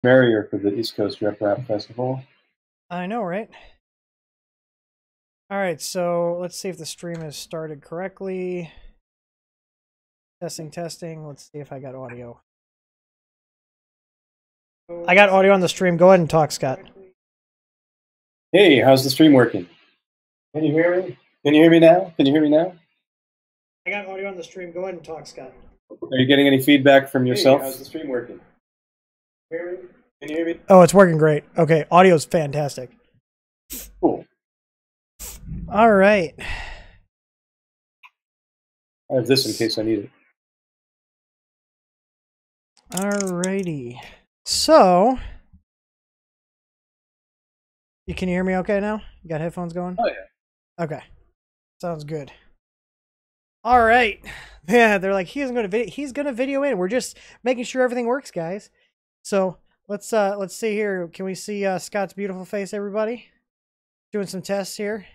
Merrier for the East Coast Rep Rap Festival. I know, right? All right, so let's see if the stream is started correctly. Testing, testing. Let's see if I got audio. I got audio on the stream. Go ahead and talk, Scott. Hey, how's the stream working? Can you hear me? Can you hear me now? Can you hear me now? I got audio on the stream. Go ahead and talk, Scott. Are you getting any feedback from yourself? Hey, how's the stream working? Can you hear me? Oh, it's working great. Okay, audio's fantastic. Cool. All right. I have this in case I need it. Alrighty. So, you can hear me okay now? You got headphones going? Oh, yeah. Okay. Sounds good. All right. Yeah, they're like, he's gonna video in. We're just making sure everything works, guys. So let's see here. Can we see Scott's beautiful face, everybody? Doing some tests here.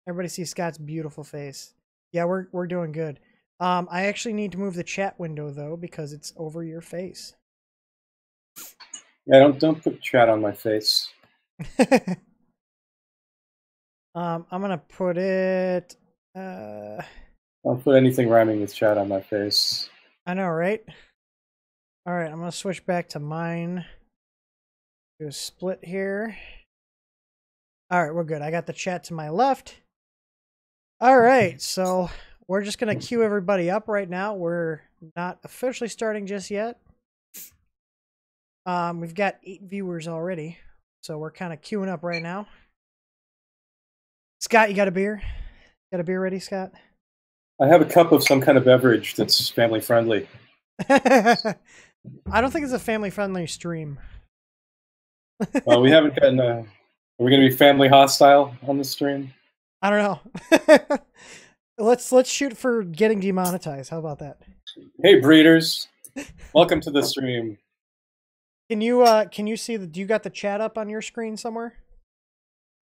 Everybody see Scott's beautiful face. Yeah, we're doing good. I actually need to move the chat window though because it's over your face. Yeah, don't put chat on my face. I'm gonna put it. Don't put anything rhyming with chat on my face. I know, right? All right, I'm gonna switch back to mine. Do a split here. All right, we're good. I got the chat to my left. All right, so we're just gonna queue everybody up right now. We're not officially starting just yet. We've got 8 viewers already, so we're kind of queuing up right now. Scott, you got a beer? Got a beer ready, Scott? I have a cup of some kind of beverage that's family friendly. I don't think it's a family friendly stream. Well, we haven't gotten. Are we going to be family hostile on the stream? I don't know. let's shoot for getting demonetized. How about that? Hey, breeders! Welcome to the stream. Can you see the? Do you got the chat up on your screen somewhere?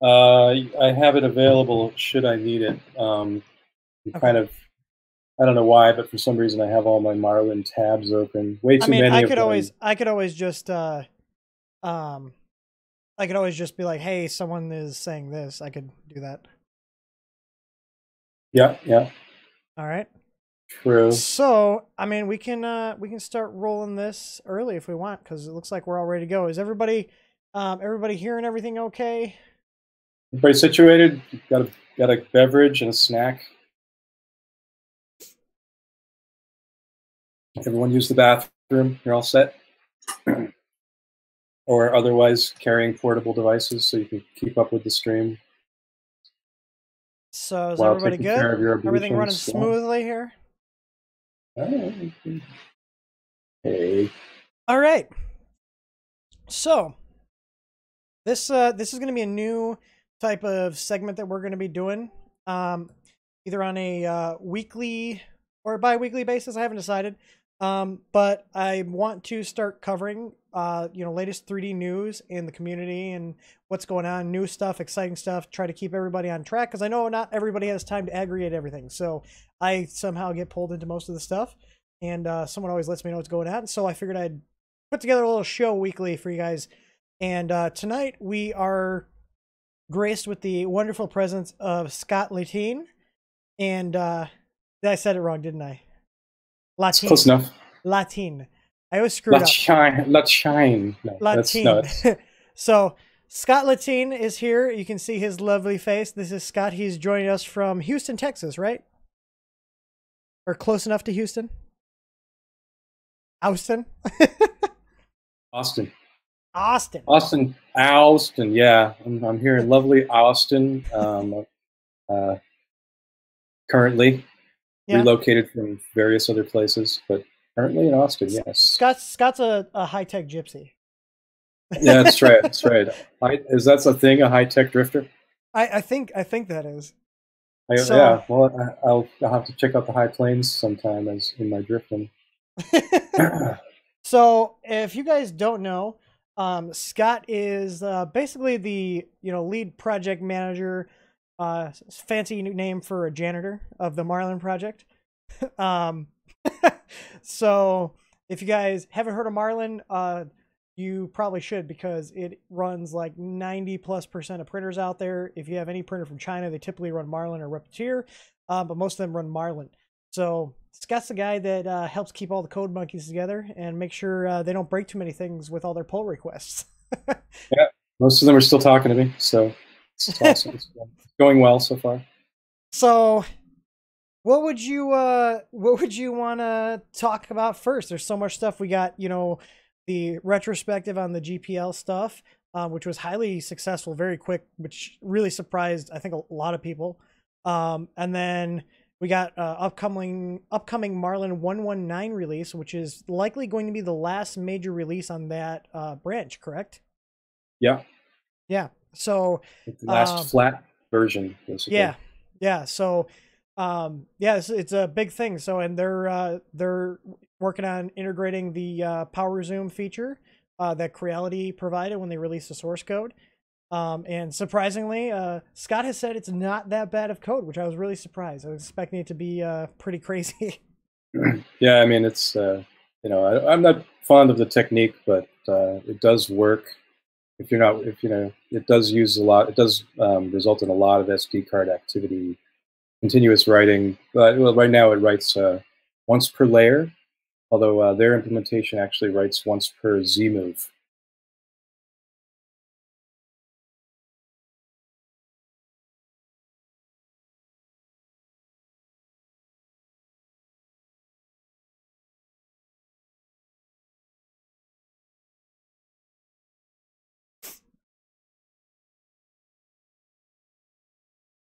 I have it available should I need it. Okay. Kind of, I don't know why, but for some reason I have all my Marlin tabs open. Way too many. I could always just be like, hey, someone is saying this. I could do that. Yeah. All right. True. So, I mean, we can start rolling this early if we want, because it looks like we're all ready to go. Is everybody hearing everything okay? Everybody situated? Got a beverage and a snack? Everyone use the bathroom? You're all set? Or otherwise carrying portable devices so you can keep up with the stream? So is everybody good? Everything running stuff. Smoothly here? Hey. All right. So this is going to be a new type of segment that we're going to be doing, either on a weekly or bi-weekly basis. I haven't decided, but I want to start covering latest 3D news in the community and what's going on, new stuff, exciting stuff. Try to keep everybody on track because I know not everybody has time to aggregate everything. So I somehow get pulled into most of the stuff, and someone always lets me know what's going on. So I figured I'd put together a little show weekly for you guys. And tonight we are graced with the wonderful presence of Scott Lahteine. And I said it wrong, didn't I? Lahteine. Close enough. Lahteine. I always screwed up. Let's shine. No, Lahteine. So Scott Lahteine is here. You can see his lovely face. This is Scott. He's joining us from Houston, Texas, right? Or close enough to Houston? Austin? Austin. Austin. Yeah, I'm here in lovely Austin. Currently relocated from various other places, but currently in Austin. Yes. Scott's a high-tech gypsy. Yeah, that's right. That's right. Is that a thing? A high-tech drifter? I think that is. Yeah. Well, I'll have to check out the high plains sometime as in my drifting. So if you guys don't know, Scott is basically the lead project manager, fancy name for a janitor of the Marlin project. So if you guys haven't heard of Marlin, you probably should, because it runs like 90+% of printers out there. If you have any printer from China, they typically run Marlin or Repetier, but most of them run Marlin. So Scott's the guy that helps keep all the code monkeys together and make sure they don't break too many things with all their pull requests. Yeah, most of them are still talking to me, so it's awesome. It's going well so far. So what would you want to talk about first? There's so much stuff. We got, you know, the retrospective on the GPL stuff, which was highly successful, very quick, which really surprised, I think, a lot of people. And then we got upcoming Marlin 119 release, which is likely going to be the last major release on that branch, correct? Yeah. Yeah. So the last flat version, basically. Yeah. Yeah. So yeah, it's a big thing. So, and they're working on integrating the power zoom feature that Creality provided when they released the source code. And surprisingly, Scott has said it's not that bad of code, which I was really surprised. I was expecting it to be pretty crazy. Yeah, I mean, it's you know, I'm not fond of the technique, but it does work. If you know, it does use a lot. It does result in a lot of SD card activity, continuous writing. But well, right now it writes once per layer, although their implementation actually writes once per Z move.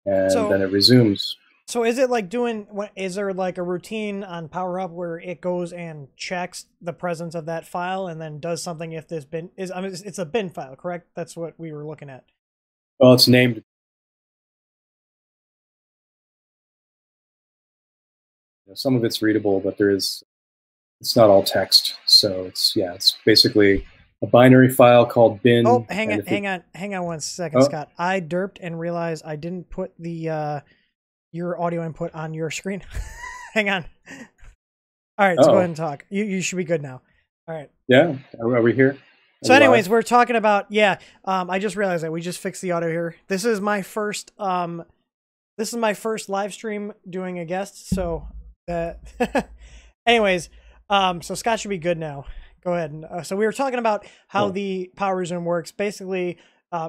And then it resumes. So is it like is there like a routine on Power Up where it goes and checks the presence of that file and then does something if this bin is, I mean, it's a bin file, correct? That's what we were looking at. Well, it's named. Some of it's readable, but it's not all text. So it's basically a binary file called bin. Oh, hang on 1 second, Scott. I derped and realized I didn't put the your audio input on your screen. Hang on. All right, so go ahead and talk. You should be good now. All right. Yeah, are we here? So anyways, we're talking about, I just realized that we just fixed the audio here. This is my first live stream doing a guest, so anyways, so Scott should be good now. Go ahead. And so we were talking about how the power zoom works. Basically,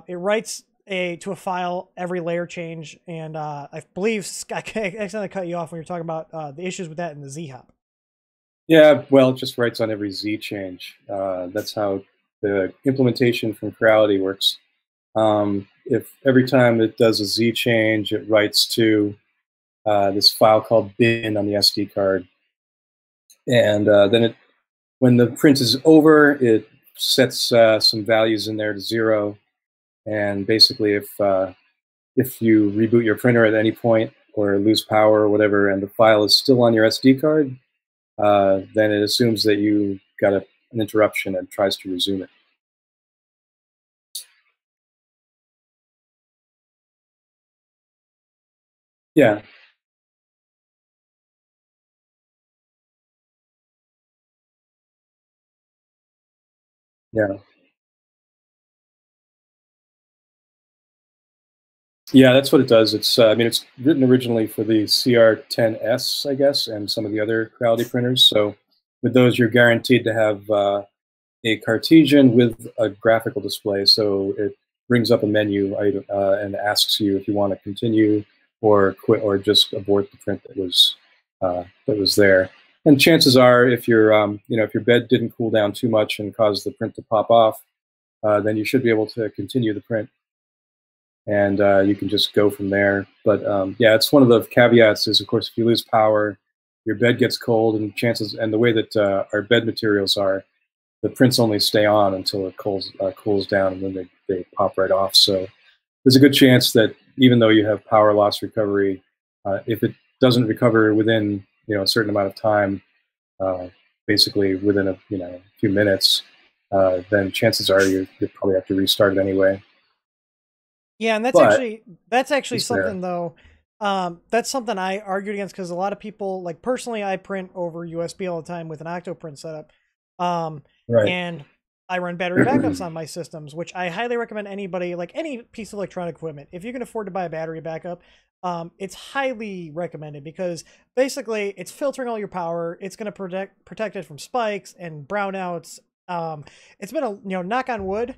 it writes to a file every layer change, and I believe I accidentally cut you off when you were talking about the issues with that in the Z hop. Yeah, well, it just writes on every Z change. That's how the implementation from Creality works. If every time it does a Z change, it writes to this file called bin on the SD card, and then when the print is over, it sets some values in there to 0. And basically, if you reboot your printer at any point or lose power or whatever, and the file is still on your SD card, then it assumes that you got an interruption and tries to resume it. Yeah. Yeah. Yeah, that's what it does. It's I mean, it's written originally for the CR10S, I guess, and some of the other Creality printers. So with those, you're guaranteed to have a Cartesian with a graphical display. So it brings up a menu item and asks you if you want to continue or quit or just abort the print that was there. And chances are, if your if your bed didn't cool down too much and caused the print to pop off, then you should be able to continue the print. And you can just go from there. But yeah, it's one of the caveats is, of course, if you lose power, your bed gets cold, and the way that our bed materials are, the prints only stay on until it cools down, and then they pop right off. So there's a good chance that even though you have power loss recovery, if it doesn't recover within a certain amount of time, basically within a few minutes, then chances are you probably have to restart it anyway. Yeah, and that's actually something though. That's something I argued against, because a lot of people, like personally, I print over USB all the time with an Octoprint setup. Right. And I run battery backups on my systems, which I highly recommend anybody, like any piece of electronic equipment, if you can afford to buy a battery backup, it's highly recommended because basically it's filtering all your power. It's going to protect it from spikes and brownouts. It's been knock on wood,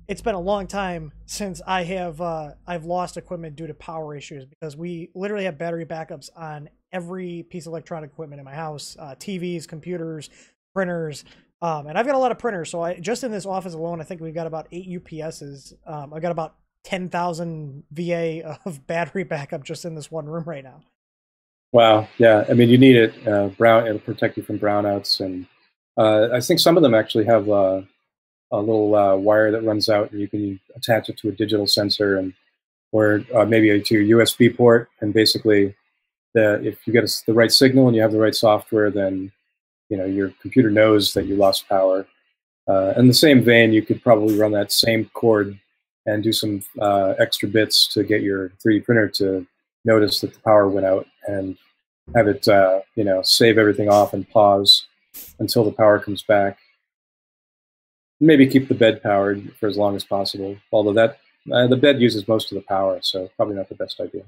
it's been a long time since I've lost equipment due to power issues, because we literally have battery backups on every piece of electronic equipment in my house, TVs, computers, printers, and I've got a lot of printers. So just in this office alone, I think we've got about 8 UPSs. I've got about 10,000 VA of battery backup just in this one room right now. Wow. Yeah. I mean, you need it. It'll protect you from brownouts, and I think some of them actually have a little wire that runs out, and you can attach it to a digital sensor, and or maybe to your USB port. And basically, if you get the right signal and you have the right software, then your computer knows that you lost power. In the same vein, you could probably run that same cord and do some extra bits to get your 3D printer to notice that the power went out, and have it save everything off and pause until the power comes back. Maybe keep the bed powered for as long as possible, although the bed uses most of the power, so probably not the best idea.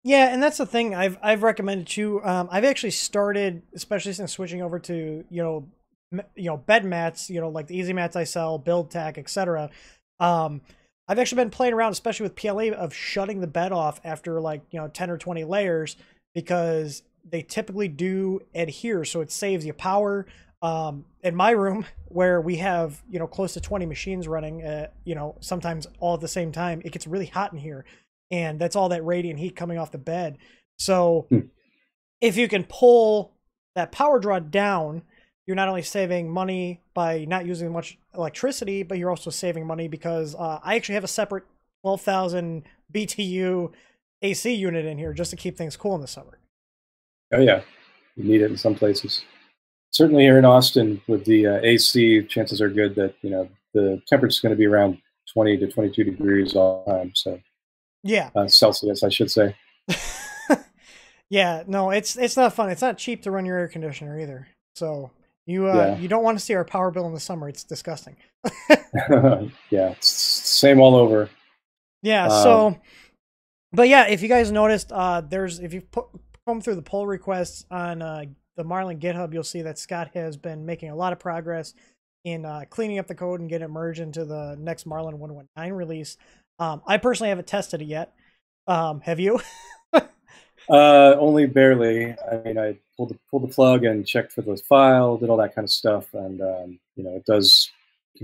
Yeah, and that's the thing I've recommended too. I've actually started, especially since switching over to bed mats, like the easy mats I sell, Build Tack, etc. I've actually been playing around, especially with PLA, of shutting the bed off after 10 or 20 layers, because they typically do adhere, so it saves you power. In my room, where we have close to 20 machines running, sometimes all at the same time, it gets really hot in here, and that's all that radiant heat coming off the bed. So if you can pull that power draw down, you're not only saving money by not using much electricity, but you're also saving money because I actually have a separate 12,000 BTU AC unit in here just to keep things cool in the summer. Oh yeah, you need it in some places. Certainly here in Austin with the AC, chances are good that the temperature is going to be around 20 to 22 degrees all the time. So yeah, Celsius, I should say. Yeah, no, it's not fun. It's not cheap to run your air conditioner either. So you don't want to see our power bill in the summer. It's disgusting. Yeah, it's same all over. Yeah. But yeah, if you guys noticed, if you come through the pull requests on the Marlin GitHub, you'll see that Scott has been making a lot of progress in cleaning up the code and getting it merged into the next Marlin 119 release. I personally haven't tested it yet. Have you? Only barely. I mean, I pulled the plug and checked for the file, did all that kind of stuff, and it does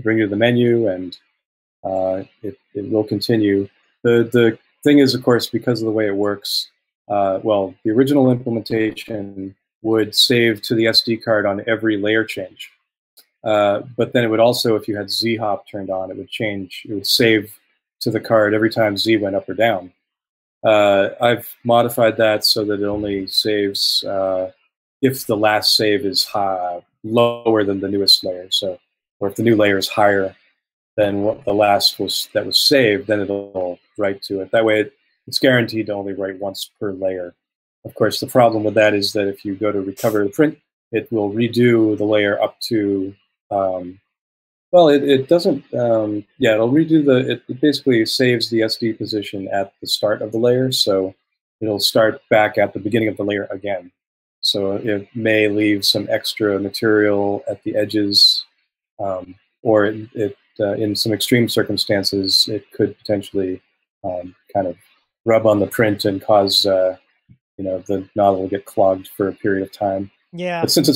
bring you to the menu, and it will continue. The thing is, of course, because of the way it works, well, the original implementation would save to the SD card on every layer change. But then it would also, if you had Z-hop turned on, it would save to the card every time Z went up or down. I've modified that so that it only saves if the last save is lower than the newest layer. So, or if the new layer is higher than what the last that was saved, then it'll write to it. That way, it's guaranteed to only write once per layer. Of course, the problem with that is that if you go to recover the print, it will redo the layer up to, well, it doesn't, yeah, it'll redo it basically saves the SD position at the start of the layer, so it'll start back at the beginning of the layer again. So it may leave some extra material at the edges, or in some extreme circumstances, it could potentially kind of rub on the print and cause the nozzle will get clogged for a period of time. Yeah. But since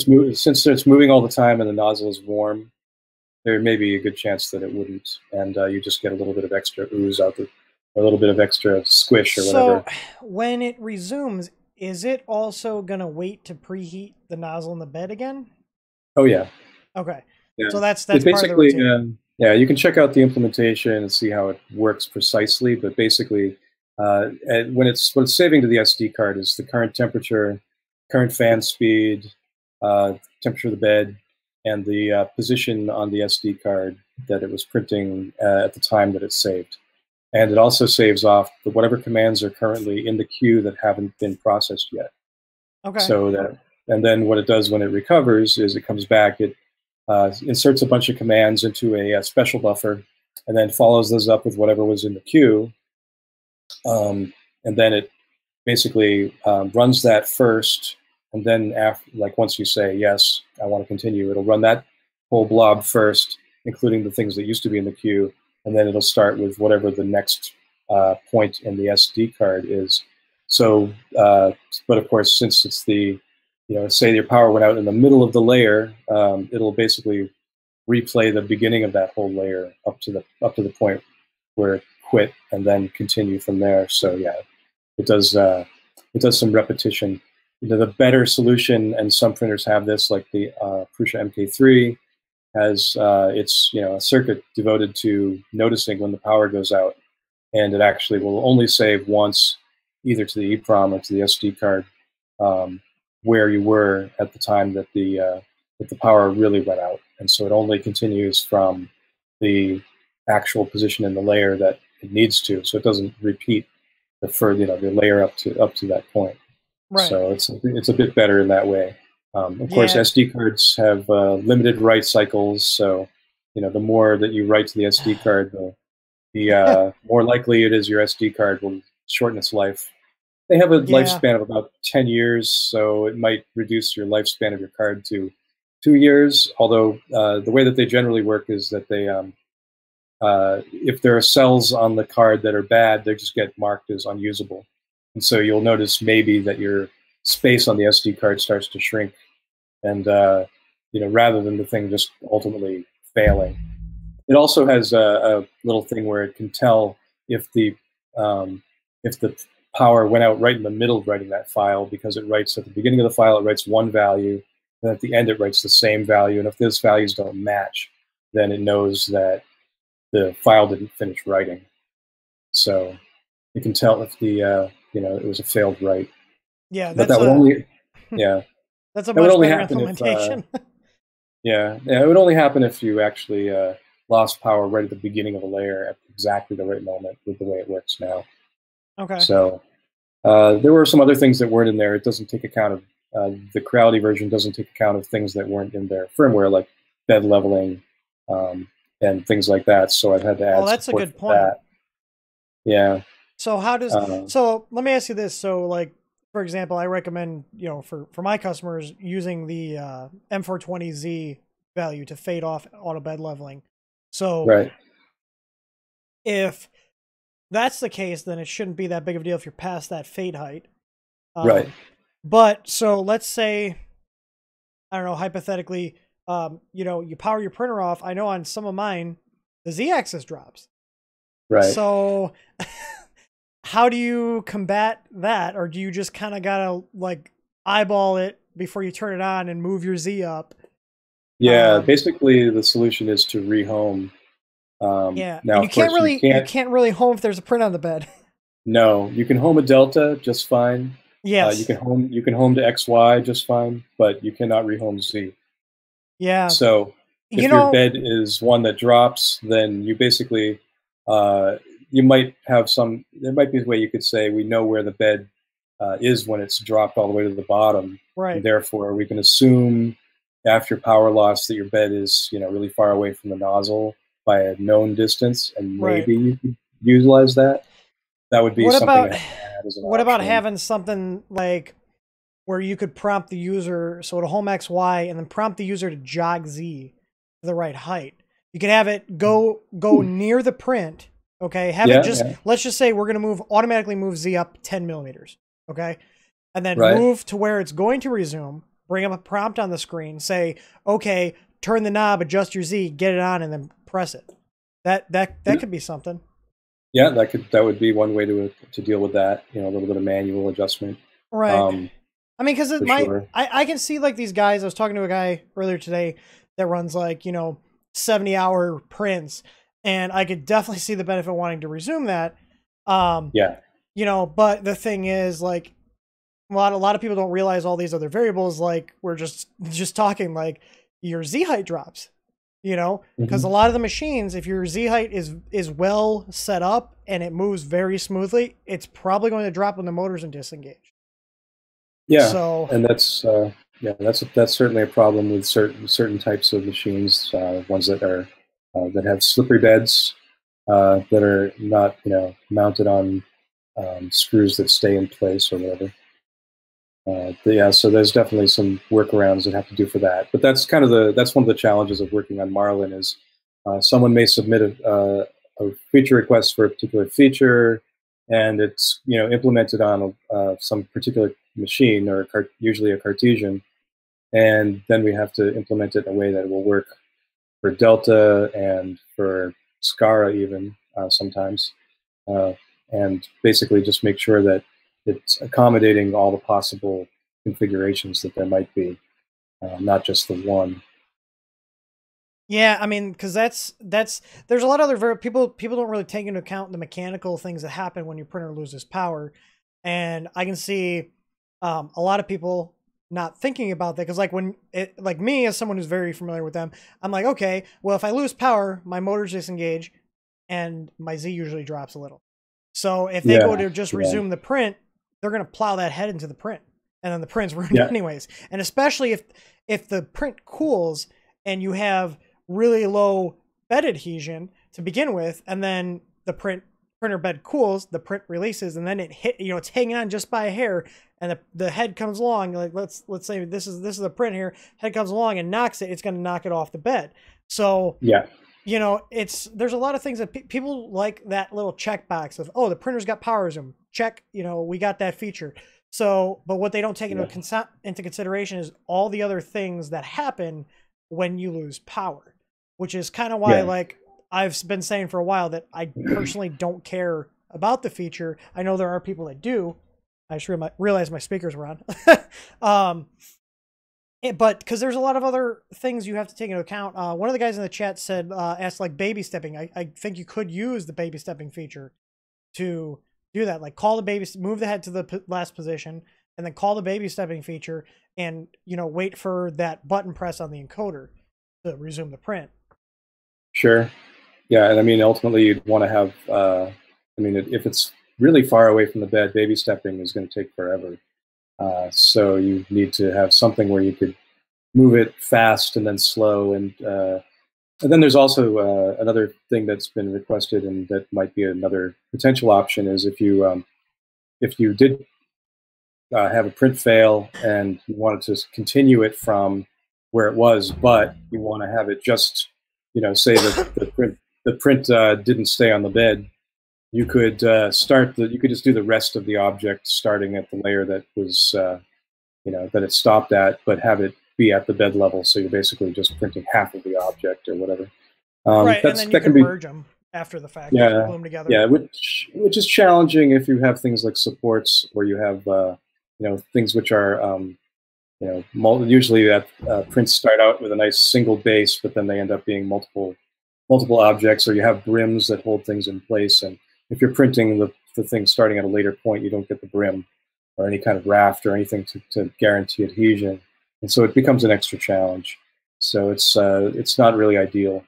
it's moving all the time and the nozzle is warm, there may be a good chance that it wouldn't, and you just get a little bit of extra ooze out there, a little bit of extra squish or whatever. So when it resumes, is it also going to wait to preheat the nozzle in the bed again? Oh yeah. Okay. Yeah. So that's basically, part of the routine. Yeah, you can check out the implementation and see how it works precisely, but basically when it's saving to the SD card is the current temperature, current fan speed, temperature of the bed, and the position on the SD card that it was printing at the time that it's saved. And it also saves off whatever commands are currently in the queue that haven't been processed yet. Okay. So and then what it does when it recovers is it comes back, it inserts a bunch of commands into a special buffer, and then follows those up with whatever was in the queue. And then it basically runs that first, and then after, like once you say, yes, I want to continue, it'll run that whole blob first, including the things that used to be in the queue, and then it'll start with whatever the next point in the SD card is. So, but of course, since it's the, say your power went out in the middle of the layer, it'll basically replay the beginning of that whole layer up to the point where it quit, and then continue from there. So yeah, it does some repetition. The better solution, and some printers have this, like the Prusa MK3 has it's a circuit devoted to noticing when the power goes out, and it actually will only save once, either to the EEPROM or to the SD card, where you were at the time that the power really went out, and so it only continues from the actual position in the layer that it needs to, so it doesn't repeat the layer up to that point. Right. So it's a bit better in that way. Of course, SD cards have limited write cycles, so the more that you write to the SD card, the more likely it is your SD card will shorten its life. They have a lifespan of about 10 years, so it might reduce your lifespan of your card to 2 years. Although the way that they generally work is that they, if there are cells on the card that are bad, they just get marked as unusable. And so you'll notice maybe that your space on the SD card starts to shrink, and rather than the thing just ultimately failing. It also has a little thing where it can tell if the power went out right in the middle of writing that file, because it writes at the beginning of the file, it writes one value, and at the end it writes the same value. And if those values don't match, then it knows that the file didn't finish writing. So you can tell if the it was a failed write. Yeah, but that would only that's a much better implementation. It would only happen if you actually lost power right at the beginning of a layer at exactly the right moment with the way it works now. Okay. So there were some other things that weren't in there. It doesn't take account of the Creality version doesn't take account of things that weren't in their firmware, like bed leveling and things like that. So I've had to add. Oh, that's a good point. That. Yeah. So how does so let me ask you this. So like, for example, I recommend, for my customers using the M420Z value to fade off auto bed leveling. So right. If that's the case, then it shouldn't be that big of a deal if you're past that fade height. Right. But so let's say, I don't know, hypothetically, you power your printer off. I know on some of mine, the Z-axis drops. Right. So how do you combat that? Or do you just kind of gotta like eyeball it before you turn it on and move your Z up? Yeah, basically the solution is to rehome. Yeah, now and you can't really home if there's a print on the bed. No, you can home a delta just fine. Yes, you can home to XY just fine, but you cannot rehome Z. Yeah. So if your bed is one that drops, then you basically you might have there might be a way you could say we know where the bed is when it's dropped all the way to the bottom. Right. And therefore, we can assume after power loss that your bed is really far away from the nozzle by a known distance, and maybe you could utilize that. That would be something to add as an What about option. having something like where you could prompt the user, so it'll home XY, and then prompt the user to jog Z to the right height? You could have it go near the print. Okay, let's just say we're going to automatically move Z up 10 millimeters. Okay, and then move to where it's going to resume. Bring up a prompt on the screen. Say, okay, turn the knob, adjust your Z, get it on, and then press it. That could be something. Yeah, that would be one way to deal with that. A little bit of manual adjustment. Right. I mean, because I can see like these guys. I was talking to a guy earlier today that runs like 70-hour prints, and I could definitely see the benefit of wanting to resume that. But the thing is, like, a lot of people don't realize all these other variables. Like we're just talking like your Z height drops, because a lot of the machines, if your Z height is well set up and it moves very smoothly, it's probably going to drop when the motor's in disengage. Yeah. So, and that's Yeah, that's certainly a problem with certain types of machines, ones that are that have slippery beds that are not mounted on screws that stay in place or whatever. Yeah, so there's definitely some workarounds that have to do for that. But that's kind of that's one of the challenges of working on Marlin is someone may submit a feature request for a particular feature, and it's implemented on some particular machine or usually a Cartesian, and then we have to implement it in a way that it will work for Delta and for SCARA even sometimes, and basically just make sure that it's accommodating all the possible configurations that there might be, not just the one. Yeah, I mean, because there's a lot of other people don't really take into account the mechanical things that happen when your printer loses power, and I can see a lot of people not thinking about that because like me as someone who's very familiar with them, I'm like, okay, well if I lose power, my motors disengage, and my Z usually drops a little. So if they go to just resume the print, they're going to plow that head into the print, and then the print's ruined anyways. And especially if the print cools and you have really low bed adhesion to begin with, and then the printer bed cools, the print releases, and then it's hanging on just by a hair, and the head comes along. Like let's say this is the print here. Head comes along and knocks it. It's going to knock it off the bed. So yeah. There's a lot of things that people like that little checkbox of, oh, the printer's got power resume. Check, we got that feature. So, but what they don't take into consideration is all the other things that happen when you lose power, which is kind of why, like I've been saying for a while, that I personally don't care about the feature. I know there are people that do. I just realized my speakers were on. But because there's a lot of other things you have to take into account. One of the guys in the chat asked like baby stepping. I think you could use the baby stepping feature to do that. Like move the head to the last position, and then call the baby stepping feature, and wait for that button press on the encoder to resume the print. Sure. Yeah, and I mean ultimately you'd want to have. I mean, if it's really far away from the bed, baby stepping is going to take forever. So you need to have something where you could move it fast and then slow. And then there's also another thing that's been requested, and that might be another potential option, is if you did have a print fail and you wanted to continue it from where it was, but you want to have it just, say that the print didn't stay on the bed. You could you could just do the rest of the object starting at the layer that was, that it stopped at, but have it be at the bed level. So you're basically just printing half of the object or whatever. Right, and then you can merge them after the fact. Yeah, glue them together. Yeah, which is challenging if you have things like supports, or you have things which are usually that prints start out with a nice single base, but then they end up being multiple objects, or you have brims that hold things in place. And if you're printing the thing starting at a later point, you don't get the brim or any kind of raft or anything to guarantee adhesion, and so it becomes an extra challenge. So it's not really ideal.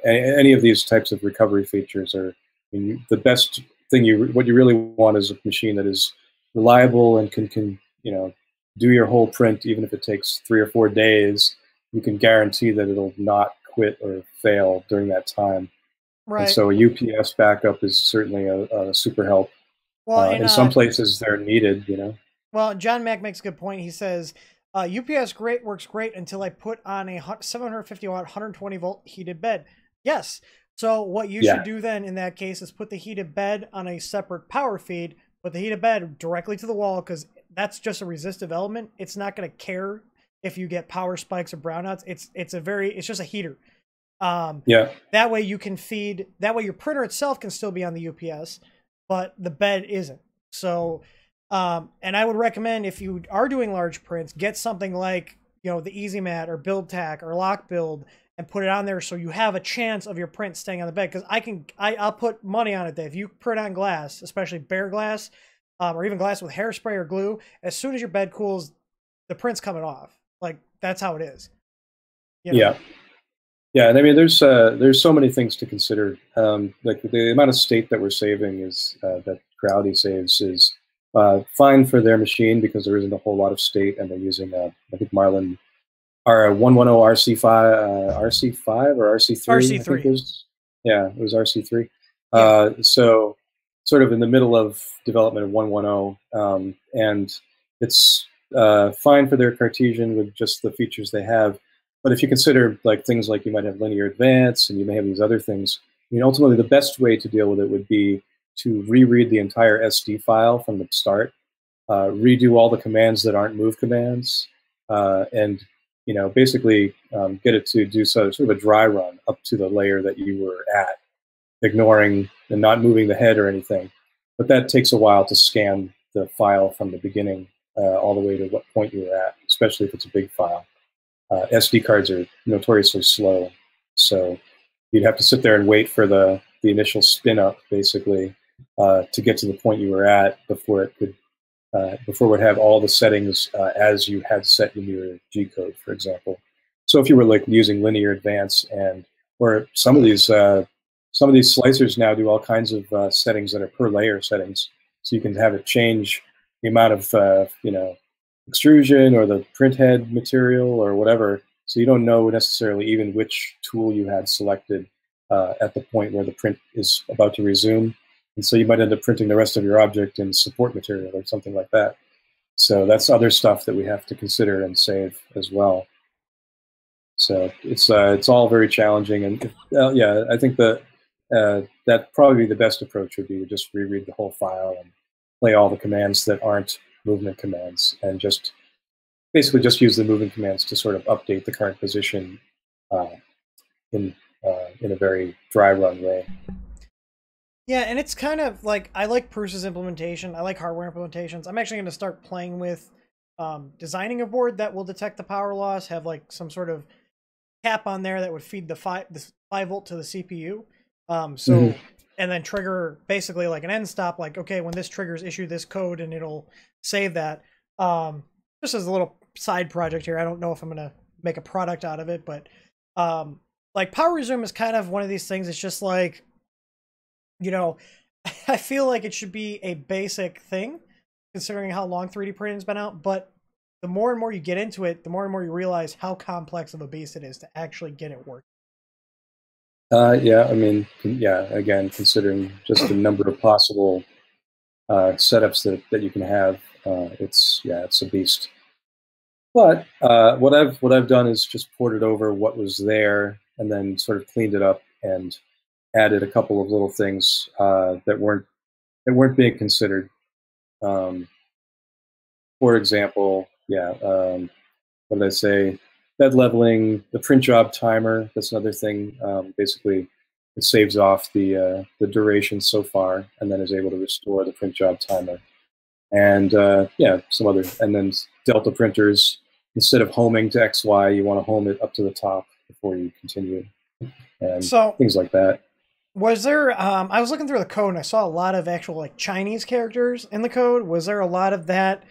Any of these types of recovery features are, the best thing. What you really want is a machine that is reliable and can do your whole print, even if it takes 3 or 4 days. You can guarantee that it'll not quit or fail during that time. Right. And so a UPS backup is certainly a super help. Well, in some places they're needed, Well, John Mack makes a good point. He says, UPS works great until I put on a 750 watt, 120 volt heated bed. Yes. So what you should do then in that case is put the heated bed on a separate power feed, put the heated bed directly to the wall, because that's just a resistive element. It's not going to care if you get power spikes or brownouts. It's just a heater. That way you can feed, that way your printer itself can still be on the UPS, but the bed isn't. So, and I would recommend, if you are doing large prints, get something like, the Easy Mat or Build Tack or Lock Build, and put it on there so you have a chance of your print staying on the bed. Because I'll put money on it that if you print on glass, especially bare glass, or even glass with hairspray or glue, as soon as your bed cools, the print's coming off. Like, that's how it is. Yeah, and I mean, there's so many things to consider. Like the amount of state that we're saving is that Crowdy saves is fine for their machine because there isn't a whole lot of state, and they're using I think Marlin R110 RC5 RC5 or RC3. I think it was, yeah, it was RC3. Yeah. So sort of in the middle of development of 110, and it's fine for their Cartesian with just the features they have. But if you consider like things like you might have linear advance and you may have these other things, I mean, ultimately the best way to deal with it would be to reread the entire SD file from the start, redo all the commands that aren't move commands, and basically get it to do sort of a dry run up to the layer that you were at, ignoring and not moving the head or anything. But that takes a while to scan the file from the beginning all the way to what point you were at, especially if it's a big file. SD cards are notoriously slow, so you'd have to sit there and wait for the initial spin up, basically, to get to the point you were at before it could before it would have all the settings as you had set in your G code, for example. So if you were like using linear advance, and or some of these slicers now do all kinds of settings that are per layer settings, so you can have it change the amount of extrusion or the print head material or whatever. So you don't know necessarily even which tool you had selected at the point where the print is about to resume. And so you might end up printing the rest of your object in support material or something like that. So that's other stuff that we have to consider and save as well. So it's all very challenging. And yeah, I think that that probably the best approach would be to just reread the whole file and play all the commands that aren't movement commands, and just basically just use the movement commands to sort of update the current position in a very dry run way. Yeah, and it's kind of like, I like Prusa's implementation. I like hardware implementations. I'm actually going to start playing with designing a board that will detect the power loss, have like some sort of cap on there that would feed the 5 volt to the CPU. And then trigger basically like an end stop, like, okay, when this triggers, issue this code, and it'll save that. Just as a little side project here. I don't know if I'm going to make a product out of it, but like power resume is kind of one of these things. It's just like, I feel like it should be a basic thing considering how long 3D printing's been out, but the more and more you get into it, the more and more you realize how complex of a beast it is to actually get it working. Yeah, I mean, yeah, again, considering just the number of possible setups that you can have, it's a beast. But what I've done is just ported over what was there and then sort of cleaned it up and added a couple of little things that weren't being considered. For example, what did I say? Bed leveling, the print job timer. That's another thing. Basically, it saves off the duration so far, and then is able to restore the print job timer. And some other. And then delta printers. Instead of homing to XY, you want to home it up to the top before you continue, and so, things like that. Was there? I was looking through the code and I saw a lot of actual like Chinese characters in the code. Was there a lot of that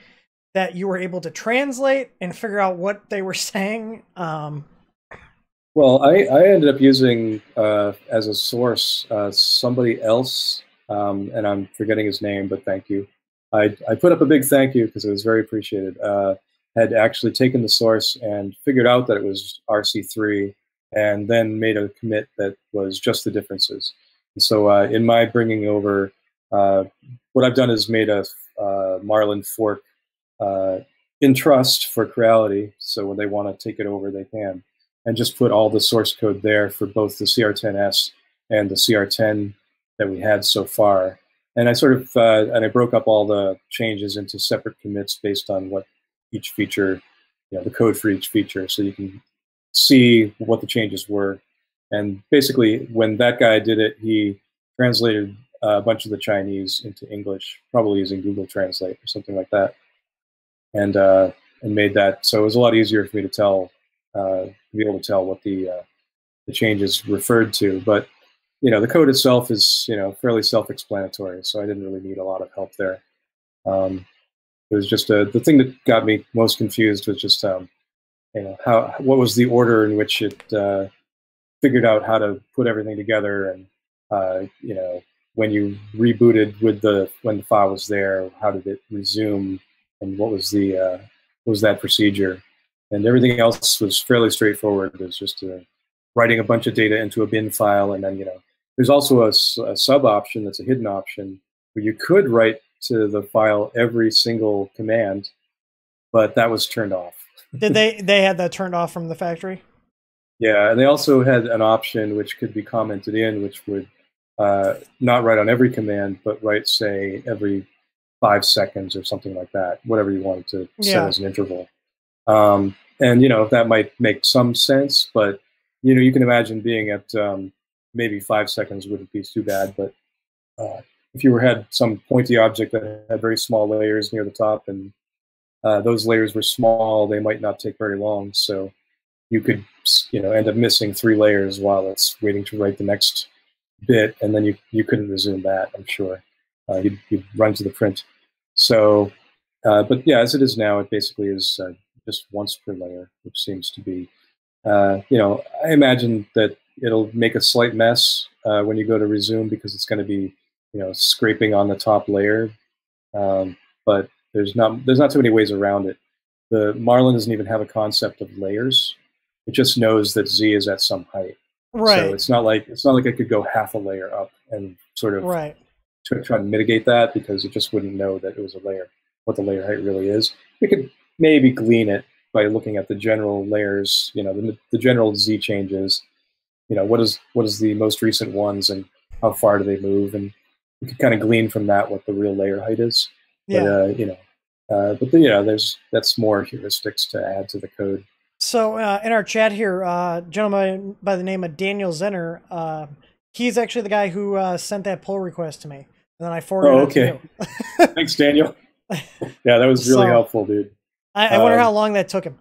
you were able to translate and figure out what they were saying? Well, I ended up using as a source somebody else, and I'm forgetting his name, but thank you. I put up a big thank you because it was very appreciated. Had actually taken the source and figured out that it was RC3, and then made a commit that was just the differences. And so in my bringing over, what I've done is made a Marlin fork in trust for Creality, so when they want to take it over, they can. And just put all the source code there for both the CR10S and the CR10 that we had so far. And I sort of, and I broke up all the changes into separate commits based on what each feature, the code for each feature, so you can see what the changes were. And basically, when that guy did it, he translated a bunch of the Chinese into English, probably using Google Translate or something like that, and made that so it was a lot easier for me to tell, be able to tell what the changes referred to. But the code itself is fairly self-explanatory, so I didn't really need a lot of help there. It was just the thing that got me most confused was just what was the order in which it figured out how to put everything together, and when you rebooted when the file was there, how did it resume, and what was that procedure? And everything else was fairly straightforward. It was just writing a bunch of data into a bin file, and then there's also a sub option that's a hidden option where you could write to the file every single command, but that was turned off. Did they had that turned off from the factory? Yeah, and they also had an option which could be commented in, which would not write on every command, but write, say, every 5 seconds or something like that, whatever you wanted to set as an interval. And that might make some sense, but you can imagine being at maybe 5 seconds wouldn't be too bad. But if you had some pointy object that had very small layers near the top, and those layers were small, they might not take very long. So you could end up missing 3 layers while it's waiting to write the next bit, and then you couldn't resume that, I'm sure. You'd run to the print. So, but yeah, as it is now, it basically is just once per layer, which seems to be, I imagine that it'll make a slight mess when you go to resume, because it's going to be, scraping on the top layer. But there's not too many ways around it. The Marlin doesn't even have a concept of layers. It just knows that Z is at some height. Right. So it's not like I could go half a layer up and sort of try to mitigate that, because it just wouldn't know that it was a layer, what the layer height really is. We could maybe glean it by looking at the general layers, the general Z changes. What is the most recent ones, and how far do they move, and you can kind of glean from that what the real layer height is. Yeah. But that's more heuristics to add to the code. So in our chat here, a gentleman by the name of Daniel Zenner, he's actually the guy who sent that pull request to me, and then I forwarded it to you. Thanks, Daniel. Yeah, that was really helpful, dude. I wonder how long that took him.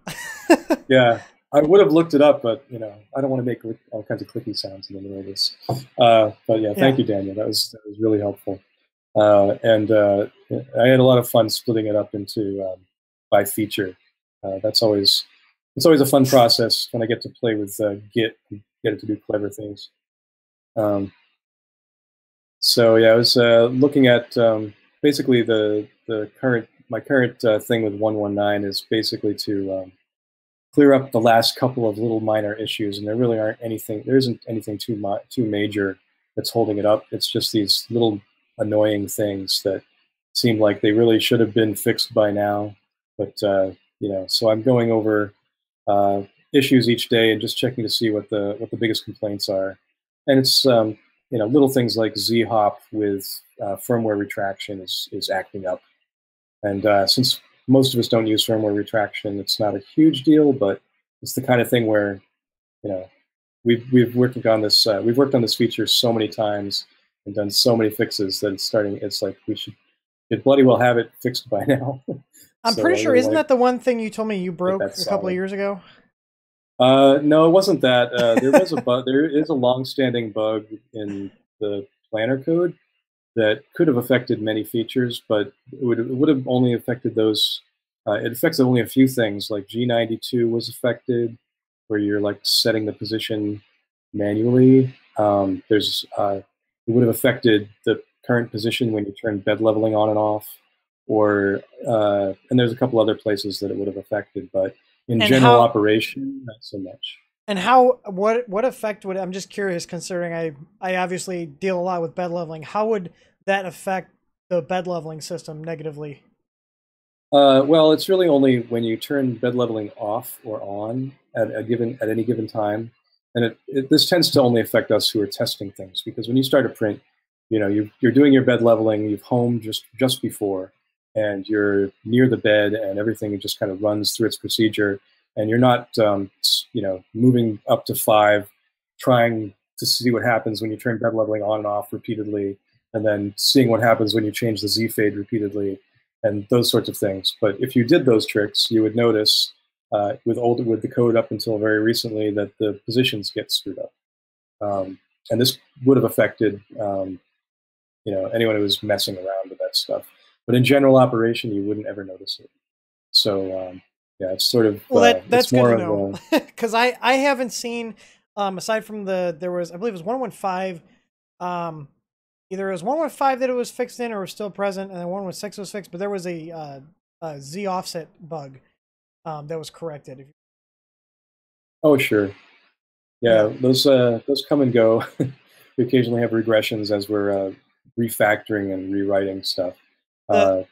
Yeah, I would have looked it up, but I don't want to make all kinds of clicky sounds in the middle of this. But yeah, thank you, Daniel. That was really helpful. And I had a lot of fun splitting it up into by feature. It's always a fun process when I get to play with Git and get it to do clever things. So yeah, I was looking at basically my current thing with 119 is basically to clear up the last couple of little minor issues, and there isn't anything too major that's holding it up. It's just these little annoying things that seem like they really should have been fixed by now. But so I'm going over issues each day and just checking to see what the biggest complaints are. And it's little things like Z-hop with firmware retraction is acting up. And since most of us don't use firmware retraction, it's not a huge deal, but it's the kind of thing where we've worked on this feature so many times and done so many fixes that it's like we should bloody well have it fixed by now. I'm pretty sure, isn't that the one thing you told me you broke a couple of years ago? No, it wasn't that. There was a bug. There is a long-standing bug in the planner code that could have affected many features, but it would have only affected those. It affects only a few things, like G92 was affected, where you're like setting the position manually. It would have affected the current position when you turn bed leveling on and off, and there's a couple other places that it would have affected, but in general operation, not so much. And what effect would, I'm just curious, considering I obviously deal a lot with bed leveling, how would that affect the bed leveling system negatively? Well, it's really only when you turn bed leveling off or on at any given time, and this tends to only affect us who are testing things, because when you start a print, you're doing your bed leveling, you've homed just before, and you're near the bed, and everything just kind of runs through its procedure, and you're not moving up to 5, trying to see what happens when you turn bed leveling on and off repeatedly, and then seeing what happens when you change the Z fade repeatedly, and those sorts of things. But if you did those tricks, you would notice with the code up until very recently that the positions get screwed up, and this would have affected anyone who was messing around with that stuff. But in general operation, you wouldn't ever notice it. So yeah, it's sort of that's good to know, because I haven't seen aside from there was, I believe it was 115 either it was 115 that it was fixed in or was still present, and then 116 was fixed, but there was a Z offset bug that was corrected. Oh, sure. Yeah, those come and go. We occasionally have regressions as we're refactoring and rewriting stuff. I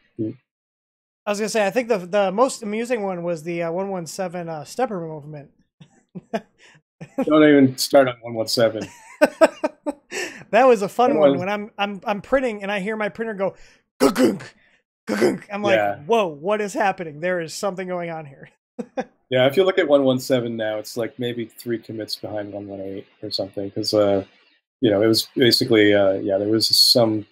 was gonna say, I think the most amusing one was the 117 stepper movement. Don't even start on 117. That was a fun one when I'm printing and I hear my printer go gunk, gunk. I'm like, yeah. Whoa, what is happening? There is something going on here. Yeah, if you look at 117 now, it's like maybe 3 commits behind 118 or something, because you know, it was basically yeah, there was some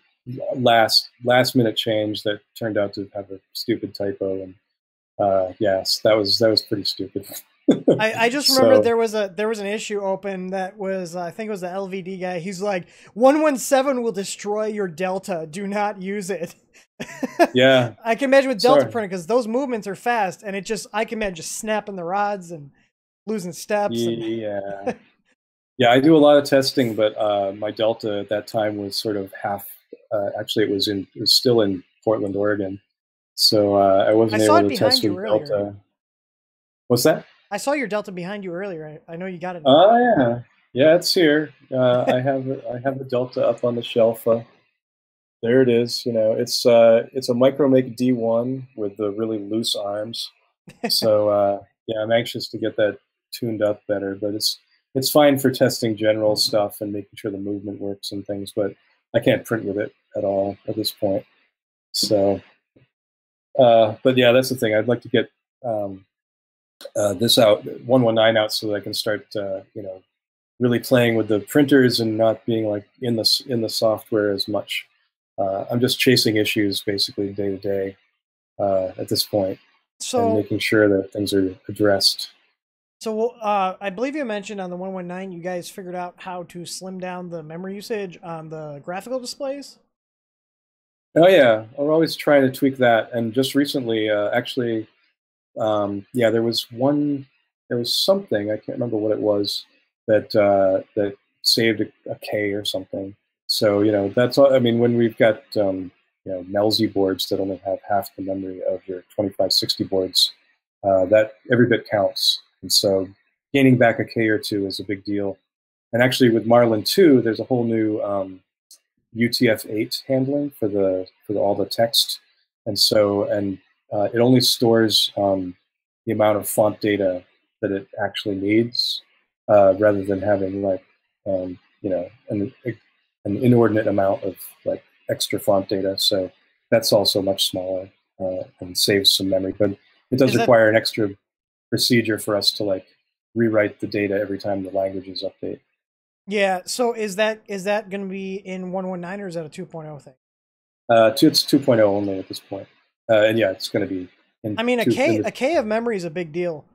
last minute change that turned out to have a stupid typo, and yes, that was pretty stupid. I just remember there was an issue open that was I think it was the LVD guy. He's like, 117 will destroy your Delta. Do not use it. Yeah, I can imagine with Delta printing, because those movements are fast, and I can imagine just snapping the rods and losing steps. Yeah, yeah, I do a lot of testing, but my Delta at that time was sort of half. Actually, it was still in Portland, Oregon, so I wasn't able to test with Delta. What's that? I saw your Delta behind you earlier. I know you got it. Oh yeah, yeah, it's here. I have the Delta up on the shelf. There it is. You know, it's a Micromake D1 with the really loose arms. So yeah, I'm anxious to get that tuned up better. But it's fine for testing general stuff and making sure the movement works and things. But I can't print with it at all at this point. So, but yeah, that's the thing. I'd like to get this out, 119 out, so that I can start, you know, really playing with the printers and not being like in the software as much. I'm just chasing issues basically day to day at this point, and making sure that things are addressed. So I believe you mentioned on the 119, you guys figured out how to slim down the memory usage on the graphical displays. Oh yeah, we're always trying to tweak that. And just recently, actually, yeah, there was something, I can't remember what it was, that saved a K or something. So, you know, that's all. I mean, when we've got you know, MELZ boards that only have half the memory of your 2560 boards, that every bit counts. And so gaining back a K or 2 is a big deal. And actually with Marlin 2, there's a whole new UTF-8 handling for all the text. And so, it only stores the amount of font data that it actually needs, rather than having like, you know, an inordinate amount of like extra font data. So that's also much smaller and saves some memory. But it does require an extra procedure for us to like rewrite the data every time the languages update. Yeah. So is that going to be in 119, or is that a 2.0 thing? It's 2.0 only at this point. And yeah, it's going to be. I mean, a K of memory is a big deal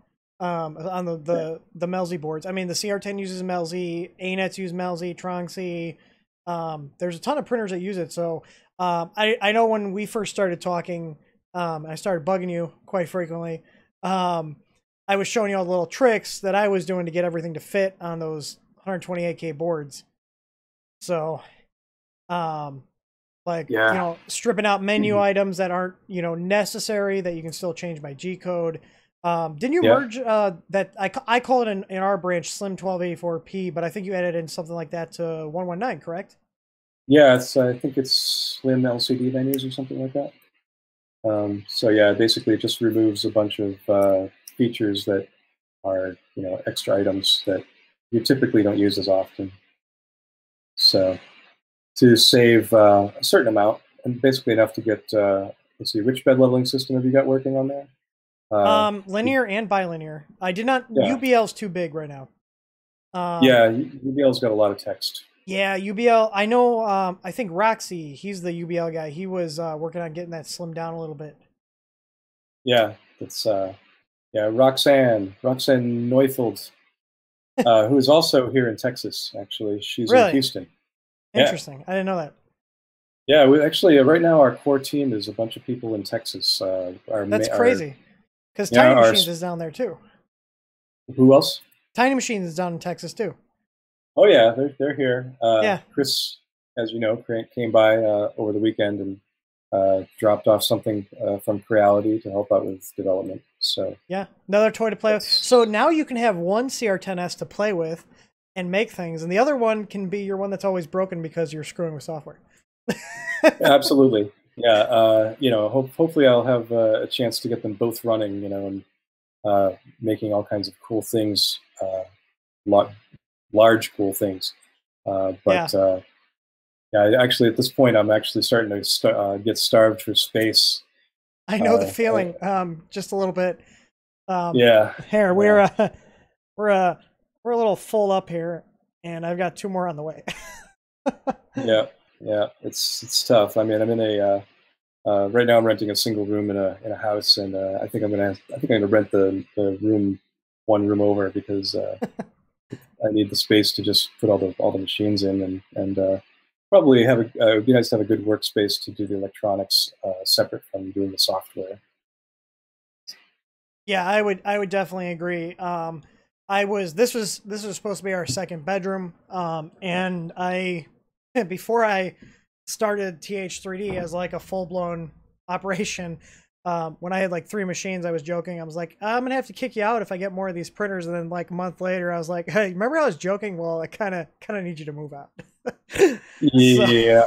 on the MELZ boards. I mean, the CR10 uses MELZ, ANETs use MELZ, Tronxy. There's a ton of printers that use it. So I know when we first started talking, I started bugging you quite frequently. I was showing you all the little tricks that I was doing to get everything to fit on those 128K boards. So, like, you know, stripping out menu items that aren't, you know, necessary, that you can still change by G code. Didn't you merge that? I call it in our branch Slim 1284P, but I think you added in something like that to 119, correct? Yeah, I think it's Slim LCD menus or something like that. So yeah, basically it just removes a bunch of features that are, you know, extra items that you typically don't use as often. So to save a certain amount, and basically enough to get, let's see, which bed leveling system have you got working on there? Linear and bilinear. I did not. Yeah. UBL's too big right now. Yeah, UBL's got a lot of text. Yeah, UBL. I know. I think Roxy, he's the UBL guy. He was working on getting that slimmed down a little bit. Yeah, it's yeah, Roxanne Neufeld, who is also here in Texas. Actually, she's in Houston. Interesting. I didn't know that. Yeah, we actually right now our core team is a bunch of people in Texas. That's crazy, because Tiny Machines is down there too. Who else? Tiny Machines is down in Texas too. Oh yeah, they're here. Yeah. Chris as you know, came by over the weekend and dropped off something from Creality to help out with development. So yeah, another toy to play with. So now you can have one CR10S to play with and make things, and the other one can be your one that's always broken because you're screwing with software. Absolutely, yeah. You know, hopefully I'll have a chance to get them both running. You know, and making all kinds of cool things, large cool things. But yeah, actually, at this point, I'm actually starting to get starved for space. I know the feeling, just a little bit. Yeah. Here we're a little full up here, and I've got 2 more on the way. yeah, it's tough. I mean, I'm in a right now I'm renting a single room in a house, and I think I'm gonna rent the room one room over because I need the space to just put all the machines in, and probably have it would be nice to have a good workspace to do the electronics separate from doing the software. Yeah, I would definitely agree. This was supposed to be our second bedroom, and before I started TH3D as like a full-blown operation, when I had like 3 machines, I was joking. I was like, I'm gonna have to kick you out if I get more of these printers. And then like a month later, I was like, hey, remember I was joking? Well, I kind of need you to move out. Yeah.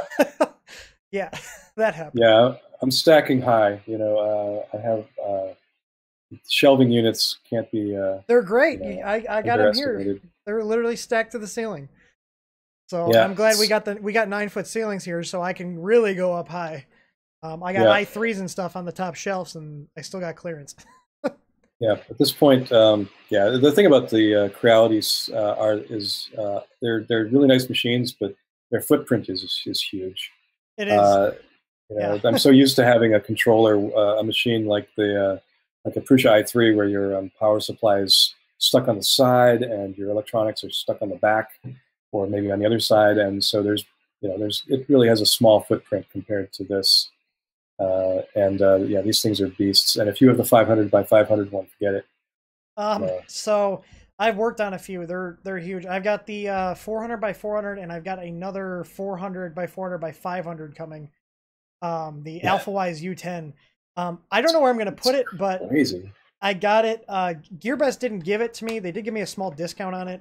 Yeah, that happened. Yeah, I'm stacking high. You know, I have shelving units can't be. They're great. You know, I got them here. They're literally stacked to the ceiling. So yeah, I'm glad we got 9-foot ceilings here, so I can really go up high. I got i3s and stuff on the top shelves, and I still got clearance. Yeah, at this point, yeah, the thing about the Crealities is they're really nice machines, but their footprint is huge. It is. You know, I'm so used to having a controller, a machine like a Prusa i3, where your power supply is stuck on the side and your electronics are stuck on the back, or maybe on the other side, and so it really has a small footprint compared to this. Yeah, these things are beasts. And if you have the 500 by 500 one, forget it. So I've worked on a few. They're huge. I've got the 400 by 400, and I've got another 400 by 400 by 500 coming. The AlphaWise U10. I don't know where I'm going to put it, but crazy. I got it. GearBest didn't give it to me. They did give me a small discount on it.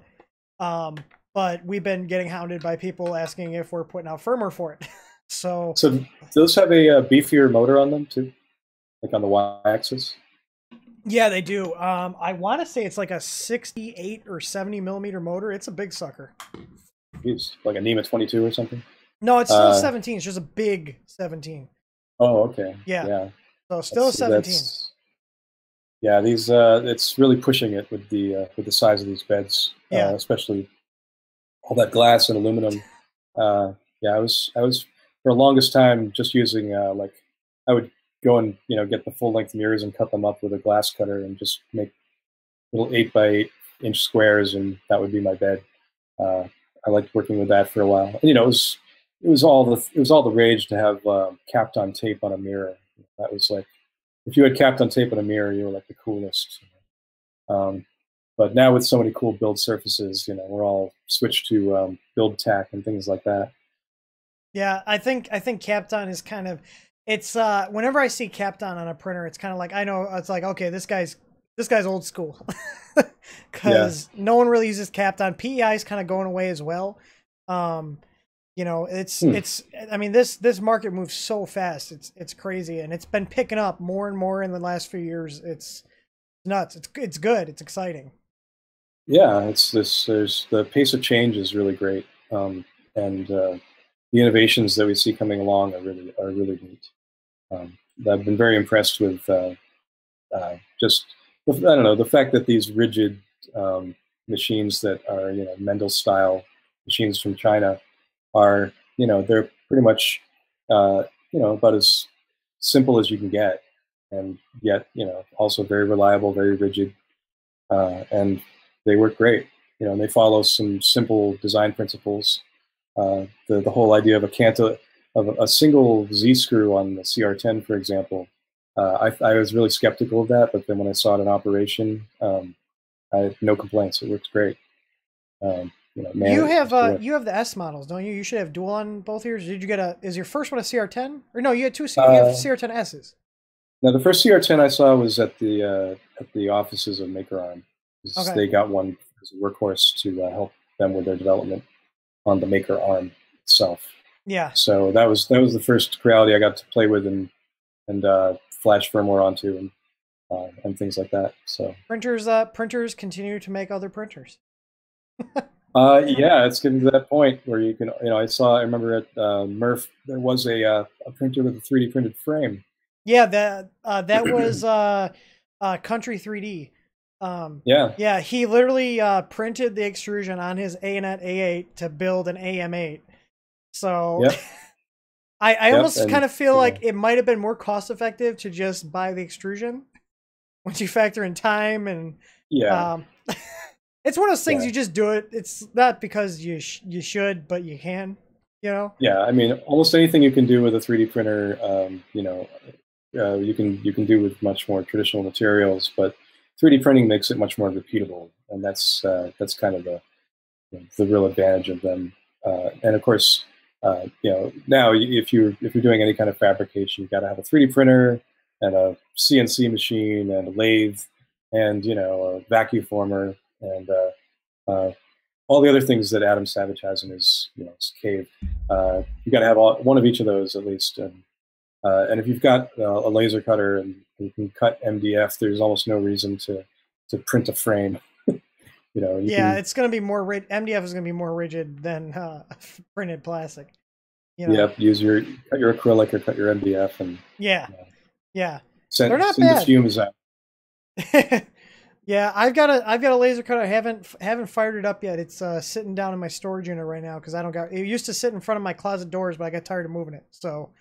But we've been getting hounded by people asking if we're putting out firmware for it. So those have a beefier motor on them too, like on the y-axis. Yeah, they do. I want to say it's like a 68 or 70 millimeter motor. It's a big sucker. Jeez, like a NEMA 22 or something. No, it's still 17. It's just a big 17. Oh, okay. Yeah. So still a 17. Yeah, these it's really pushing it with the size of these beds. Yeah. Especially all that glass and aluminum. Yeah, I was for the longest time just using like I would go and get the full length mirrors and cut them up with a glass cutter and just make little 8 by 8 inch squares, and that would be my bed. I liked working with that for a while. And, it was all the rage to have capped on tape on a mirror. That was like, if you had capped on tape on a mirror, you were like the coolest. But now with so many cool build surfaces, we're all switched to build tack and things like that. Yeah, I think capped on is kind of, it's whenever I see capped on a printer, it's kind of like, I know it's like, okay, this guy's old school, because no one really uses capped on. PEI is kind of going away as well. It's I mean, this market moves so fast. It's crazy, and it's been picking up more and more in the last few years. It's nuts. It's good. It's exciting. Yeah, there's the pace of change is really great, and the innovations that we see coming along are really neat. I've been very impressed with just I don't know, the fact that these rigid machines that are Mendel style machines from China are they're pretty much about as simple as you can get, and yet also very reliable, very rigid, and they work great. And they follow some simple design principles. The whole idea of a single Z screw on the CR10, for example, I was really skeptical of that, but then when I saw it in operation, I had no complaints. It works great. You manage. have the S models, don't you? You should have dual on both yours. Did you get a? Is your first one a CR10? Or no, you had two. You have CR10Ss. Now the first CR10 I saw was at the offices of MakerArm. Okay. They got one as a workhorse to help them with their development on the MakerArm itself. Yeah. So that was the first Creality I got to play with and flash firmware onto and things like that. So printers continue to make other printers. Yeah, it's getting to that point where you can, I remember at Murph there was a printer with a 3D printed frame. Yeah, that was Country 3D. Yeah, he literally printed the extrusion on his ANET A8 to build an AM8. So yep. I almost kind of feel like it might have been more cost effective to just buy the extrusion once you factor in time and it's one of those things you just do it. It's not because you should, but you can, Yeah, I mean, almost anything you can do with a 3D printer, you can do with much more traditional materials, but 3D printing makes it much more repeatable, and that's kind of the real advantage of them. And of course, now if you're doing any kind of fabrication, you've got to have a 3D printer and a CNC machine and a lathe and a vacuum former and all the other things that Adam Savage has in his cave. You got to have one of each of those at least. And if you've got a laser cutter and you can cut MDF, there's almost no reason to print a frame. It's going to be more MDF is going to be more rigid than printed plastic. Yep, cut your acrylic or cut your MDF and they're not bad. The fumes out. Yeah, I've got a laser cutter. I haven't fired it up yet. It's sitting down in my storage unit right now because it used to sit in front of my closet doors, but I got tired of moving it. So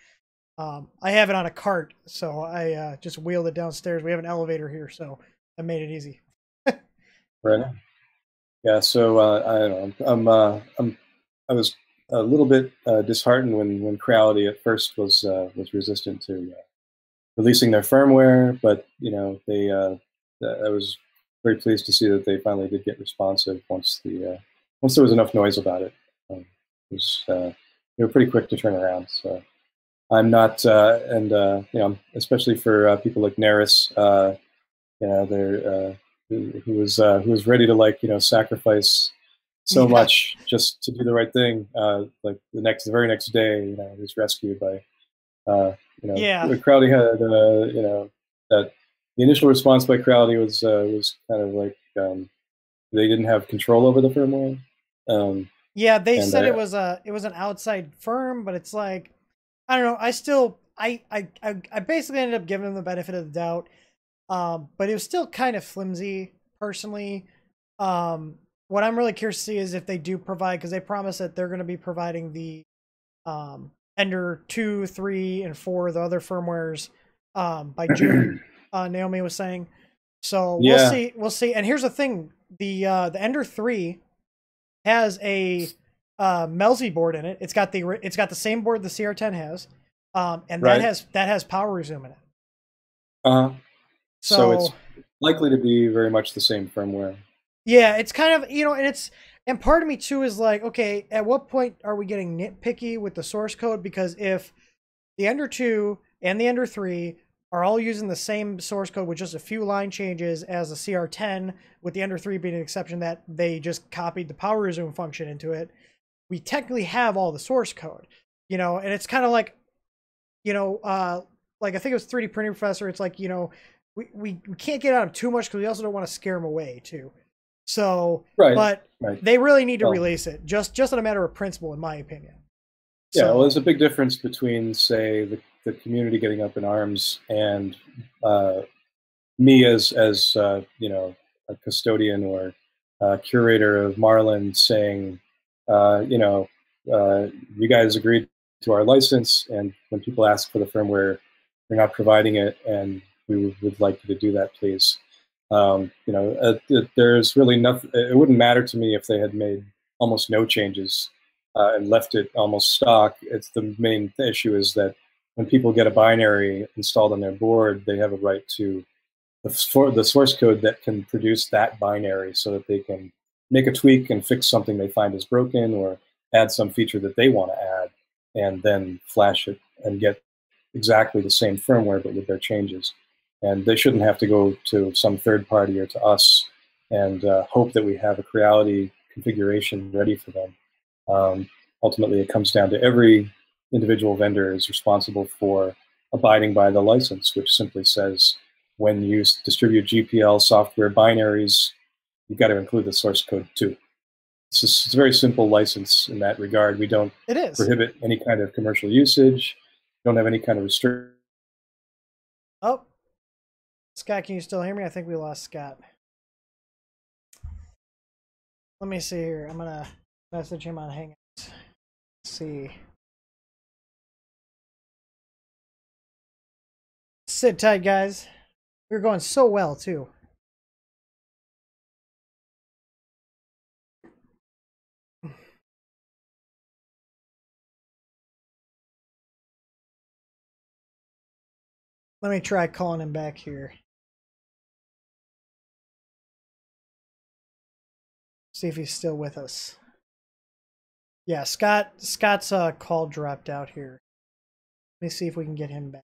I have it on a cart, so I just wheeled it downstairs. We have an elevator here, so that made it easy. Right. Yeah. So I don't know. I was a little bit disheartened when Creality at first was resistant to releasing their firmware, but I was very pleased to see that they finally did get responsive once there was enough noise about it. They were pretty quick to turn around. So I'm not, especially for people like Neris, who was ready to sacrifice so much just to do the right thing. Like the very next day, he was rescued by, Creality had, that the initial response by Creality was kind of like they didn't have control over the firmware. They said it was an outside firm, but it's like, I don't know. I basically ended up giving them the benefit of the doubt. But it was still kind of flimsy, personally. What I'm really curious to see is if they do provide, because they promise that they're going to be providing the Ender 2, 3, and 4, the other firmwares, by June. Naomi was saying. So we'll see. And here's the thing: the Ender 3 has a Melzi board in it. It's got the same board the CR10 has, and that has power resume in it. So it's likely to be very much the same firmware. Yeah, it's kind of, and part of me too is like, okay, at what point are we getting nitpicky with the source code? Because if the Ender 2 and the Ender 3 are all using the same source code with just a few line changes as the CR10, with the Ender 3 being an exception that they just copied the power resume function into it, we technically have all the source code, and it's kind of like, like I think it was 3D Printing Professor. It's like, we can't get on him too much because we also don't want to scare him away too. So, they really need to release it just on a matter of principle, in my opinion. Yeah, well, there's a big difference between, say, the community getting up in arms and me as a custodian or curator of Marlin saying, you guys agreed to our license, and when people ask for the firmware, you're not providing it, and we would like you to do that, please. There's really nothing. It wouldn't matter to me if they had made almost no changes and left it almost stock. It's the main issue is that when people get a binary installed on their board, they have a right to the source code that can produce that binary, so that they can make a tweak and fix something they find is broken, or add some feature that they want to add, and then flash it and get exactly the same firmware but with their changes. And they shouldn't have to go to some third party or to us and hope that we have a Creality configuration ready for them. Ultimately, it comes down to every individual vendor is responsible for abiding by the license, which simply says when you distribute GPL software binaries, you've got to include the source code too. It's a very simple license in that regard. We don't prohibit any kind of commercial usage. Don't have any kind of restriction. Oh, Scott, can you still hear me? I think we lost Scott. Let me see here. I'm going to message him on Hangouts. Let's see. Sit tight, guys. We're going so well, too. Let me try calling him back here. See if he's still with us. Yeah, Scott's call dropped out here. Let me see if we can get him back.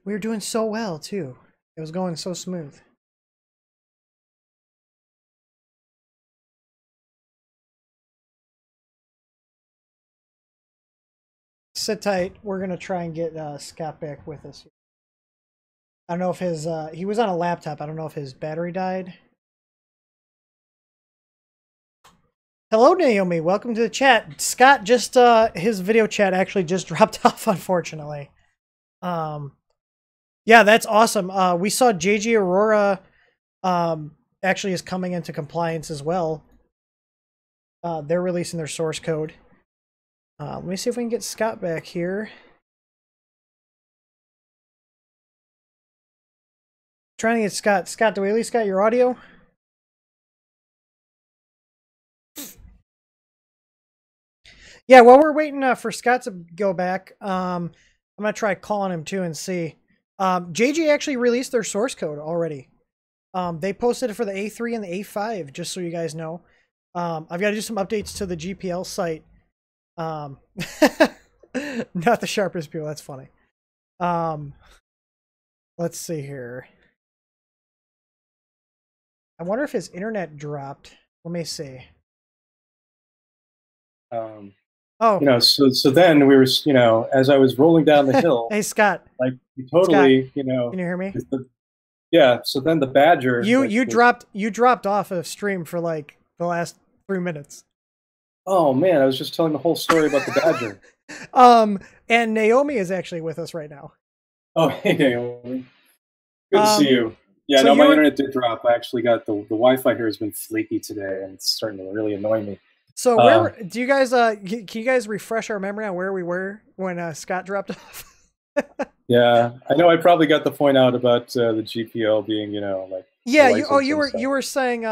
We were doing so well, too. It was going so smooth. Sit tight. We're going to try and get Scott back with us. I don't know if his, he was on a laptop. I don't know if his battery died. Hello, Naomi. Welcome to the chat. Scott just, his video chat actually just dropped off, unfortunately. Yeah, that's awesome. We saw JG Aurora actually is coming into compliance as well. They're releasing their source code. Let me see if we can get Scott back here. Trying to get Scott. Scott, do we at least got your audio? Yeah, while we're waiting for Scott to go back, I'm going to try calling him too and see. JG actually released their source code already. They posted it for the A3 and the A5, just so you guys know. I've got to do some updates to the GPL site. Not the sharpest people, that's funny. Let's see here. I wonder if his internet dropped. Let me see. Oh, you know, so then we were, you know, as I was rolling down the hill. Hey, Scott. Like, totally, Scott, you know. can you hear me? Yeah. So then the Badger. You dropped off of stream for like the last 3 minutes. Oh man, I was just telling the whole story about the Badger. And Naomi is actually with us right now. Oh, hey Naomi. Good to see you. Yeah, so no, my internet did drop. I actually got the Wi-Fi here has been flaky today, and it's starting to really annoy me. So where do you guys can you guys refresh our memory on where we were when Scott dropped off? Yeah, I know. I probably got the point out about the GPL being, you know, like yeah. You were saying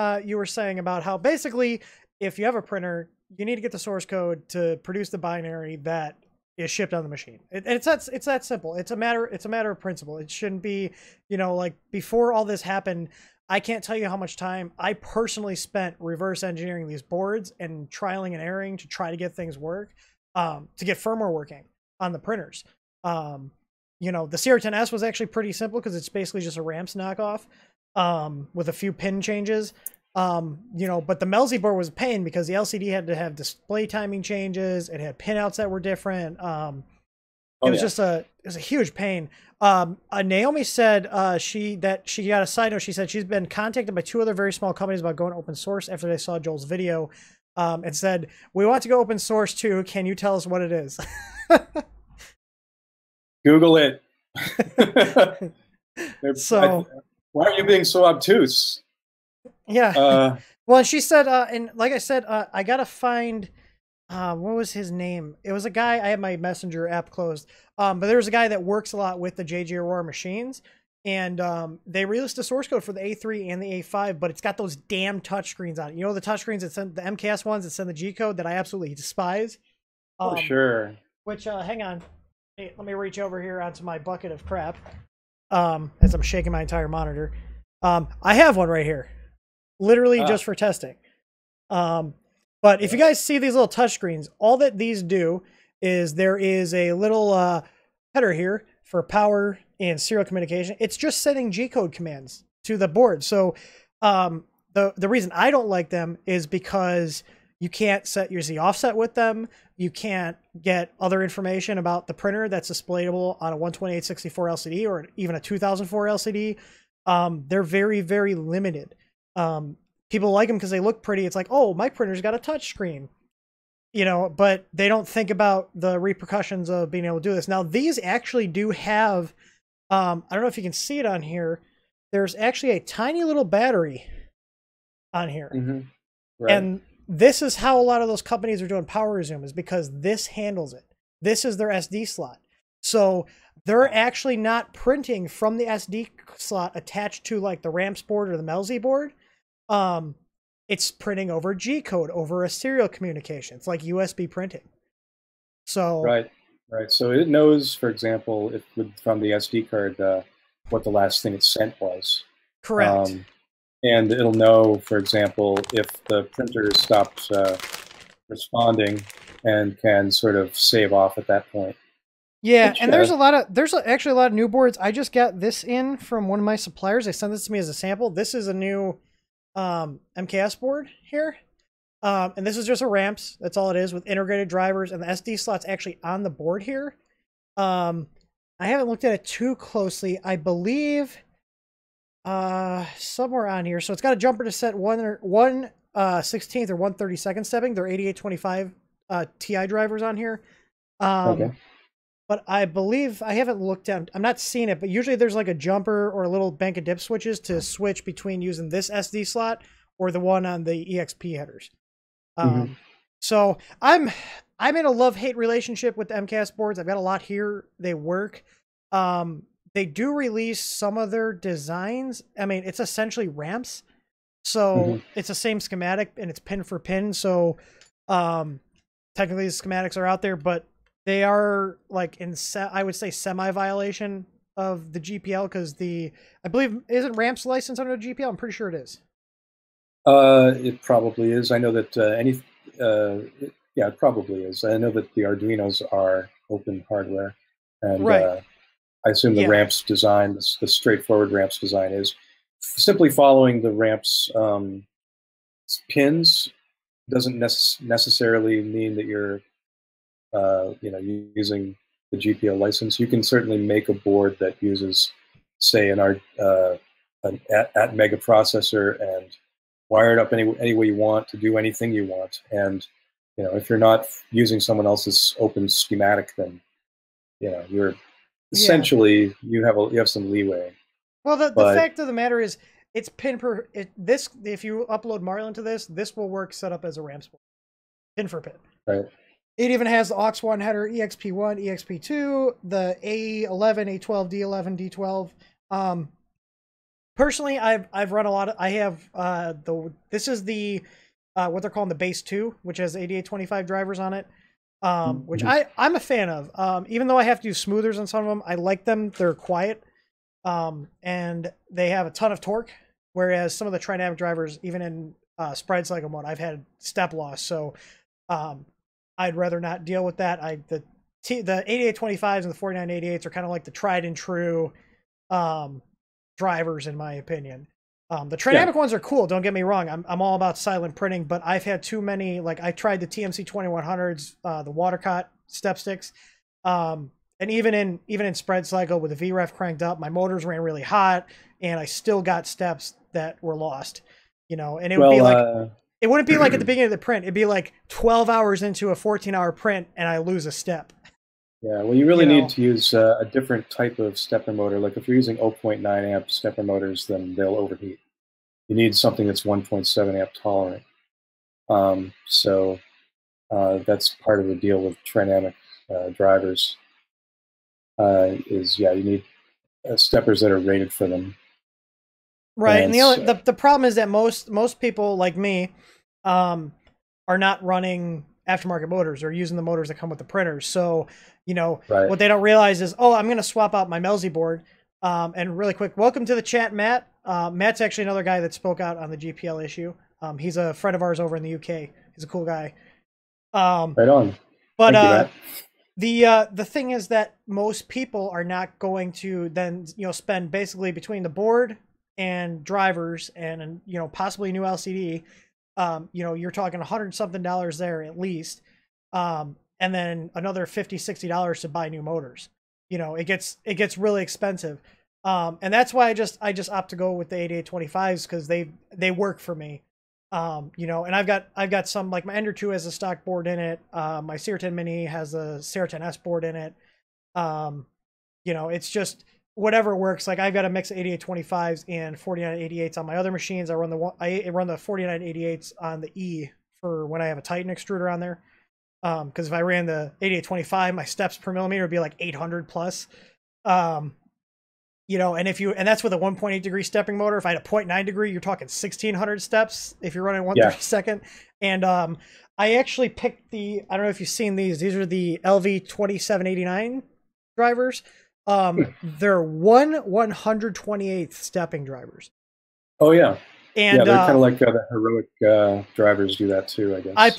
about how basically if you have a printer, you need to get the source code to produce the binary that is shipped on the machine. It's that simple. It's a matter of principle. It shouldn't be, you know, like before all this happened. I can't tell you how much time I personally spent reverse engineering these boards and trialing and erroring to try to get things work, to get firmware working on the printers. You know, the CR10S was actually pretty simple because it's basically just a ramps knockoff with a few pin changes. You know, but the Melzi board was a pain because the LCD had to have display timing changes. It had pinouts that were different. It was a huge pain. Naomi said she got a side note. She said she's been contacted by 2 other very small companies about going open source after they saw Joel's video, and said, "We want to go open source too. Can you tell us what it is?" Google it. So why are you being so obtuse? Yeah. Well, she said, and like I said, I gotta find. What was his name? It was a guy. I had my Messenger app closed. But there was a guy that works a lot with the JG Aurora machines, and they released a source code for the A3 and the A5, but it's got those damn touchscreens on it. You know the touchscreens that send the MKS ones that send the G code that I absolutely despise. Sure. Which hang on, hey, let me reach over here onto my bucket of crap. as I'm shaking my entire monitor. I have one right here, literally just for testing. But if you guys see these little touchscreens, all that these do is there is a little header here for power and serial communication. It's just sending G-code commands to the board. So the reason I don't like them is because you can't set your Z offset with them. You can't get other information about the printer that's displayable on a 12864 LCD or even a 2004 LCD. They're very, very limited. People like them because they look pretty. It's like, oh, my printer's got a touch screen, you know, but they don't think about the repercussions of being able to do this. Now, these actually do have, I don't know if you can see it on here. There's actually a tiny little battery on here. Right. And this is how a lot of those companies are doing power resume, is because this handles it. This is their SD slot. So they're actually not printing from the SD slot attached to like the ramps board or the Melzi board. It's printing over G-code, over a serial communication. It's like USB printing. So right. So it knows, for example, from the SD card what the last thing it sent was. Correct. And it'll know, for example, if the printer stopped responding, and can sort of save off at that point. Yeah, and there's actually a lot of new boards. I just got this in from one of my suppliers. They sent this to me as a sample. This is a new MKS board here. And this is just a ramps. That's all it is, with integrated drivers, and the SD slot's actually on the board here. I haven't looked at it too closely. I believe somewhere on here. So it's got a jumper to set 1/16th or 1/32nd stepping. They're 8825 Ti drivers on here. Okay. But I believe, I haven't looked at, I'm not seeing it, but usually there's like a jumper or a little bank of dip switches to switch between using this SD slot or the one on the EXP headers. So I'm in a love-hate relationship with the MKS boards. I've got a lot here. They work. They do release some of their designs. I mean, it's essentially ramps. So it's the same schematic and it's pin for pin. So technically the schematics are out there, but they are like I would say semi-violation of the GPL, because I believe, isn't ramps licensed under the GPL? I'm pretty sure it is. It probably is. I know that yeah, it probably is. I know that the Arduinos are open hardware, and I assume the ramps design, the straightforward ramps design, is simply following the ramps pins. Doesn't necessarily mean that you're using the GPL license. You can certainly make a board that uses, say, an Atmega processor and wire it up any way you want to do anything you want. And if you're not using someone else's open schematic, then you're essentially you have some leeway. Well, the fact of the matter is, it's pin per this. If you upload Marlin to this will work set up as a ramps board, pin for pin. Right. It even has the aux1 header, EXP1, EXP2, the A11, A12, D11, D12. Personally, I've run a lot of. I have this is the what they're calling the base 2, which has 8825 drivers on it, which I'm a fan of. Even though I have to use smoothers on some of them, I like them. They're quiet, and they have a ton of torque. Whereas some of the Trinamic drivers, even in sprite cycle mode, I've had step loss. So I'd rather not deal with that. The 8825s and the 4988s are kind of like the tried and true drivers, in my opinion. The Trinamic ones are cool, don't get me wrong. I'm all about silent printing, but I've had too many. Like, I tried the TMC 2100s, the Watercott step sticks, and even in spread cycle with the VREF cranked up, my motors ran really hot, and I still got steps that were lost. And it would be like, it wouldn't be like at the beginning of the print. It'd be like 12 hours into a 14-hour print, and I lose a step. Yeah, well, you really need to use a different type of stepper motor. Like, if you're using 0.9 amp stepper motors, then they'll overheat. You need something that's 1.7 amp tolerant. So that's part of the deal with Trinamic drivers. You need steppers that are rated for them. Right, and the problem is that most people like me are not running aftermarket motors or using the motors that come with the printers. So, what they don't realize is, oh, I'm going to swap out my Melzi board. And really quick, welcome to the chat, Matt. Matt's actually another guy that spoke out on the GPL issue. He's a friend of ours over in the UK. He's a cool guy. Right on. But Thank you, Matt. the thing is that most people are not going to then spend basically between the board and drivers and possibly a new LCD. You're talking $100 something there at least, and then another $50-$60 to buy new motors. It gets really expensive, and that's why I just opt to go with the 8825s because they work for me. And I've got some, like my Ender 2 has a stock board in it. My CR10 Mini has a CR10S board in it. It's just whatever works. Like I've got a mix of 8825s and 4988s on my other machines. I run the 4988s on the E for when I have a Titan extruder on there. Because if I ran the 8825, my steps per millimeter would be like 800 plus. And that's with a 1.8 degree stepping motor. If I had a 0.9 degree, you're talking 1600 steps if you're running 1/32. And I actually picked I don't know if you've seen these. These are the LV2789 drivers. They're 1/128th stepping drivers. Oh yeah. And they're kind of like the heroic drivers do that too, I guess. I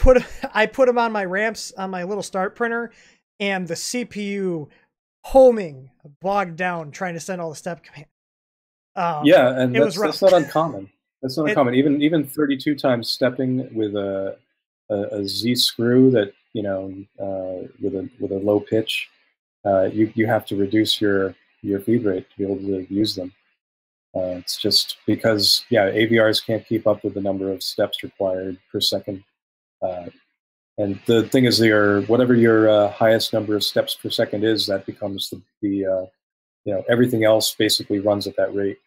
put them on my ramps on my little start printer, and the CPU homing, bogged down, trying to send all the step commands. And that's not uncommon. That's not uncommon. Even 32 times stepping with a Z screw that with a low pitch, you have to reduce your feed rate to be able to use them. It's just because AVRs can't keep up with the number of steps required per second. And the thing is, whatever your highest number of steps per second is, that becomes the everything else basically runs at that rate.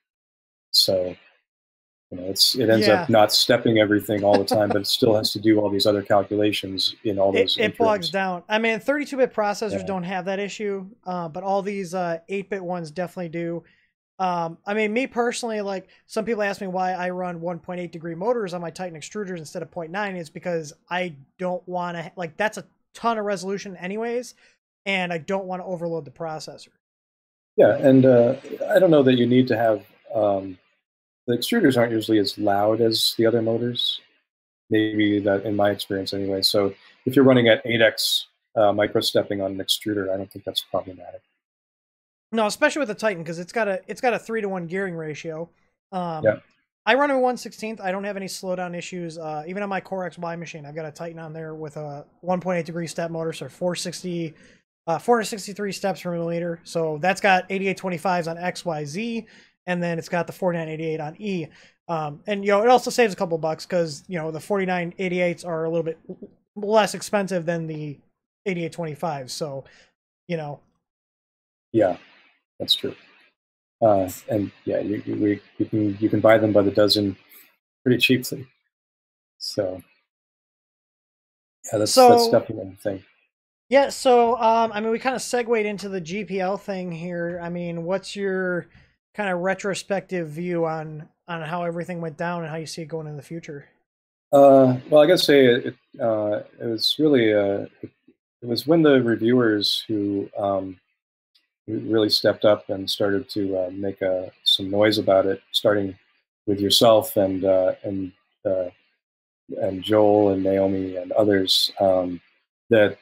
So it ends up not stepping everything all the time, but it still has to do all these other calculations in all those. It bogs down. I mean, 32-bit processors don't have that issue, but all these 8-bit ones definitely do. I mean, me personally, like some people ask me why I run 1.8 degree motors on my Titan extruders instead of 0.9. It's because I don't want to, like, that's a ton of resolution anyways, and I don't want to overload the processor. Yeah, and I don't know that you need to have, the extruders aren't usually as loud as the other motors. Maybe that in my experience anyway. So if you're running at 8x microstepping on an extruder, I don't think that's problematic. No, especially with the Titan, because it's got a 3-to-1 gearing ratio. I run a 1/16. I don't have any slowdown issues. Even on my Core XY machine, I've got a Titan on there with a 1.8 degree step motor, so 463 steps per milliliter. So that's got 8825s on XYZ, and then it's got the 4988 on E. And it also saves a couple bucks because the 4988s are a little bit less expensive than the 8825s. So, Yeah. That's true, and you can buy them by the dozen pretty cheaply. So that's definitely a thing. Yeah, so I mean, we kind of segued into the GPL thing here. I mean, what's your kind of retrospective view on how everything went down and how you see it going in the future? Well, I gotta say it was really it was when the reviewers who really stepped up and started to make some noise about it, starting with yourself and Joel and Naomi and others, that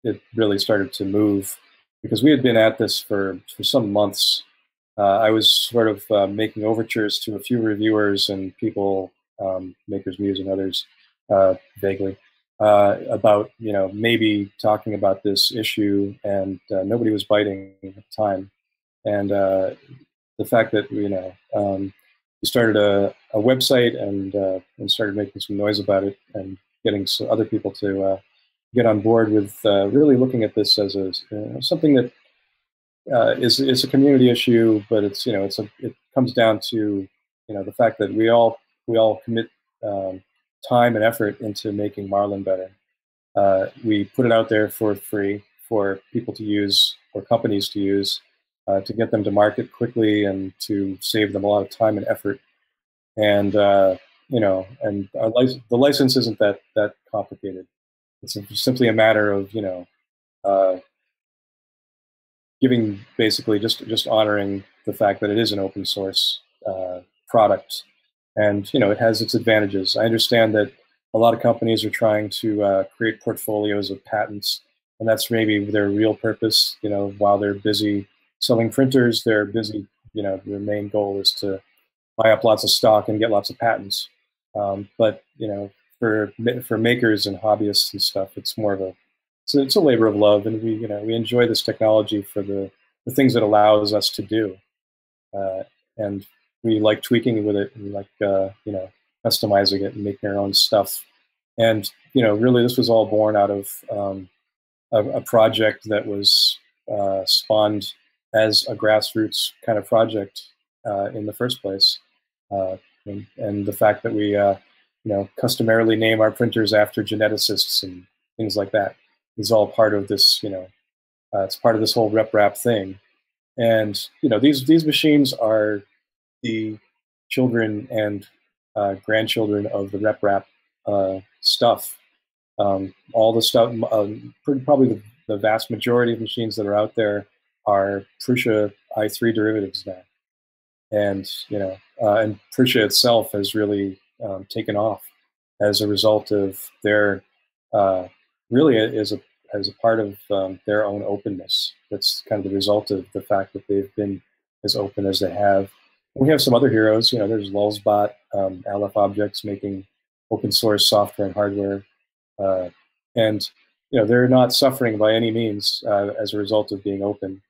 it really started to move, because we had been at this for some months. I was sort of making overtures to a few reviewers and people, Makers Muse and others, vaguely, about maybe talking about this issue, and nobody was biting at the time. And the fact that we started a website and started making some noise about it and getting some other people to get on board with really looking at this as something that is a community issue, but it comes down to the fact that we all commit time and effort into making Marlin better. We put it out there for free for people to use, or companies to use, to get them to market quickly and to save them a lot of time and effort. And and the license isn't that complicated. It's simply a matter of giving basically just honoring the fact that it is an open source product, and it has its advantages. I understand that a lot of companies are trying to create portfolios of patents, and that's maybe their real purpose. While they're busy selling printers, they're busy. Their main goal is to buy up lots of stock and get lots of patents. But for makers and hobbyists and stuff, it's more of it's a labor of love, and we enjoy this technology for the things it allows us to do, and we like tweaking with it, and we like customizing it and making our own stuff. And really, this was all born out of a project that was spawned as a grassroots kind of project in the first place, and the fact that we customarily name our printers after geneticists and things like that is all part of this. It's part of this whole RepRap thing. And these machines are the children and grandchildren of the RepRap stuff. All the stuff, probably the vast majority of machines that are out there are Prusa i3 derivatives now, and and Prusa itself has really taken off as a result of their really as a part of their own openness. That's kind of the result of the fact that they've been as open as they have. And we have some other heroes. There's Lulzbot, Aleph Objects making open source software and hardware, and they're not suffering by any means as a result of being open.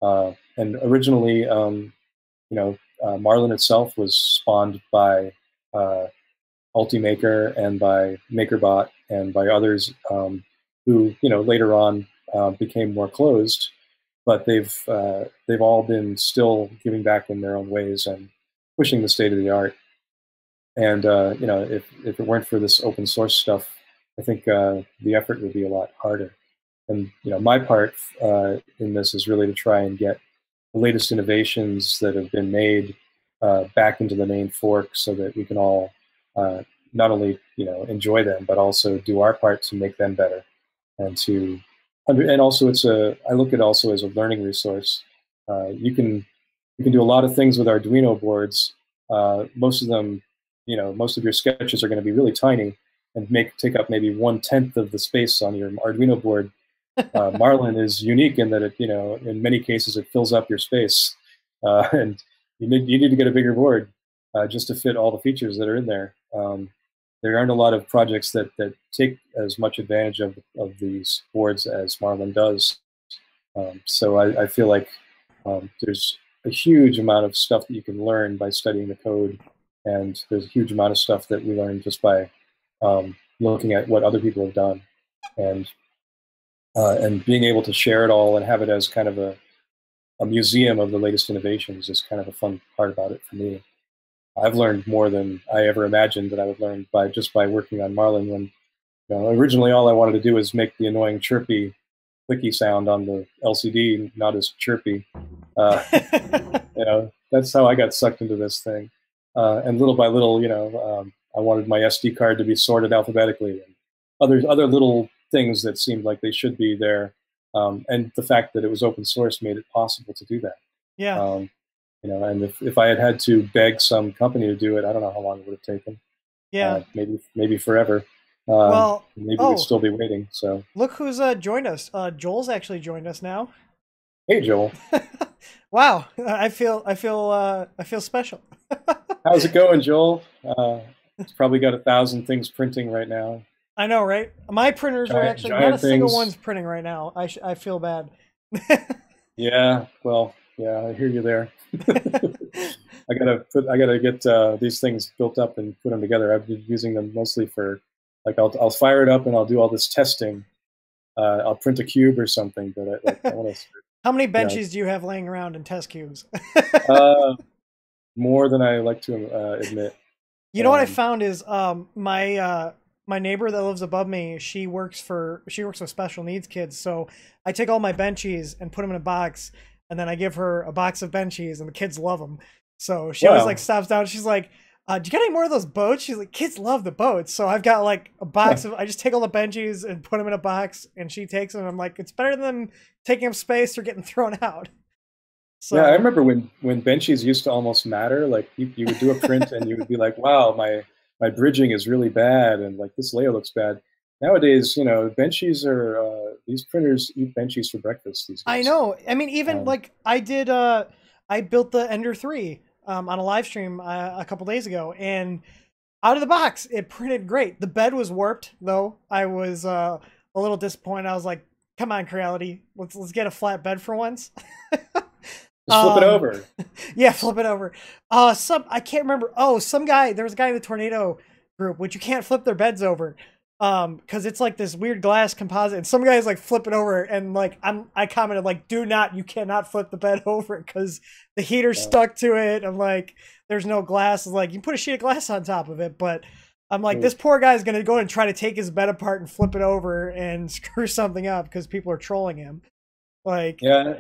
And originally, Marlin itself was spawned by Ultimaker and by MakerBot and by others who later on became more closed, but they've all been still giving back in their own ways and pushing the state of the art. And if it weren't for this open source stuff, I think the effort would be a lot harder. And my part in this is really to try and get the latest innovations that have been made back into the main fork, so that we can all not only enjoy them, but also do our part to make them better. And also I look at it also as a learning resource. You can do a lot of things with Arduino boards. Most of them, most of your sketches are going to be really tiny and take up maybe 1/10 of the space on your Arduino board. Marlin is unique in that it, in many cases it fills up your space, and you need to get a bigger board just to fit all the features that are in there. There aren't a lot of projects that take as much advantage of these boards as Marlin does. So I feel like there's a huge amount of stuff that you can learn by studying the code, and there's a huge amount of stuff that we learn just by looking at what other people have done, and being able to share it all and have it as kind of a museum of the latest innovations is kind of a fun part about it for me. I've learned more than I ever imagined that I would learn by working on Marlin. When originally all I wanted to do was make the annoying chirpy, clicky sound on the LCD, not as chirpy. That's how I got sucked into this thing. And little by little, I wanted my SD card to be sorted alphabetically, and other little things that seemed like they should be there. And the fact that it was open source made it possible to do that. Yeah. And if I had to beg some company to do it, I don't know how long it would have taken. Yeah. Maybe forever. Well, maybe we'd still be waiting. So look who's joined us. Joel's actually joined us now. Hey, Joel. Wow, I feel special. How's it going, Joel? It's probably got 1,000 things printing right now. I know, right? My printers are actually not a single one's printing right now. I feel bad. Yeah, well, yeah, I hear you there. I gotta get these things built up and put them together. I've been using them mostly for, like, I'll fire it up and I'll do all this testing. I'll print a cube or something, but I want to. How many benches do you have laying around in test cubes? More than I like to admit. You know what I found is my neighbor that lives above me, she works with special needs kids. So I take all my benchies and put them in a box, and then I give her a box of benchies, and the kids love them. So she always like stops down. She's like, do you got any more of those boats? She's like, kids love the boats. So I've got like a box of, I just take all the Benjis and put them in a box, and she takes them. I'm like, it's better than taking up space or getting thrown out. So, yeah, I remember when benchies used to almost matter. Like you would do a print and you would be like, wow, my bridging is really bad, and like this layer looks bad. Nowadays, you know, benchies are these printers eat benchies for breakfast these days. I know. I mean, even like I did, I built the Ender 3 on a live stream a couple days ago, and out of the box, it printed great. The bed was warped, though. I was a little disappointed. I was like, come on, Creality, let's get a flat bed for once. Just flip it over. Yeah, flip it over. I can't remember. Oh, there was a guy in the Tornado group, which you can't flip their beds over. Because it's like this weird glass composite, and some guys like flip it over, and like I commented like, you cannot flip the bed over because the heater's stuck to it. I'm like, there's no glass. It's like, you can put a sheet of glass on top of it, but I'm like, this poor guy's gonna go and try to take his bed apart and flip it over and screw something up because people are trolling him. Like, yeah.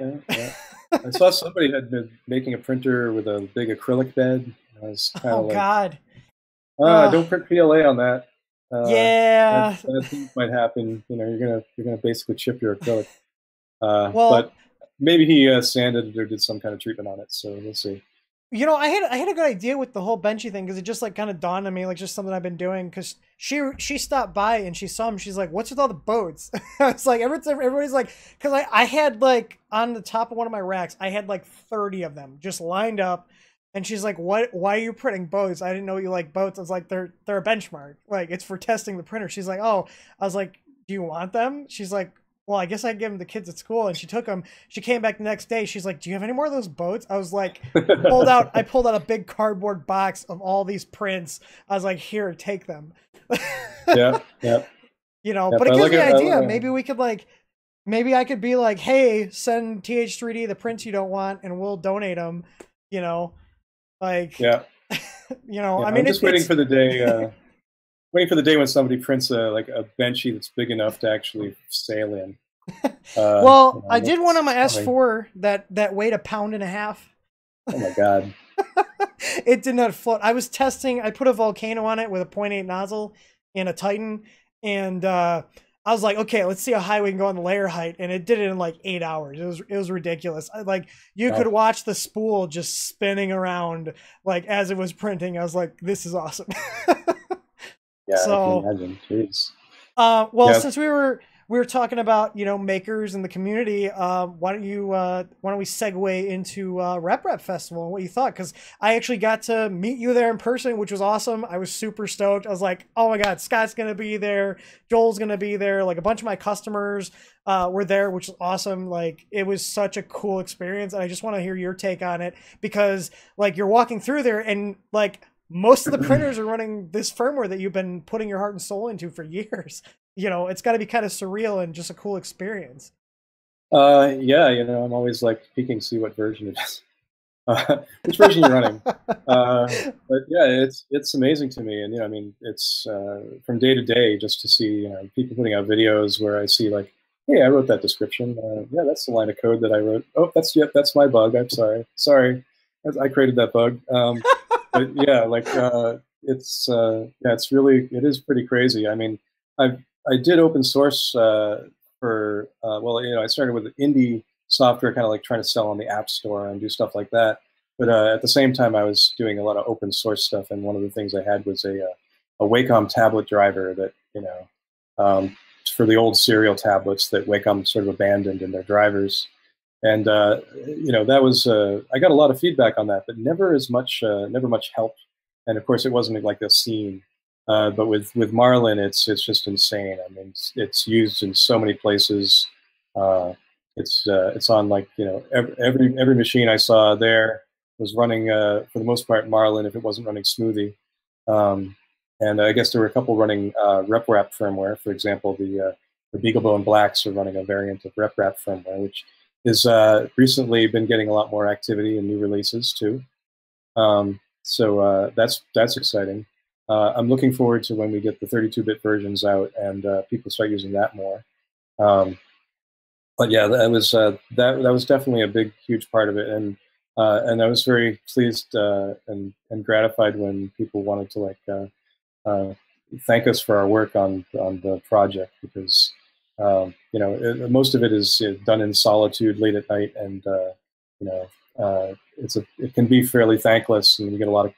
I saw somebody had been making a printer with a big acrylic bed. I was kind of like, God, don't print PLA on that. Yeah, that thing might happen. You know, you're gonna basically chip your acrylic. well, but maybe he sanded it or did some kind of treatment on it. So we'll see. You know, I had a good idea with the whole Benchy thing because it just like kind of dawned on me, like just something I've been doing. Because she stopped by and she saw him. She's like, "What's with all the boats?" It's like everybody's like, because I had like on the top of one of my racks, I had like 30 of them just lined up. And she's like, "What? Why are you printing boats? I didn't know you like boats." I was like, "They're a benchmark. Like it's for testing the printer." She's like, "Oh." I was like, "Do you want them?" She's like, "Well, I guess I give them to kids at school." And she took them. She came back the next day. She's like, "Do you have any more of those boats?" I was like, I pulled out a big cardboard box of all these prints. I was like, "Here, take them." Yeah. You know, but it gives me an idea. Maybe we could like, maybe I could be like, "Hey, send TH3D the prints you don't want, and we'll donate them." You know. Like, yeah, you know, yeah, I mean, I'm just waiting for the day, when somebody prints like a Benchy that's big enough to actually sail in. Well, you know, I did one on my S4 that weighed 1.5 pounds. Oh my God. It did not float. I was testing, I put a Volcano on it with a 0.8 nozzle and a Titan, and I was like, okay, let's see how high we can go on the layer height, and it did it in like 8 hours. It was ridiculous. You could watch the spool just spinning around like as it was printing. I was like, this is awesome. Yeah, so, I can imagine. Jeez. Well, since we were talking about, you know, makers in the community, why don't we segue into Rep Festival and what you thought? Because I actually got to meet you there in person, which was awesome. I was super stoked. I was like, oh my God, Scott's gonna be there, Joel's gonna be there, like a bunch of my customers were there, which was awesome. Like it was such a cool experience, and I just want to hear your take on it because like you're walking through there and like most of the printers are running this firmware that you've been putting your heart and soul into for years. You know, it's got to be kind of surreal and just a cool experience. Yeah, you know, I'm always like peeking to see what version it is, which version you're running. But yeah, it's amazing to me, and you know, I mean, it's from day to day just to see, you know, people putting out videos where I see like, hey, I wrote that description. Yeah, that's the line of code that I wrote. Oh, that's my bug. I'm sorry, I created that bug. But yeah, like it's it is pretty crazy. I mean, I did open source for well, you know, I started with indie software, kind of like trying to sell on the App Store and do stuff like that. But at the same time, I was doing a lot of open source stuff, and one of the things I had was a Wacom tablet driver that, you know, for the old serial tablets that Wacom sort of abandoned in their drivers. And you know, that was I got a lot of feedback on that, but never much help. And of course, it wasn't like a scene. But with Marlin, it's just insane. I mean, it's used in so many places. It's on like, you know, every machine I saw there was running for the most part Marlin if it wasn't running Smoothie. And I guess there were a couple running RepRap firmware. For example, the BeagleBone Blacks are running a variant of RepRap firmware, which is recently been getting a lot more activity in new releases too. So that's exciting. I'm looking forward to when we get the 32-bit versions out and people start using that more. But yeah, that was definitely a big, huge part of it. And and I was very pleased and gratified when people wanted to thank us for our work on the project, because most of it is done in solitude late at night, and it can be fairly thankless, and we get a lot of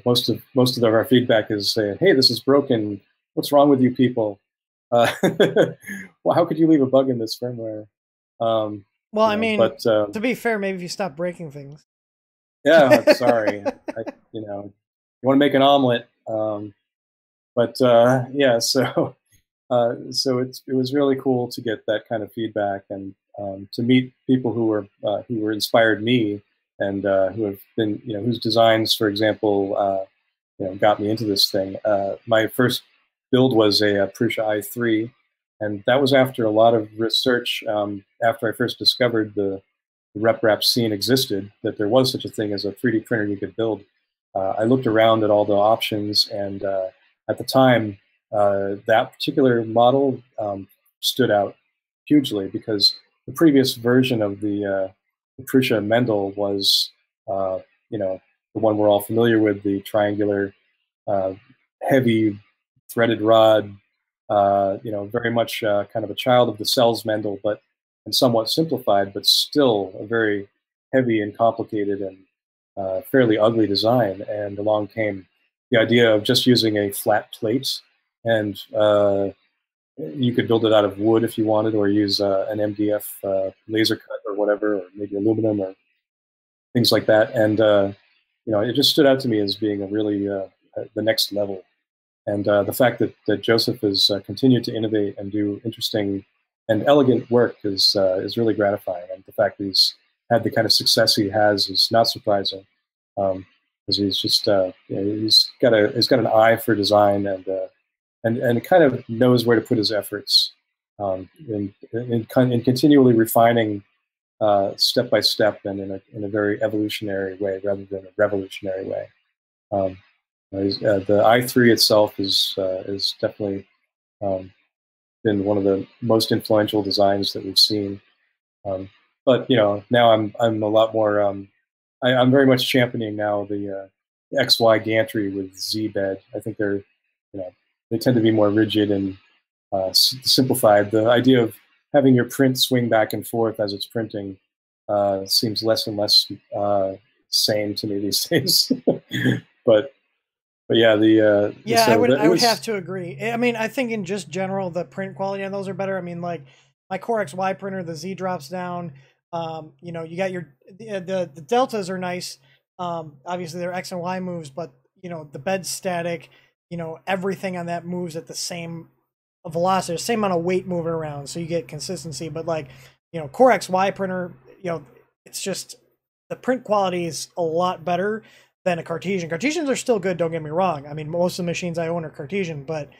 most of our feedback is saying, "Hey, this is broken. What's wrong with you people? Well, how could you leave a bug in this firmware?" Well, I mean, to be fair, maybe if you stop breaking things. Yeah, sorry. You want to make an omelet, yeah. So it was really cool to get that kind of feedback, and to meet people who were inspired me, and who have been whose designs, for example, got me into this thing. My first build was a Prusa i3, and that was after a lot of research. After I first discovered the RepRap scene existed, that there was such a thing as a 3D printer you could build. I looked around at all the options, and at the time, that particular model stood out hugely, because the previous version of the Prusa Mendel was, the one we're all familiar with, the triangular, heavy threaded rod, very much kind of a child of the Cells Mendel, and somewhat simplified, but still a very heavy and complicated and fairly ugly design. And along came the idea of just using a flat plate, and you could build it out of wood if you wanted, or use an MDF laser cut or whatever, or maybe aluminum or things like that. And it just stood out to me as being a really the next level. And the fact that Joseph has continued to innovate and do interesting and elegant work is really gratifying. And the fact that he's had the kind of success he has is not surprising, because he's just he's got an eye for design, and kind of knows where to put his efforts, in continually refining step by step, and in a very evolutionary way rather than a revolutionary way. The i3 itself is definitely been one of the most influential designs that we've seen. But now I'm a lot more. I'm very much championing now the XY gantry with Z bed. I think they tend to be more rigid and simplified. The idea of having your print swing back and forth as it's printing seems less and less sane to me these days. But yeah, I would have to agree. I mean, I think in just general, the print quality on those are better. I mean, like my Core XY printer, the Z drops down. You got the deltas are nice. Obviously, they're X and Y moves, but the bed's static. Everything on that moves at the same velocity, the same amount of weight moving around, so you get consistency. But like Core XY printer, it's just the print quality is a lot better than a Cartesian. Cartesians are still good, don't get me wrong. I mean, most of the machines I own are Cartesian, but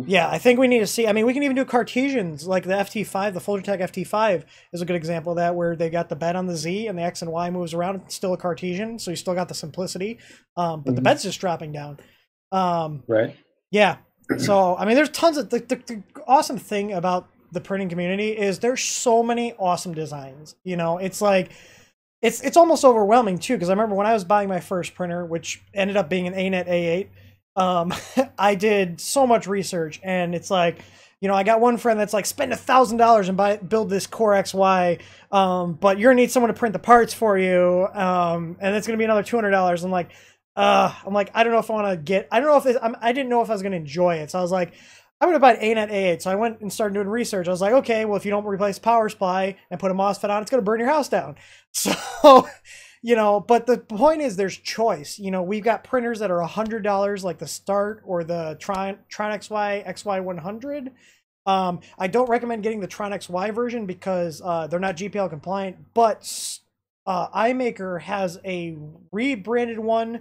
yeah, I think we need to see. I mean, we can even do Cartesians, like the FT5, the Folgertech FT5 is a good example of that, where they got the bed on the Z and the X and Y moves around. It's still a Cartesian, so you still got the simplicity, but the bed's just dropping down. Right. Yeah. So, I mean, there's tons of the awesome thing about the printing community is there's so many awesome designs. It's like, it's almost overwhelming too, because I remember when I was buying my first printer, which ended up being an ANET A8, I did so much research, and it's like, I got one friend that's like, spend $1,000 and build this Core XY, but you're gonna need someone to print the parts for you, and it's gonna be another $200. I'm like, I don't know if I want to get. I don't know if I didn't know if I was gonna enjoy it, so I was like, I'm going to buy an ANET A8. So I went and started doing research. I was like, okay, well, if you don't replace power supply and put a MOSFET on, it's going to burn your house down. So, but the point is there's choice. We've got printers that are $100, like the Start or the Tron XY XY100. I don't recommend getting the Tron XY version because they're not GPL compliant, but iMaker has a rebranded one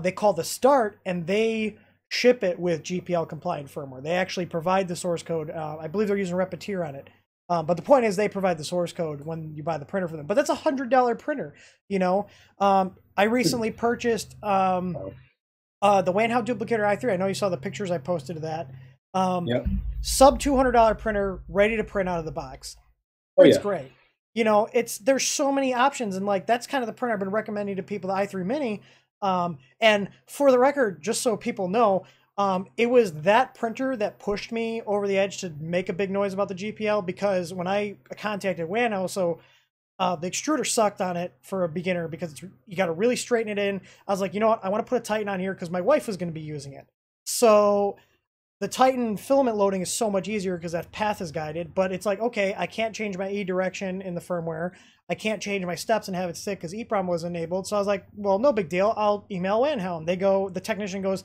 they call the Start, and they ship it with GPL compliant firmware. They actually provide the source code. I believe they're using Repetier on it. But the point is they provide the source code when you buy the printer for them. But that's $100 printer, I recently purchased the Wanhao Duplicator i3. I know you saw the pictures I posted of that. Yep. Sub $200 printer, ready to print out of the box. Oh, It's yeah. great. you know, there's so many options, and like that's kind of the printer I've been recommending to people, the i3 Mini. And for the record, just so people know, it was that printer that pushed me over the edge to make a big noise about the GPL, because when I contacted Wano, so the extruder sucked on it for a beginner because you got to really straighten it in. I was like, you know what? I want to put a Titan on here because my wife was going to be using it. So the Titan filament loading is so much easier because that path is guided, but it's like, okay, I can't change my E direction in the firmware. I can't change my steps and have it stick because EEPROM was enabled. So I was like, well, no big deal. I'll email Wanhelm. The technician goes,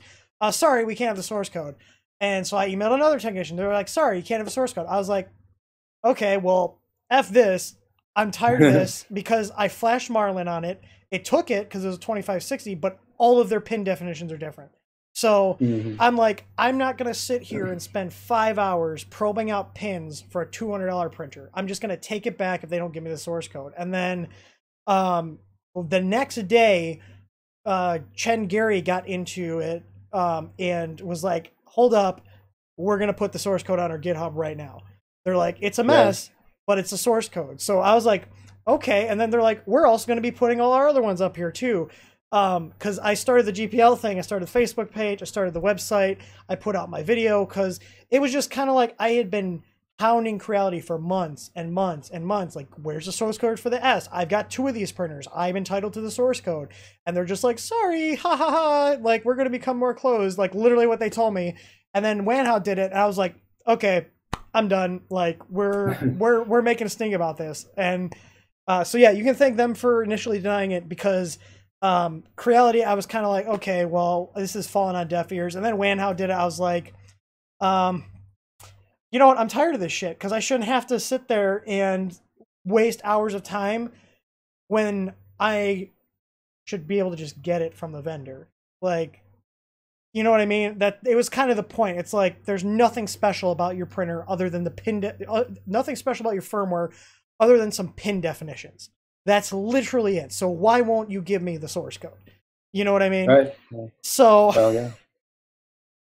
sorry, we can't have the source code. And so I emailed another technician. They were like, sorry, you can't have the source code. I was like, okay, well, F this. I'm tired of this because I flashed Marlin on it. It took it because it was a 2560, but all of their pin definitions are different. So I'm like, I'm not going to sit here and spend 5 hours probing out pins for a $200 printer. I'm just going to take it back if they don't give me the source code. And then the next day, Chen Gary got into it and was like, hold up, we're going to put the source code on our GitHub right now. They're like, it's a mess. Yeah. But it's a source code. So I was like, okay. And then they're like, we're also going to be putting all our other ones up here too. Because I started the GPL thing. I started the Facebook page. I started the website. I put out my video because it was just kind of like I had been hounding Creality for months and months and months. Like, where's the source code for the S? I've got 2 of these printers. I'm entitled to the source code. And they're just like, sorry, ha ha ha. Like, we're going to become more closed. Like, literally what they told me. And then Wanhao did it. And I was like, okay, I'm done. Like we're making a sting about this. And so yeah, you can thank them for initially denying it because Creality, I was kind of like, okay, well, this is falling on deaf ears. And then Wanhao did it. I was like, you know what? I'm tired of this shit because I shouldn't have to sit there and waste hours of time when I should be able to just get it from the vendor. Like, you know what I mean? That it was kind of the point. It's like there's nothing special about your printer other than the pin, nothing special about your firmware other than some pin definitions. That's literally it. So why won't you give me the source code? You know what I mean? Right. Yeah. So. Well, yeah.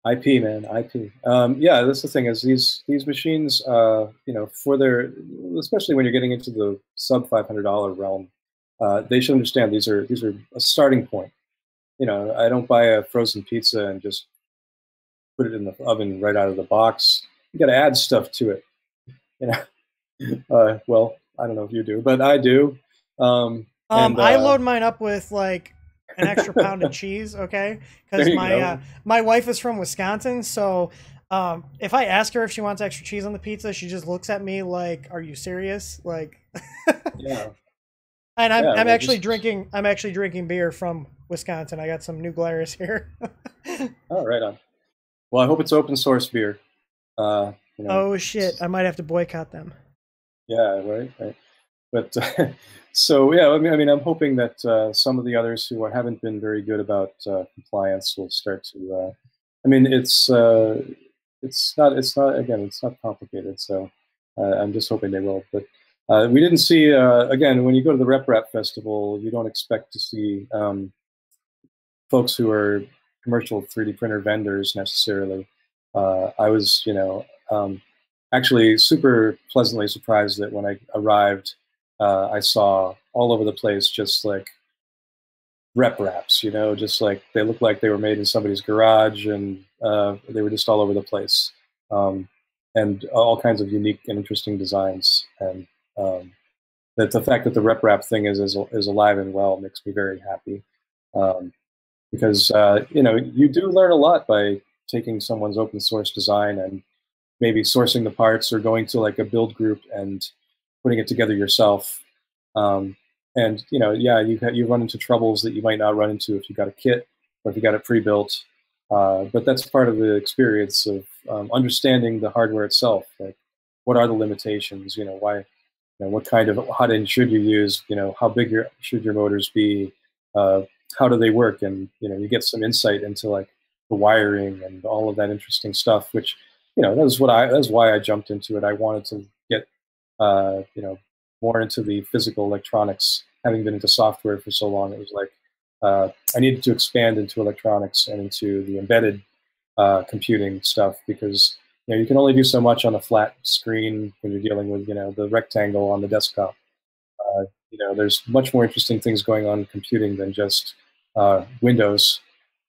IP, man, IP. Yeah, that's the thing is these machines, you know, for their, especially when you're getting into the sub $500 realm, they should understand these are a starting point. You know, I don't buy a frozen pizza and just put it in the oven right out of the box. You got to add stuff to it. You know, well, I don't know if you do, but I do. I load mine up with like an extra pound of cheese, okay? Because my wife is from Wisconsin, so if I ask her if she wants extra cheese on the pizza, she just looks at me like, "Are you serious?" Like, yeah. And I'm actually drinking beer from Wisconsin. I got some New Glarus here. Oh, right on. Well, I hope it's open source beer. You know, oh shit! I might have to boycott them. Yeah, right. But so yeah, I mean, I'm hoping that some of the others who haven't been very good about compliance will start to. I mean, it's not complicated. So I'm just hoping they will. But we didn't see again when you go to the RepRap Festival, you don't expect to see folks who are commercial 3D printer vendors necessarily. I was, you know, actually super pleasantly surprised that when I arrived. I saw all over the place just like rep wraps, you know, just like they looked like they were made in somebody's garage and they were just all over the place. And all kinds of unique and interesting designs. And that the fact that the rep wrap thing is alive and well makes me very happy. Because, you know, you do learn a lot by taking someone's open source design and maybe sourcing the parts or going to like a build group and putting it together yourself. And, you know, yeah, you run into troubles that you might not run into if you got a kit or if you got it pre-built. But that's part of the experience of understanding the hardware itself. Like, what are the limitations? You know, why? You know, what kind of hot end should you use? You know, how big should your motors be? How do they work? And you know, you get some insight into like the wiring and all of that interesting stuff. Which, you know, that's why I jumped into it. I wanted to get you know, more into the physical electronics. Having been into software for so long, it was like I needed to expand into electronics and into the embedded computing stuff because you know you can only do so much on a flat screen when you're dealing with, you know, the rectangle on the desktop. there's much more interesting things going on in computing than just windows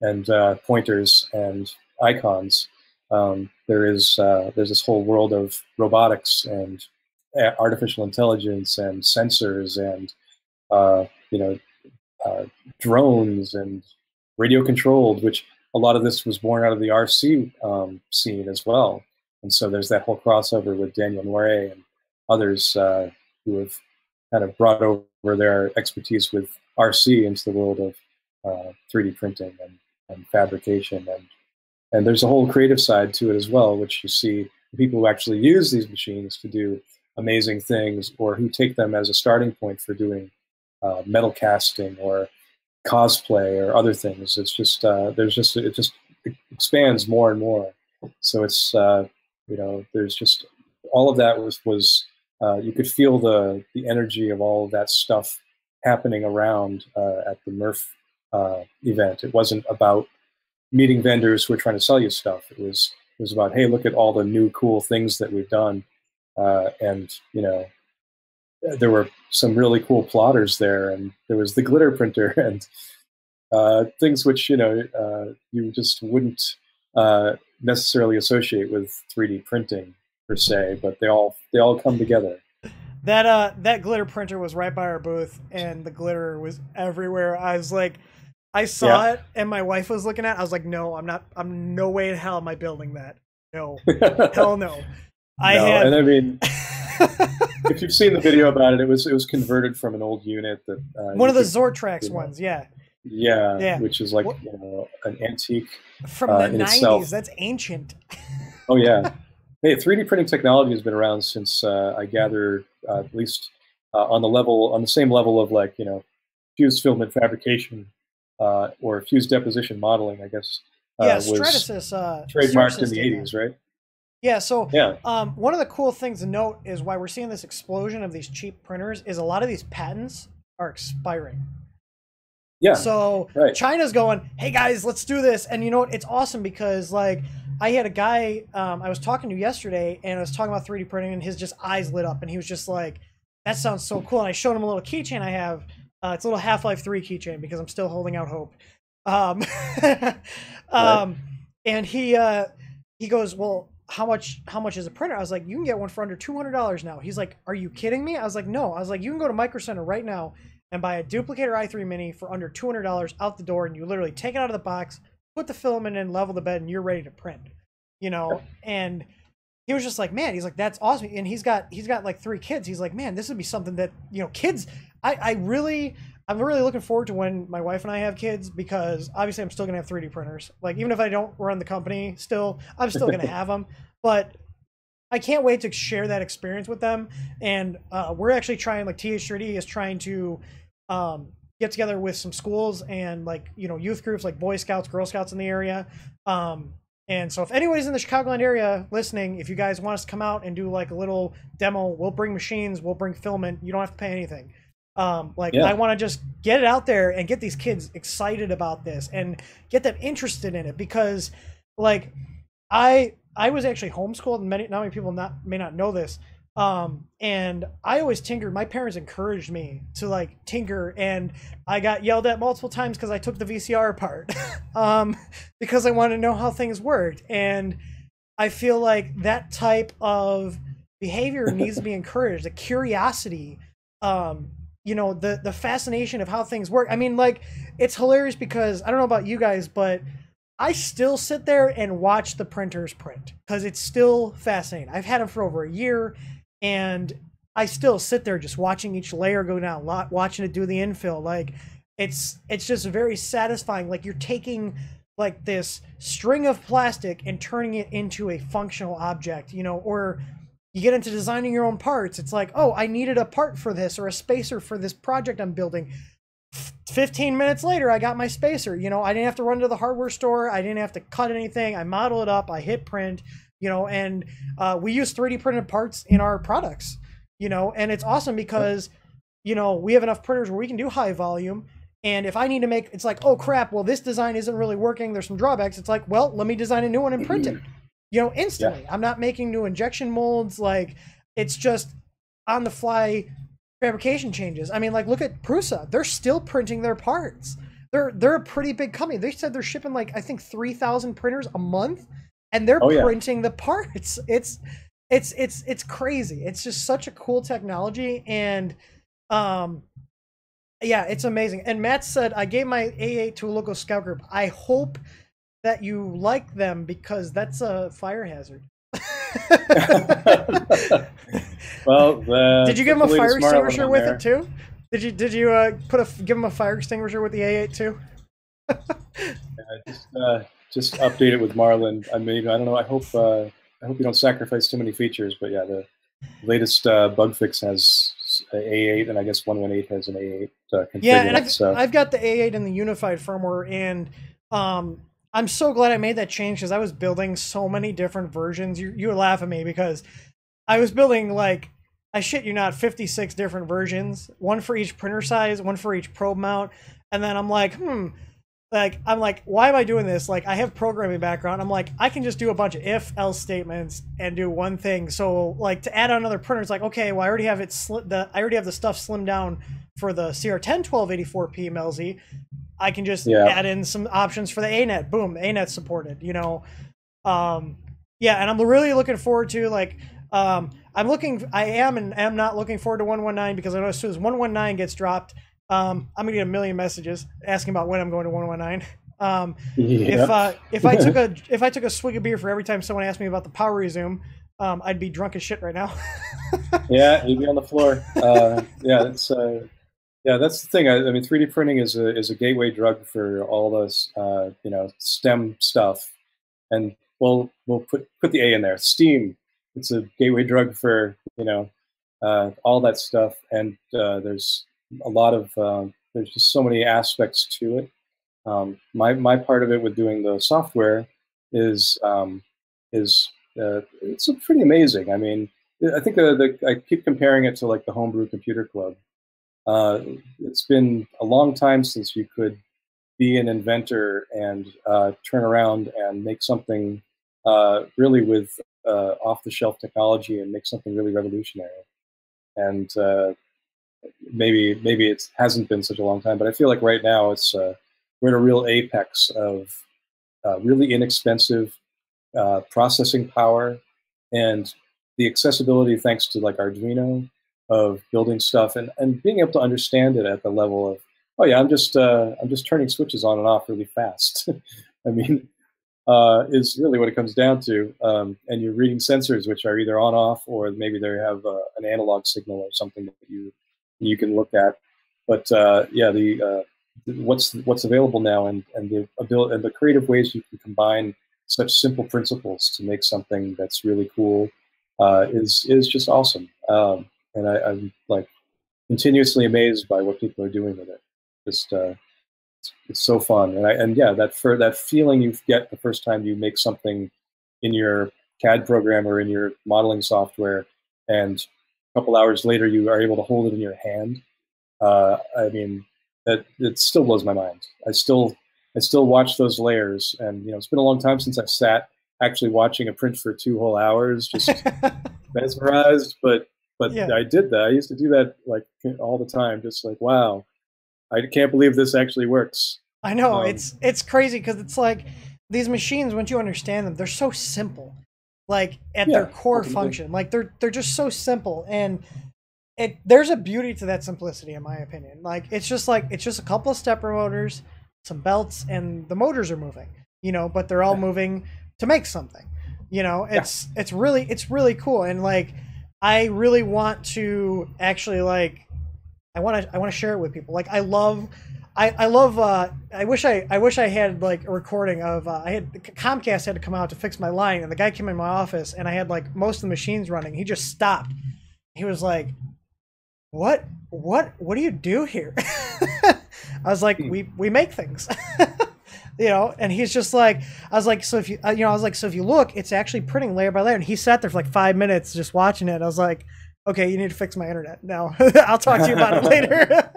and pointers and icons. There's this whole world of robotics and artificial intelligence and sensors and drones and radio controlled, which a lot of this was born out of the RC scene as well. And so there's that whole crossover with Daniel Noiré and others who have kind of brought over their expertise with RC into the world of 3D printing and fabrication. And there's a whole creative side to it as well, which you see people who actually use these machines to do amazing things, or who take them as a starting point for doing metal casting or cosplay or other things. It's just it just expands more and more. So it's there's just all of that was you could feel the energy of all of that stuff happening around at the MRF event. It wasn't about meeting vendors who are trying to sell you stuff. It was about, hey, look at all the new cool things that we've done, and there were some really cool plotters there, and there was the glitter printer and things which you just wouldn't necessarily associate with 3D printing per se, but they all come together. That glitter printer was right by our booth, and the glitter was everywhere. I was like, I saw it, and my wife was looking at it. I was like, no, I'm no way in hell am I building that. No, hell no. And I mean, if you've seen the video about it, it was converted from an old unit that one of the Zortrax ones, yeah, which is like an antique from the 90s. Itself. That's ancient. Oh yeah. Hey, 3D printing technology has been around since I gather at least on the same level of fused filament fabrication or fused deposition modeling, I guess. Was trademarked in the 80s, right? Yeah, so one of the cool things to note is why we're seeing this explosion of these cheap printers is a lot of these patents are expiring. Yeah. So China's going, hey guys, let's do this. And you know what? It's awesome because like I had a guy I was talking to yesterday, and I was talking about 3D printing, and his just eyes lit up, and he was just like, that sounds so cool. And I showed him a little keychain I have. It's a little Half-Life 3 keychain because I'm still holding out hope. And he goes, well, how much is a printer? I was like, you can get one for under $200 now. He's like, are you kidding me? I was like, no. I was like, you can go to Micro Center right now and buy a duplicator i3 Mini for under $200 out the door, and you literally take it out of the box, put the filament in, level the bed, and you're ready to print. And he was just like, man, he's like, that's awesome. And he's got like 3 kids. He's like, man, this would be something that, kids, I'm really looking forward to when my wife and I have kids, because obviously I'm still going to have 3D printers. Like, even if I don't run the company still, I'm still going to have them. But I can't wait to share that experience with them. And we're actually trying, like TH3D is trying to get together with some schools and youth groups like Boy Scouts, Girl Scouts in the area. And so if anybody's in the Chicagoland area listening, if you guys want us to come out and do like a little demo, we'll bring machines, we'll bring filament. You don't have to pay anything. I want to just get it out there and get these kids excited about this and get them interested in it, because like I was actually homeschooled, and not many people may not know this. And I always tinkered. My parents encouraged me to like tinker, and I got yelled at multiple times because I took the VCR apart, because I wanted to know how things worked. And I feel like that type of behavior needs to be encouraged. The curiosity, the fascination of how things work. I mean, like, it's hilarious because I don't know about you guys, but I still sit there and watch the printers print because it's still fascinating. I've had them for over a year, and I still sit there just watching each layer go down, watching it do the infill. Like, it's just very satisfying. Like, you're taking like this string of plastic and turning it into a functional object, or you get into designing your own parts. It's like, oh, I needed a part for this or a spacer for this project I'm building. 15 minutes later, I got my spacer. I didn't have to run to the hardware store. I didn't have to cut anything. I model it up. I hit print, and we use 3D printed parts in our products, and it's awesome because, we have enough printers where we can do high volume. And if I need to make, it's like, oh crap, well, this design isn't really working. There's some drawbacks. It's like, well, let me design a new one and print it. Instantly. I'm not making new injection molds. Like, it's just on the fly fabrication changes. I mean, like, look at Prusa. They're still printing their parts. They're a pretty big company. They said they're shipping like, I think 3,000 printers a month, and they're printing the parts. It's crazy. It's just such a cool technology, and yeah, it's amazing. And Matt said, I gave my A8 to a local scout group. I hope that you like them because that's a fire hazard. Well, did you give him a fire extinguisher with it too? Did you give him a fire extinguisher with the A8 too? Just update it with Marlin. I mean, I don't know. I hope you don't sacrifice too many features. But yeah, the latest bug fix has A8, and I guess 118 has an A8 configured. Yeah, and I've got the A8 in the unified firmware, and I'm so glad I made that change because I was building so many different versions. You would laugh at me because I was building, like, I shit you not, 56 different versions, one for each printer size, one for each probe mount. And then I'm like, I'm like, why am I doing this? Like, I have programming background. I'm like, I can just do a bunch of if else statements and do one thing. So like to add on another printer, it's like, okay, well, I already have I already have the stuff slimmed down for the CR10 1284p MLZ. I can just add in some options for the ANET. Boom, the ANET supported, you know. Yeah, and I'm really looking forward to, like, I am and am not looking forward to 119 because I know as soon as 119 gets dropped, I'm gonna get a million messages asking about when I'm going to 119. If I took a swig of beer for every time someone asked me about the power resume, I'd be drunk as shit right now. Yeah, you'd be on the floor. That's the thing. I mean, 3D printing is a gateway drug for all this, STEM stuff, and we'll put the A in there. STEAM. It's a gateway drug for all that stuff, and there's a lot of there's just so many aspects to it. My part of it with doing the software is it's pretty amazing. I mean, I think I keep comparing it to like the Homebrew Computer Club. It's been a long time since you could be an inventor and turn around and make something really with off-the-shelf technology and make something really revolutionary. And maybe it hasn't been such a long time, but I feel like right now we're at a real apex of really inexpensive processing power and the accessibility thanks to like Arduino of building stuff and being able to understand it at the level of, oh yeah, I'm just turning switches on and off really fast. I mean, is really what it comes down to. And you're reading sensors which are either on off or maybe they have an analog signal or something that you can look at. But what's available now and the ability and the creative ways you can combine such simple principles to make something that's really cool is just awesome. And I'm like continuously amazed by what people are doing with it. Just it's so fun, and that feeling you get the first time you make something in your CAD program or in your modeling software, and a couple hours later you are able to hold it in your hand. I mean, it still blows my mind. I still watch those layers, and it's been a long time since I've sat actually watching a print for 2 whole hours, just mesmerized. But yeah. I did that. I used to do that like all the time, just like, wow, I can't believe this actually works. I know, it's crazy because it's like these machines, once you understand them, they're so simple. Like at their core function, like they're just so simple, and there's a beauty to that simplicity, in my opinion. Like it's just a couple of stepper motors, some belts, and the motors are moving. But they're all moving to make something. It's really cool, and like I really want to actually like I want to share it with people. Like I wish I had like a recording of Comcast had to come out to fix my line, and the guy came in my office and I had like most of the machines running. He just stopped. He was like, what do you do here? I was like, we make things. And he's just like, I was like, so if you look, it's actually printing layer by layer. And he sat there for like 5 minutes just watching it. I was like, okay, you need to fix my internet now. I'll talk to you about it later.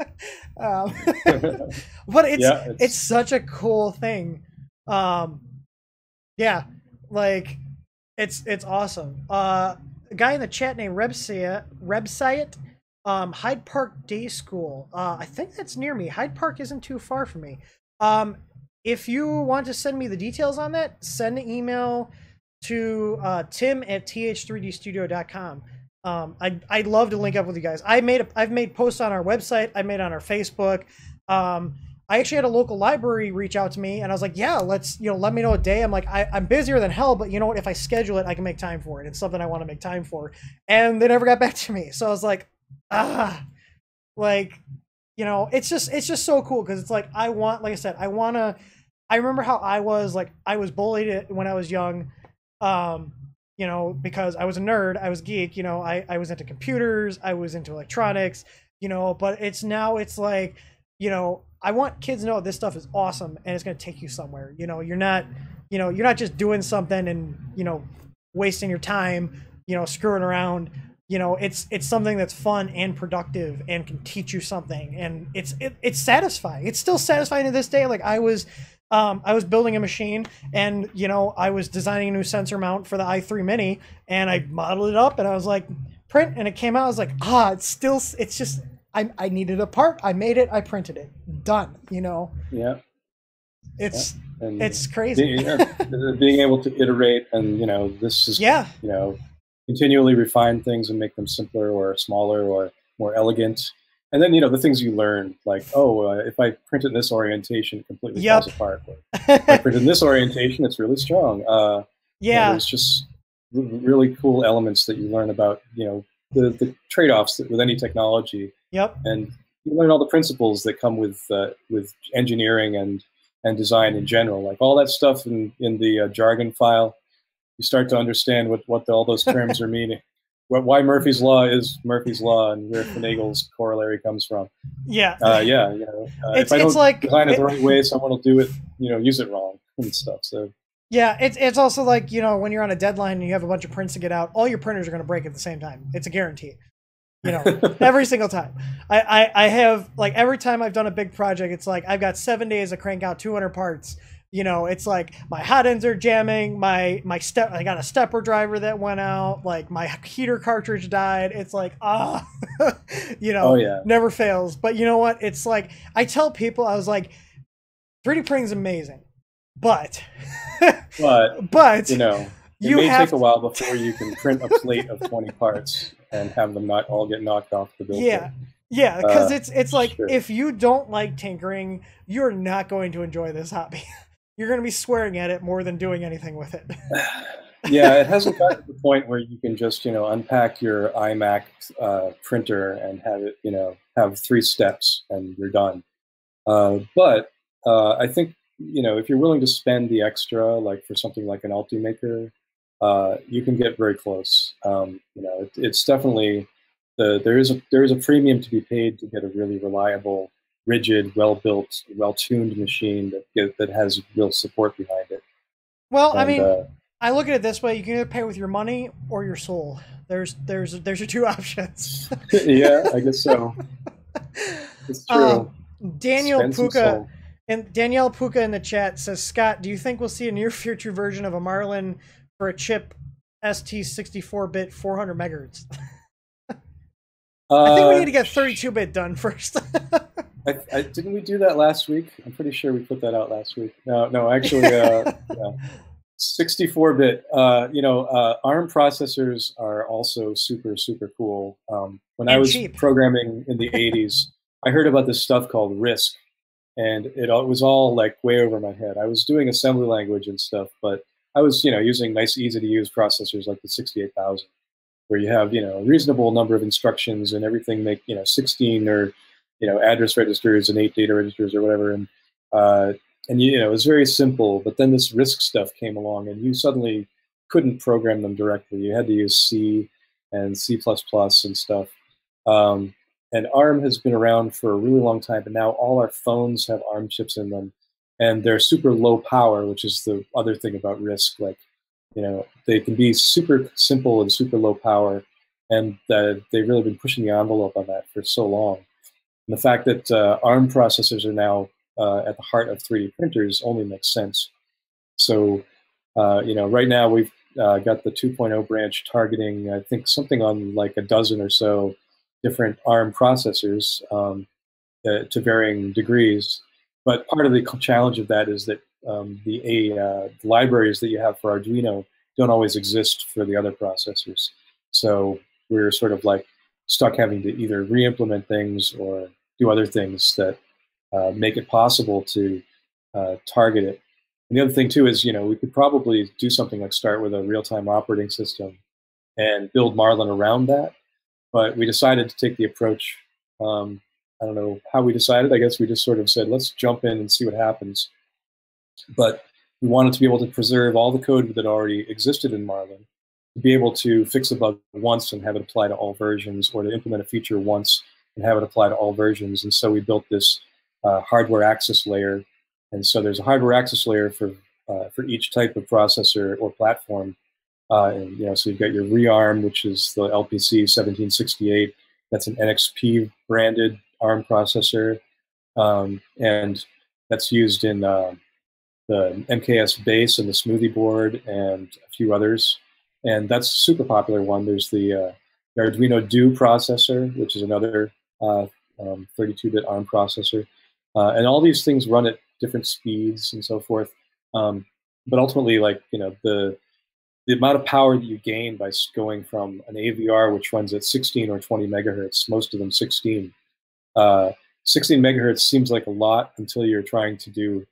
But it's such a cool thing. Yeah, like it's awesome. A guy in the chat named Rebsayet Hyde Park Day School. I think that's near me. Hyde Park isn't too far from me. If you want to send me the details on that, send an email to Tim at th3dstudio.com. I'd love to link up with you guys. I've made posts on our website. I made on our Facebook. I actually had a local library reach out to me, and I was like, yeah, let's, let me know a day. I'm like, I'm busier than hell, but you know what? If I schedule it, I can make time for it. It's something I want to make time for. And they never got back to me. So I was like, it's just so cool. Cause it's like, like I said, I remember how I was bullied when I was young. Because I was a nerd, I was a geek, I was into computers, I was into electronics, but it's like, I want kids to know this stuff is awesome and it's going to take you somewhere. You're not just doing something and, wasting your time, screwing around. It's something that's fun and productive and can teach you something. And it's satisfying. It's still satisfying to this day. Like I was building a machine and, I was designing a new sensor mount for the i3 Mini and I modeled it up and I was like, print, and it came out. I was like, it's just, I needed a part. I made it. I printed it. Done. Yeah. It's crazy. Being able to iterate and, this is, continually refine things and make them simpler or smaller or more elegant. And then, the things you learn, like, if I print it in this orientation, it completely falls apart. If I print it in this orientation, it's really strong. There's just really cool elements that you learn about, the trade-offs with any technology. Yep. And you learn all the principles that come with engineering and design in general. Like all that stuff in the jargon file, you start to understand what all those terms are meaning. Why Murphy's Law is Murphy's Law and where Finagle's corollary comes from. Yeah. If I don't design it the right way, someone will do it, use it wrong and stuff. So. Yeah, it's also like, when you're on a deadline and you have a bunch of prints to get out, all your printers are going to break at the same time. It's a guarantee. Every single time. I have, like, every time I've done a big project, it's like I've got 7 days to crank out 200 parts. It's like my hot ends are jamming, I got a stepper driver that went out, like my heater cartridge died. It's like, never fails. But you know what? It's like, I tell people, I was like, 3D printing is amazing. But it may take a while before you can print a plate of 20 parts and have them not all get knocked off the build. Yeah, because it's like, sure. If you don't like tinkering, you're not going to enjoy this hobby. You're going to be swearing at it more than doing anything with it. Yeah, it hasn't gotten to the point where you can just, unpack your iMac printer and have it, have 3 steps and you're done. But I think, if you're willing to spend the extra, like for something like an Ultimaker, you can get very close. It's definitely there is a premium to be paid to get a really reliable, rigid, well-built, well-tuned machine that has real support behind it. Well, and, I mean, I look at it this way: you can either pay with your money or your soul. There's your 2 options. Yeah, I guess so. It's true. Danielle Puka in the chat says, Scott, do you think we'll see a near future version of a Marlin for a chip ST64-bit 400 megahertz? I think we need to get 32-bit done first. Didn't we do that last week? I'm pretty sure we put that out last week. No, actually, 64-bit. ARM processors are also super, super cool. When I was programming in the 80s, I heard about this stuff called RISC, and it was all like way over my head. I was doing assembly language and stuff, but I was, using nice, easy-to-use processors like the 68,000, where you have, a reasonable number of instructions and everything make, 16 or, address registers and 8 data registers or whatever. And it was very simple. But then this RISC stuff came along, and you suddenly couldn't program them directly. You had to use C and C++ and stuff. And ARM has been around for a really long time, but now all our phones have ARM chips in them. And they're super low power, which is the other thing about RISC. Like, they can be super simple and super low power, and they've really been pushing the envelope on that for so long. And the fact that ARM processors are now at the heart of 3D printers only makes sense. So, right now we've got the 2.0 branch targeting, I think, something on like a dozen or so different ARM processors to varying degrees. But part of the challenge of that is that the libraries that you have for Arduino don't always exist for the other processors. So we're sort of like stuck having to either re-implement things or do other things that make it possible to target it. And the other thing too is, we could probably do something like start with a real-time operating system and build Marlin around that. But we decided to take the approach. I don't know how we decided. I guess we just sort of said, let's jump in and see what happens. But we wanted to be able to preserve all the code that already existed in Marlin, to be able to fix a bug once and have it apply to all versions, or to implement a feature once and have it apply to all versions. And so we built this hardware access layer. And so there's a hardware access layer for each type of processor or platform. And so you've got your reARM, which is the LPC 1768. That's an NXP branded ARM processor, and that's used in the MKS base and the Smoothie board and a few others. And that's a super popular one. There's the Arduino Do processor, which is another 32-bit ARM processor. And all these things run at different speeds and so forth. But ultimately, the amount of power that you gain by going from an AVR, which runs at 16 or 20 megahertz, most of them 16. 16 megahertz seems like a lot until you're trying to do,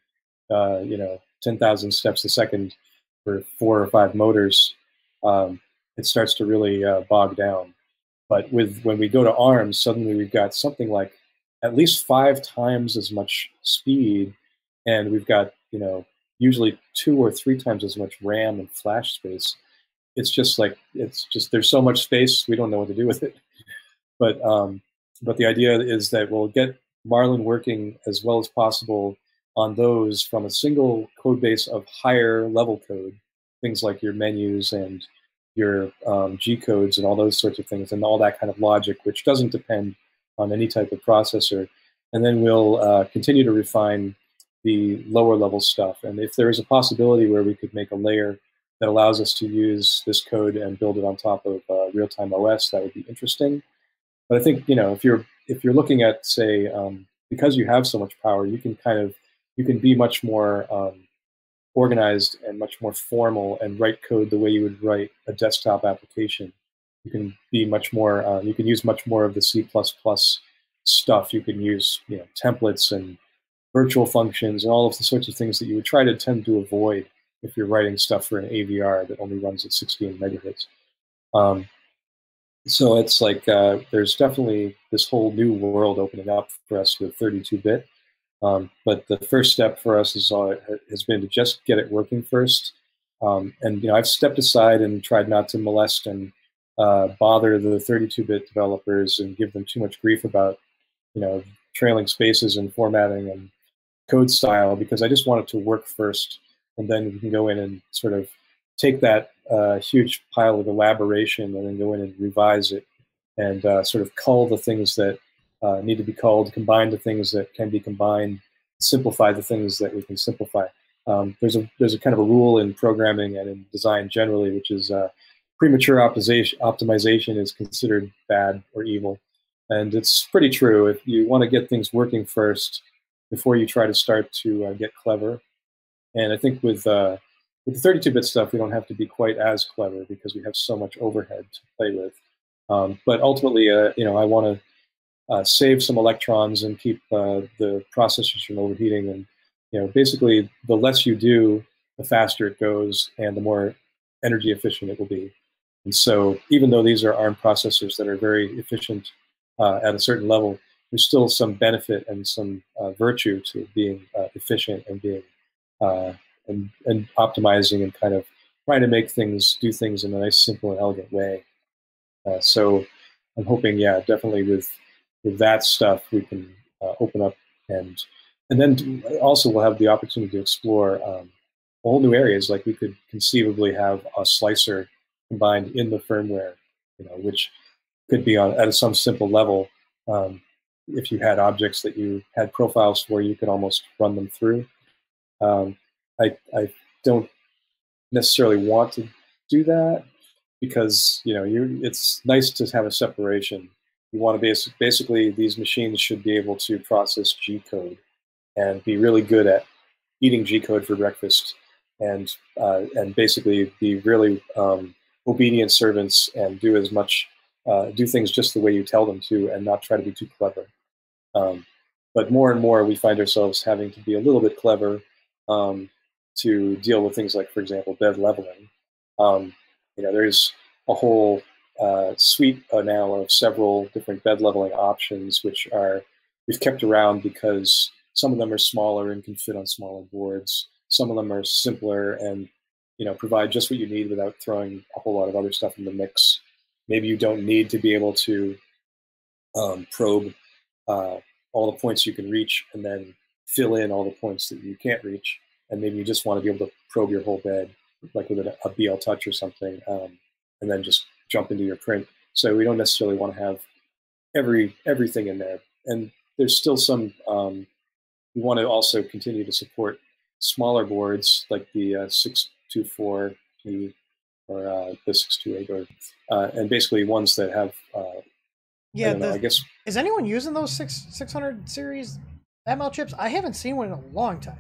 10,000 steps a second for 4 or 5 motors. It starts to really bog down. But when we go to ARM, suddenly we've got something like at least 5 times as much speed, and we've got, usually 2 or 3 times as much RAM and flash space. It's just there's so much space, we don't know what to do with it. But the idea is that we'll get Marlin working as well as possible on those from a single code base of higher level code, things like your menus and your G codes and all those sorts of things, and all that kind of logic, which doesn't depend on any type of processor. And then we'll continue to refine the lower level stuff. And if there is a possibility where we could make a layer that allows us to use this code and build it on top of real-time OS, that would be interesting. But I think, if you're looking at, say, because you have so much power, you can be much more organized and much more formal and write code the way you would write a desktop application. You can be much more. You can use much more of the C++ stuff. You can use templates and virtual functions and all of the sorts of things that you would try to tend to avoid if you're writing stuff for an AVR that only runs at 16 megahertz. So it's like there's definitely this whole new world opening up for us with 32-bit. But the first step for us has been to just get it working first. And I've stepped aside and tried not to molest and bother the 32-bit developers and give them too much grief about trailing spaces and formatting and code style, because I just want it to work first, and then we can go in and sort of take that huge pile of elaboration and then go in and revise it and sort of cull the things that need to be culled, combine the things that can be combined, simplify the things that we can simplify. There's a kind of a rule in programming and in design generally, which is premature optimization is considered bad or evil. And it's pretty true. If you want to get things working first before you try to start to get clever. And I think with the 32-bit stuff, we don't have to be quite as clever because we have so much overhead to play with. But ultimately, I want to save some electrons and keep the processors from overheating. And basically, the less you do, the faster it goes, and the more energy efficient it will be. And so, even though these are ARM processors that are very efficient at a certain level, there's still some benefit and some virtue to being efficient and being and optimizing and kind of trying to do things in a nice, simple, and elegant way. So I'm hoping, definitely with that stuff, we can open up and then also we'll have the opportunity to explore whole new areas. Like we could conceivably have a slicer combined in the firmware, which could be at some simple level. If you had objects that you had profiles for, you could almost run them through. I don't necessarily want to do that because it's nice to have a separation you want to basically these machines should be able to process G code and be really good at eating G code for breakfast, and basically be really obedient servants and do as much do things just the way you tell them to, and not try to be too clever. But more and more, we find ourselves having to be a little bit clever to deal with things like, for example, bed leveling. There's a whole suite now of several different bed leveling options, which we've kept around because some of them are smaller and can fit on smaller boards. Some of them are simpler and provide just what you need without throwing a whole lot of other stuff in the mix. Maybe you don't need to be able to probe all the points you can reach and then fill in all the points that you can't reach. And maybe you just want to be able to probe your whole bed, like with a BL Touch or something, and then just jump into your print. So we don't necessarily want to have everything in there. And there's still some, we want to also continue to support smaller boards like the 624P or the 628, and basically ones that have, I guess. Is anyone using those 600 series ML chips? I haven't seen one in a long time.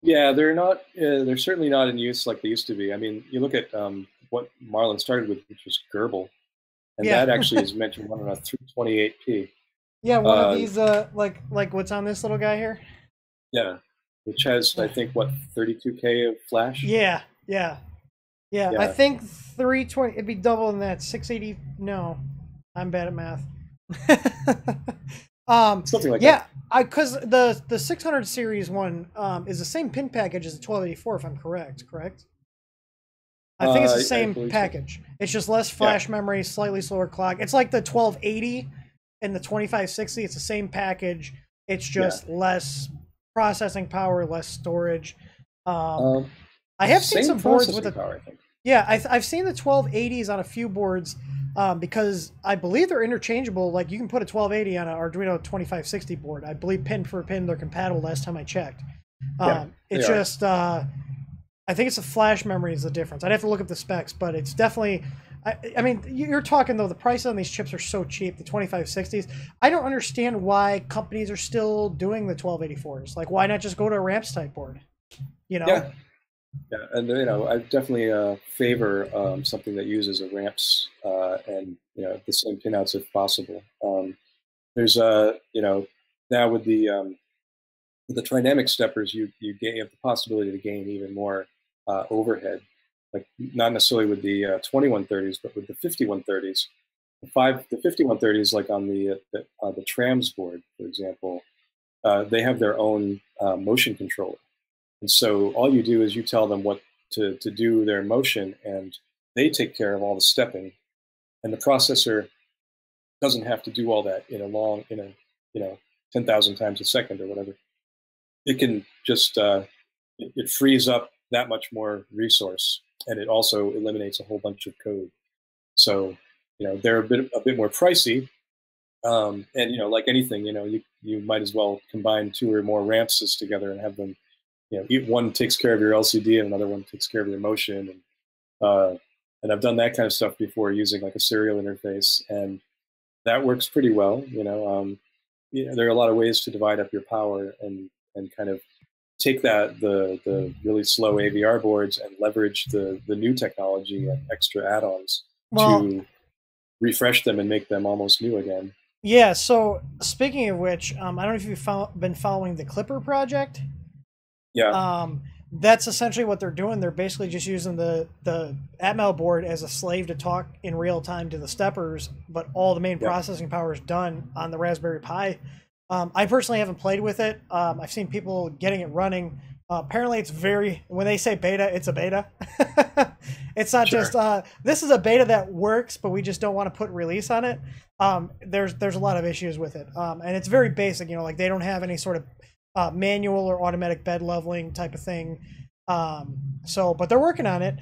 Yeah, they're not. They're certainly not in use like they used to be. I mean, you look at what Marlin started with, which was Gerbil, and that actually is meant to run on a 328p. Yeah, one of these, like what's on this little guy here. Yeah, which has, I think, what, 32K of flash. Yeah. I think 320. It'd be double in that 680. No, I'm bad at math. Something like that. Because the 600 series one is the same pin package as the 1284, if I'm correct. I think it's the same package. So. It's just less flash memory, slightly slower clock. It's like the 1280 and the 2560. It's the same package. It's just less processing power, less storage. I have seen some boards with power, I think. Yeah, I've seen the 1280s on a few boards. Because I believe they're interchangeable. Like you can put a 1280 on an Arduino 2560 board. I believe pin for pin they're compatible last time I checked. It's just, I think it's the flash memory is the difference. I'd have to look up the specs, but it's definitely, I mean, you're talking though, the price on these chips are so cheap, the 2560s. I don't understand why companies are still doing the 1284s. Like why not just go to a ramps type board? Yeah. Yeah, and I definitely favor something that uses a ramps and the same pinouts if possible. There's now with the trinamic steppers, you have the possibility to gain even more overhead, like not necessarily with the 2130s, but with the 5130s. The 5130s, like on the trams board, for example, they have their own motion controller. And so all you do is you tell them what to do their motion, and they take care of all the stepping. And the processor doesn't have to do all that in a 10,000 times a second or whatever. It can just, it frees up that much more resource, and it also eliminates a whole bunch of code. So, they're a bit more pricey. And, like anything, you might as well combine two or more ramps together and have them, one takes care of your LCD and another one takes care of your motion. And I've done that kind of stuff before using like a serial interface, and that works pretty well. There are a lot of ways to divide up your power and kind of take the really slow AVR boards and leverage the new technology and extra add-ons to refresh them and make them almost new again. Yeah, so speaking of which, I don't know if you've been following the Clipper project. Yeah. That's essentially what they're doing. They're basically just using the Atmel board as a slave to talk in real time to the steppers, but all the main processing power is done on the Raspberry Pi. I personally haven't played with it. I've seen people getting it running. Apparently it's when they say beta, it's a beta. It's not just, this is a beta that works, but we just don't want to put release on it. There's a lot of issues with it. And it's very basic, like they don't have any sort of manual or automatic bed leveling type of thing. But they're working on it.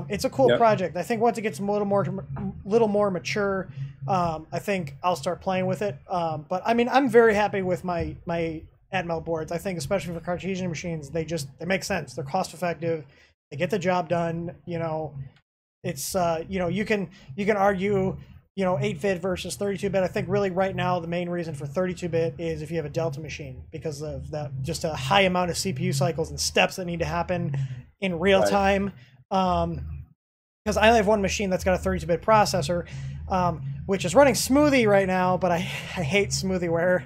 It's a cool project. I think once it gets a little more mature, I think I'll start playing with it. But I mean, I'm very happy with my Atmel boards. I think especially for Cartesian machines, they make sense. They're cost effective. They get the job done. It's you can argue you know, 8-bit versus 32-bit. I think really right now the main reason for 32-bit is if you have a Delta machine, because of that just a high amount of CPU cycles and steps that need to happen in real time. Because I only have one machine that's got a 32-bit processor, which is running Smoothie right now, but I hate SmoothieWare.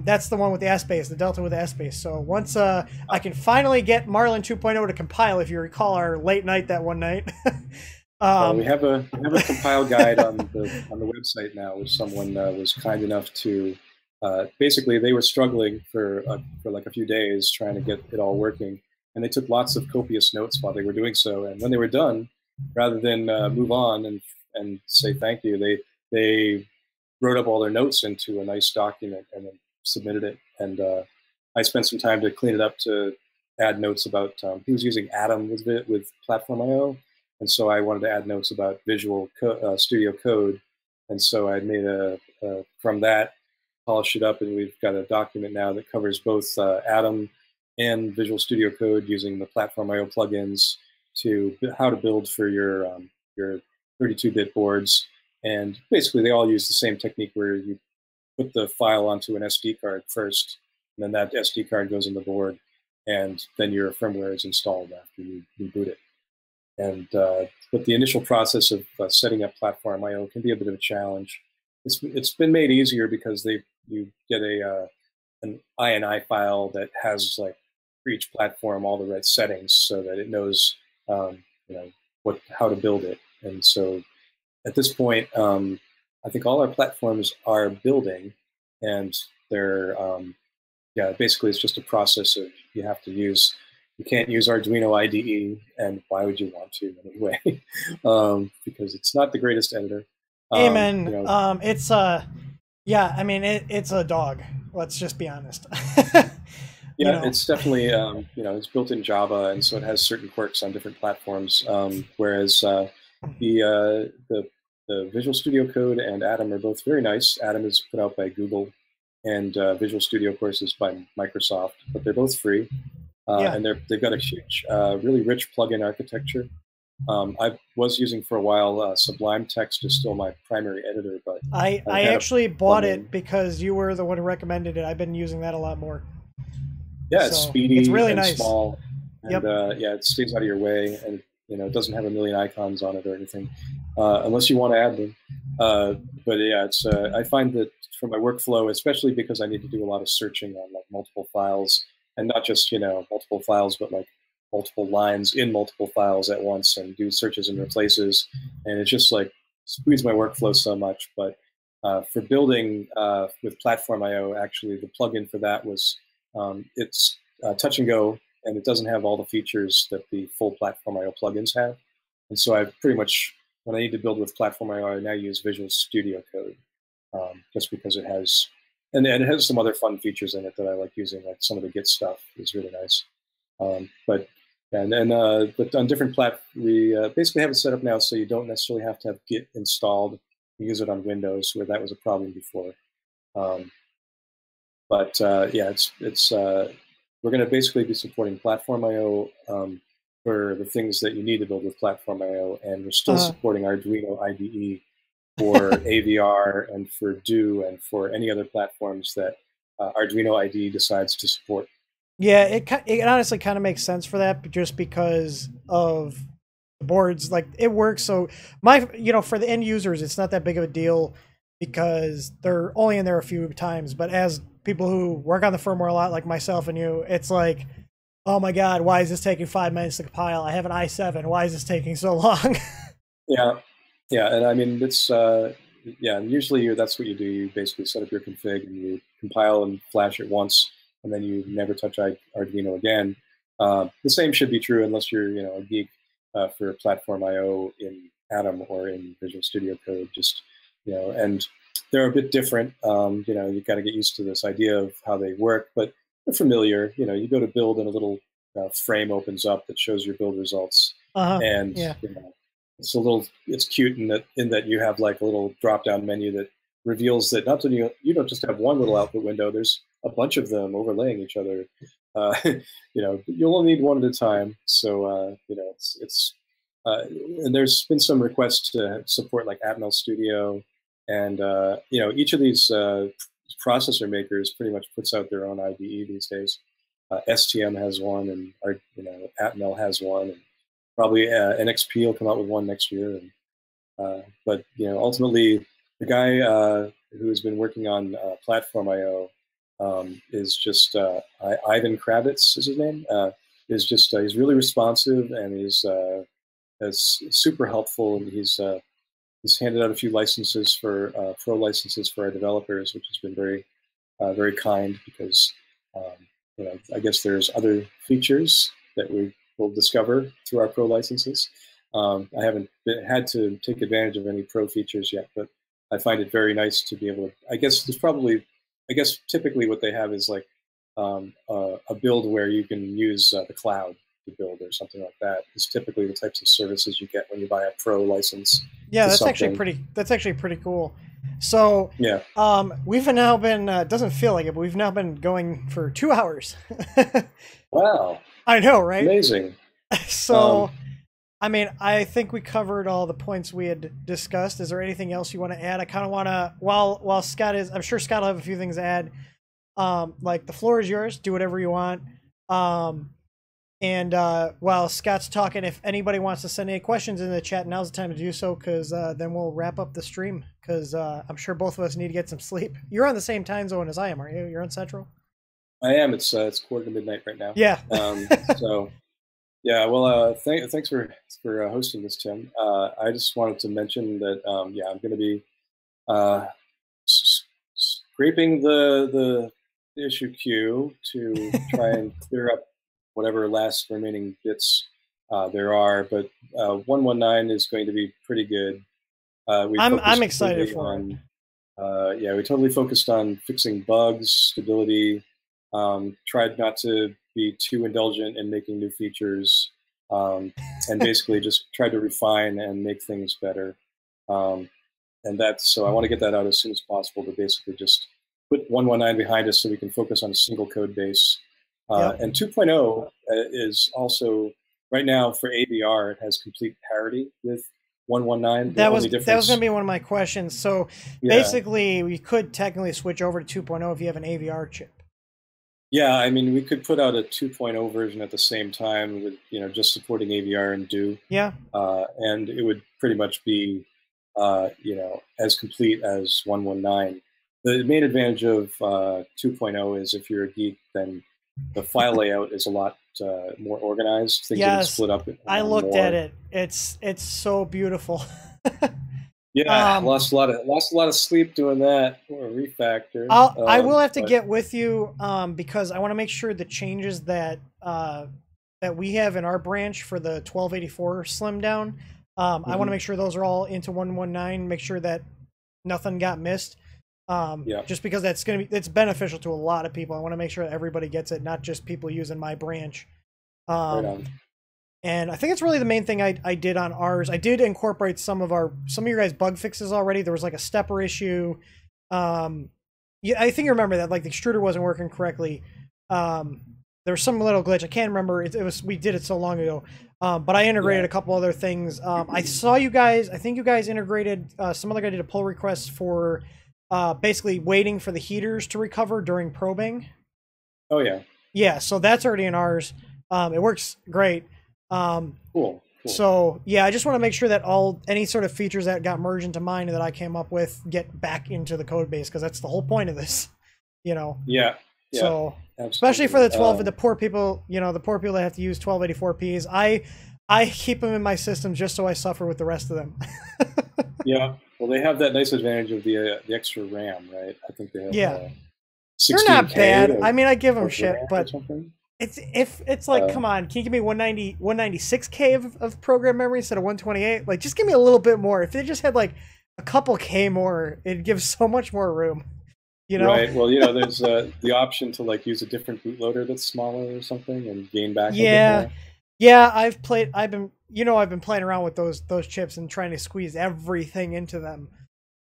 That's the one with the S-base, the Delta with the S-base. So once I can finally get Marlin 2.0 to compile, if you recall our late night that one night. We have a compile guide on the website now, which someone was kind enough to. Basically, they were struggling for like a few days trying to get it all working, and they took lots of copious notes while they were doing so. And when they were done, rather than move on and say thank you, they wrote up all their notes into a nice document and then submitted it. And I spent some time to clean it up to add notes about he was using Atom with Platform.io. And so I wanted to add notes about Visual Studio Code. And so I made from that, polished it up, and we've got a document now that covers both Atom and Visual Studio Code using the Platform.io plugins to how to build for your 32-bit boards. And basically they all use the same technique where you put the file onto an SD card first, and then that SD card goes in the board, and then your firmware is installed after you reboot it. And but the initial process of setting up Platform.io can be a bit of a challenge. It's been made easier because you get an INI file that has, like, for each platform all the right settings so that it knows how to build it. And so at this point, I think all our platforms are building, and they're basically it's just a process of you can't use Arduino IDE, and why would you want to anyway? Because it's not the greatest editor. Amen. It's I mean, it's a dog. Let's just be honest. It's definitely it's built in Java, and so it has certain quirks on different platforms. Whereas the Visual Studio Code and Atom are both very nice. Atom is put out by Google, and Visual Studio, of course, is by Microsoft. But they're both free. And they've got a huge, really rich plugin architecture. I was using for a while Sublime Text is still my primary editor, but I actually bought it because you were the one who recommended it. I've been using that a lot more. Yeah, it's speedy. It's really nice. Small, and it stays out of your way, and it doesn't have a million icons on it or anything, unless you want to add them. But yeah, it's I find that for my workflow, especially because I need to do a lot of searching on like multiple files. And not just, multiple files, but like multiple lines in multiple files at once, and do searches and replaces. And it's just like speeds my workflow so much. But for building with Platform.io, actually, the plugin for that was it's touch and go, and it doesn't have all the features that the full Platform.io plugins have. And so I pretty much, when I need to build with Platform.io, I now use Visual Studio Code, just because it has. And it has some other fun features in it that I like using, like some of the Git stuff is really nice. But on different platforms, we basically have it set up now so you don't necessarily have to have Git installed. You use it on Windows, where that was a problem before. We're going to basically be supporting Platform.io for the things that you need to build with Platform.io, and we're still supporting Arduino IDE for AVR and for Do and for any other platforms that Arduino IDE decides to support. Yeah, it honestly kind of makes sense for that, just because of the boards. Like, it works. So for the end users, it's not that big of a deal because they're only in there a few times. But as people who work on the firmware a lot, like myself and you, it's like, oh my God, why is this taking 5 minutes to compile? I have an i7. Why is this taking so long? Yeah, and I mean, it's usually that's what you do. You basically set up your config and you compile and flash it once, and then you never touch Arduino again. The same should be true unless you're a geek for Platform.io in Atom or in Visual Studio Code. Just and they're a bit different. You've got to get used to this idea of how they work, but they're familiar. You go to build and a little frame opens up that shows your build results, and it's cute in that you have like a little drop-down menu that reveals that not only you don't just have one little output window, there's a bunch of them overlaying each other. You'll only need one at a time. So it's and there's been some requests to support like Atmel Studio, and you know, each of these processor makers pretty much puts out their own IDE these days. STM has one, and you know, Atmel has one, and probably NXP will come out with one next year. And, but you know, ultimately, the guy who has been working on Platform IO is just Ivan Kravitz is his name. Is just he's really responsive, and he's super helpful, and he's handed out a few licenses for pro licenses for our developers, which has been very kind, because you know, I guess there's other features that we will discover through our pro licenses. I haven't had to take advantage of any pro features yet, but I find it very nice to be able to. I guess typically what they have is like a build where you can use the cloud to build or something like that. Is typically the types of services you get when you buy a pro license. Yeah, that's actually pretty cool. So yeah, we've now been doesn't feel like it, but we've now been going for 2 hours. Wow, I know, right? Amazing. So I mean, I think we covered all the points we had discussed. Is there anything else you want to add? I kind of want to, while Scott is, I'm sure Scott will have a few things to add. Like, the floor is yours. Do whatever you want. And while Scott's talking, if anybody wants to send any questions in the chat, now's the time to do so, because then we'll wrap up the stream, because I'm sure both of us need to get some sleep. You're on the same time zone as I am, aren't you? You're on Central? I am. It's 1:45 right now. Yeah. So, yeah. Well, thanks for hosting this, Tim. I just wanted to mention that yeah, I'm going to be scraping the issue queue to try and clear up whatever last remaining bits there are, but 119 is going to be pretty good. I'm excited for it. Yeah, we totally focused on fixing bugs, stability, tried not to be too indulgent in making new features, and basically just tried to refine and make things better. And so I want to get that out as soon as possible, to basically just put 119 behind us so we can focus on a single code base. Yep. And 2.0 is also, right now for AVR, it has complete parity with 119. That was going to be one of my questions. So basically, we could technically switch over to 2.0 if you have an AVR chip. Yeah, I mean, we could put out a 2.0 version at the same time with, you know, just supporting AVR and do. Yeah. And it would pretty much be, you know, as complete as 119. The main advantage of 2.0 is, if you're a geek, then the file layout is a lot more organized. Things are split up. I looked at it. It's so beautiful. Yeah, lost a lot of sleep doing that, or refactor. I will have to get with you because I want to make sure the changes that that we have in our branch for the 1284 slim down. I want to make sure those are all into 119. Make sure that nothing got missed. Just because it's beneficial to a lot of people. I want to make sure that everybody gets it, not just people using my branch. Right on. And I think it's really the main thing I did on ours. I did incorporate some of your guys' bug fixes already. There was like a stepper issue. Yeah, I think you remember that, like the extruder wasn't working correctly. There was some little glitch. I can't remember. It was, we did it so long ago. But I integrated a couple other things. I saw you guys. I think you guys integrated. Some other guy did a pull request for basically waiting for the heaters to recover during probing. Oh yeah. Yeah. So that's already in ours. It works great. Cool. So yeah, I just want to make sure that any sort of features that got merged into mine that I came up with get back into the code base, because that's the whole point of this, you know. Yeah. So absolutely. Especially for the poor people, you know, the poor people that have to use 1284Ps. I keep them in my system just so I suffer with the rest of them. Yeah. Well, they have that nice advantage of the extra RAM, right? I think they have. They're not bad. I mean, I give them shit, but something. It's like, come on, can you give me 196K of program memory instead of 128? Like, just give me a little bit more. If they just had like a couple K more, it'd give so much more room. You know? Right. Well, you know, there's the option to like use a different bootloader that's smaller or something and gain back. Yeah. I've been playing around with those chips and trying to squeeze everything into them.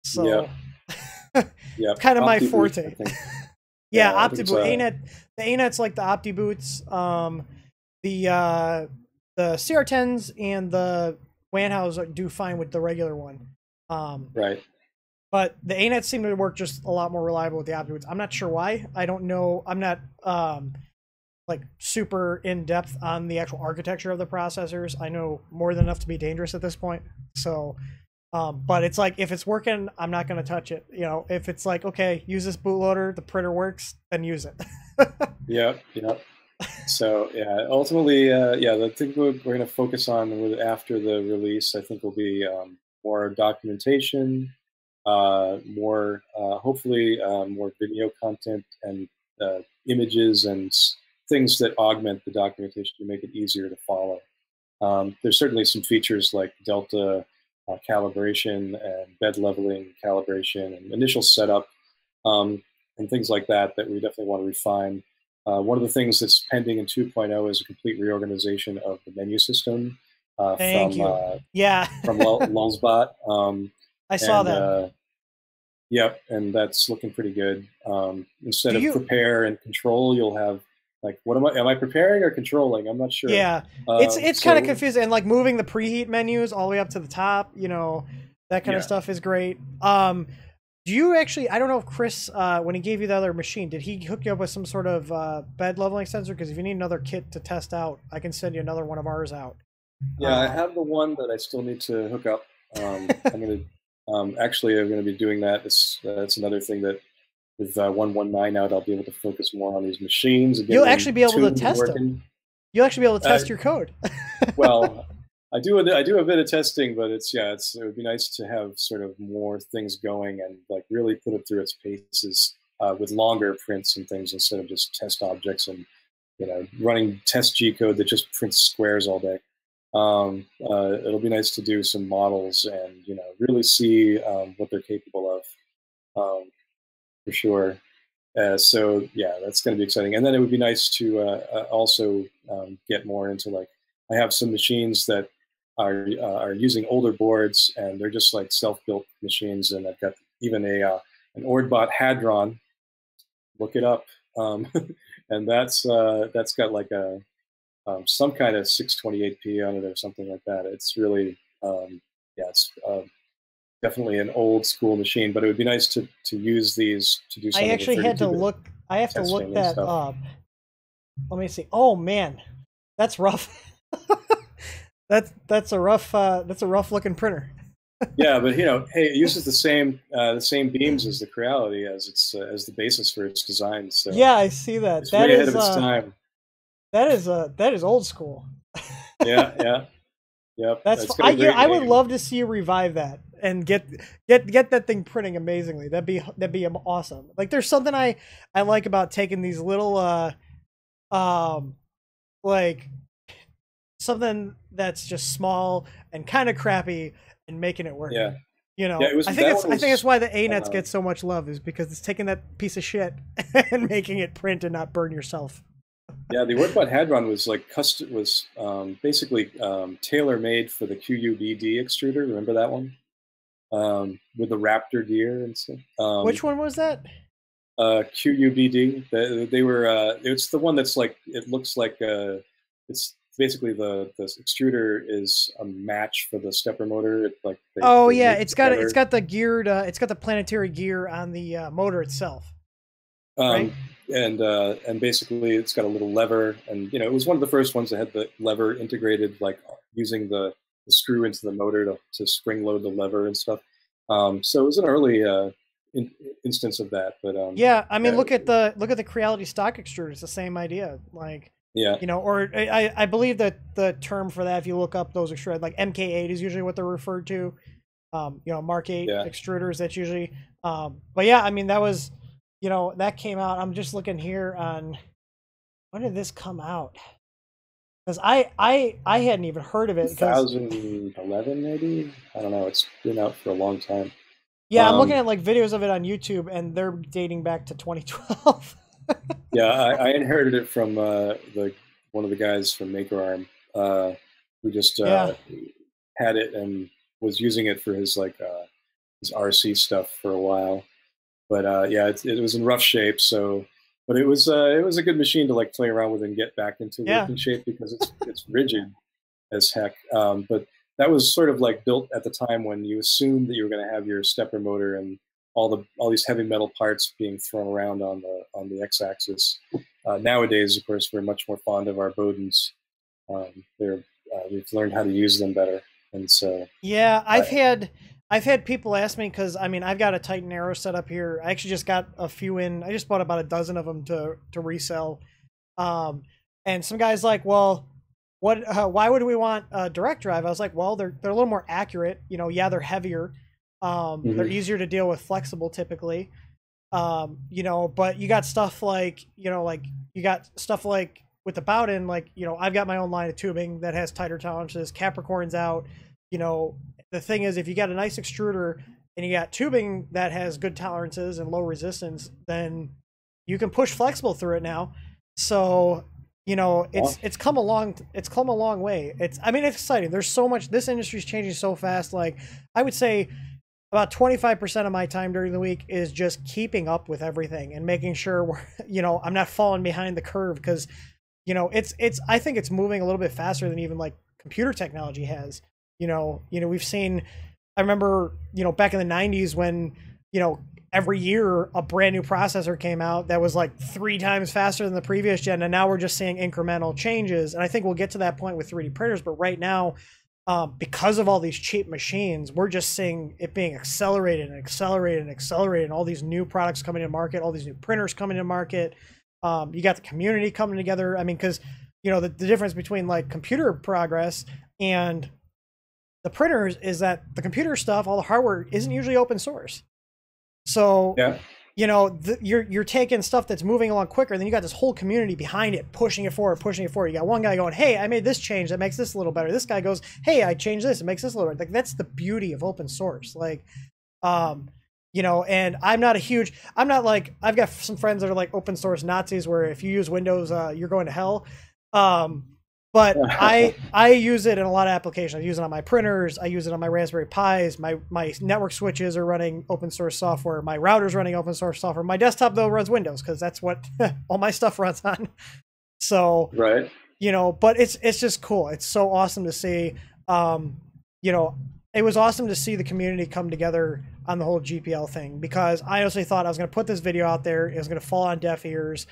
So yeah, kind of my forte. Yeah, OptiBoot. The ANET's like the OptiBoots. The CR10s and the WAN-hows do fine with the regular one. Right. But the ANETs seem to work just a lot more reliable with the OptiBoots. I'm not sure why. I don't know. I'm not like super in depth on the actual architecture of the processors. I know more than enough to be dangerous at this point. So, but it's like, if it's working, I'm not going to touch it. You know, if it's like, okay, use this bootloader, the printer works, then use it. Yep. Yep. So yeah, ultimately, yeah, the thing we're going to focus on after the release, I think, will be more documentation, more hopefully more video content and images and things that augment the documentation to make it easier to follow. There's certainly some features like delta calibration and bed leveling calibration and initial setup and things like that that we definitely want to refine. One of the things that's pending in 2.0 is a complete reorganization of the menu system Thank you. Yeah. from Lulzbot. I saw that. Yep, and that's looking pretty good. Instead of prepare and control, you'll have like, what am I preparing or controlling? I'm not sure. Yeah, it's kind of confusing, and like moving the preheat menus all the way up to the top, you know, that kind of stuff is great. Do you actually, I don't know if Chris, when he gave you the other machine, did he hook you up with some sort of bed leveling sensor? Because if you need another kit to test out, I can send you another one of ours out. Yeah, I have the one that I still need to hook up. I'm going to, actually, I'm going to be doing that. That's another thing that with 119 out, I'll be able to focus more on these machines. You'll actually be able to test them. You'll actually be able to test your code. Well, I do a bit of testing, but it would be nice to have sort of more things going and like really put it through its paces with longer prints and things instead of just test objects and, you know, running test G code that just prints squares all day. It'll be nice to do some models and, you know, really see what they're capable of, for sure. So yeah, that's going to be exciting. And then it would be nice to also get more into, like, I have some machines that are using older boards, and they're just like self-built machines. And I've got even an Ordbot Hadron. Look it up, and that's got like a some kind of 628p on it or something like that. It's really yeah, it's definitely an old school machine, but it would be nice to use these to do something. I actually had to look. I have to look that up. Let me see. Oh man, that's rough. that's a rough looking printer. Yeah, but you know, hey, it uses the same beams as the Creality as the basis for its design. So yeah, I see that. It's way ahead of its time. That is old school. Yeah. Yep. I would love to see you revive that and get that thing printing amazingly. That'd be awesome. Like, there's something I like about taking these little like something that's just small and kind of crappy and making it work. Yeah. You know, I think that's why the ANETs get so much love, is because it's taking that piece of shit and making it print and not burn yourself. Yeah, the Ordbot Hadron was like basically tailor-made for the QUBD extruder. Remember that one? With the Raptor gear and stuff. Which one was that? QUBD. They were. It's the one that's like, it looks like it's basically the extruder is a match for the stepper motor. It's like it's got the planetary gear on the motor itself. Right? And basically it's got a little lever, and you know, it was one of the first ones that had the lever integrated, like using the screw into the motor to spring load the lever and stuff. So it was an early instance of that. But yeah, I mean, look at the Creality stock extruder. It's the same idea. Like, yeah, you know, or I believe that the term for that, if you look up those extruders, like MK8 is usually what they're referred to. You know, Mark 8 extruders. That's usually. But yeah, I mean, that was. You know, that came out. I'm just looking here on when did this come out? Because I hadn't even heard of it. 2011, maybe. I don't know. It's been out for a long time. Yeah, I'm looking at like videos of it on YouTube, and they're dating back to 2012. Yeah, I inherited it from one of the guys from MakerArm, who just had it and was using it for his his RC stuff for a while. But yeah, it was in rough shape. So, but it was a good machine to like play around with and get back into working shape, because it's rigid as heck. But that was sort of like built at the time when you assumed that you were going to have your stepper motor and all these heavy metal parts being thrown around on the x-axis. Nowadays, of course, we're much more fond of our Bodens. We've learned how to use them better, and so yeah, I've had people ask me, because I mean I've got a Titan Arrow set up here. I actually just got a few in. I just bought about a dozen of them to resell, and some guys like, well, why would we want a direct drive? I was like, well, they're a little more accurate. You know, yeah, they're heavier. They're easier to deal with, flexible typically. You know, but you got stuff like, you know, like you got stuff like with the Bowden, like, you know, I've got my own line of tubing that has tighter tolerances, Capricorn's out. You know, the thing is, if you got a nice extruder and you got tubing that has good tolerances and low resistance, then you can push flexible through it now. So, you know, it's come a long way. I mean, it's exciting. There's so much, this industry is changing so fast. Like, I would say about 25% of my time during the week is just keeping up with everything and making sure you know, I'm not falling behind the curve, because, you know, I think it's moving a little bit faster than even like computer technology has. You know, we've seen, I remember, you know, back in the 90s when, you know, every year a brand new processor came out that was like 3 times faster than the previous gen, and now we're just seeing incremental changes. And I think we'll get to that point with 3D printers, but right now, because of all these cheap machines, we're just seeing it being accelerated and accelerated and accelerated, and all these new products coming to market, all these new printers coming to market. You got the community coming together. I mean, because, you know, the difference between like computer progress and the printers is that the computer stuff, all the hardware, isn't usually open source. So, yeah, you know, you're taking stuff that's moving along quicker, then you got this whole community behind it, pushing it forward, pushing it forward. You got one guy going, hey, I made this change that makes this a little better. This guy goes, hey, I changed this, it makes this a little better. Like, that's the beauty of open source. Like, you know, and I'm not like, I've got some friends that are like open source Nazis, where if you use Windows, you're going to hell. But I use it in a lot of applications. I use it on my printers. I use it on my Raspberry Pis. My network switches are running open source software. My router's running open source software. My desktop, though, runs Windows, because that's what all my stuff runs on. So, right. You know, but it's just cool. It's so awesome to see. You know, it was awesome to see the community come together on the whole GPL thing, because I honestly thought I was going to put this video out there, it was going to fall on deaf ears,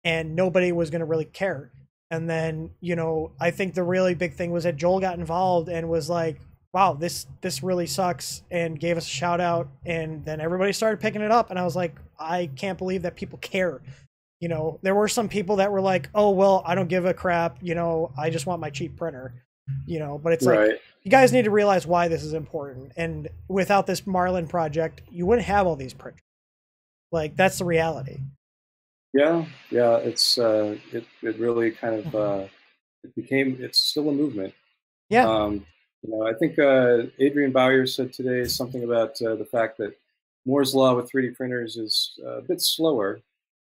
and nobody was going to really care. And then, you know, I think the really big thing was that Joel got involved and was like, wow, this really sucks, and gave us a shout out. And then everybody started picking it up. And I was like, I can't believe that people care. You know, there were some people that were like, oh, well, I don't give a crap. You know, I just want my cheap printer, you know, but it's right. Like, you guys need to realize why this is important. And without this Marlin project, you wouldn't have all these printers. Like, that's the reality. Yeah, it's it really kind of it's still a movement. Yeah. You know, I think Adrian Bowyer said today something about the fact that Moore's law with 3D printers is a bit slower.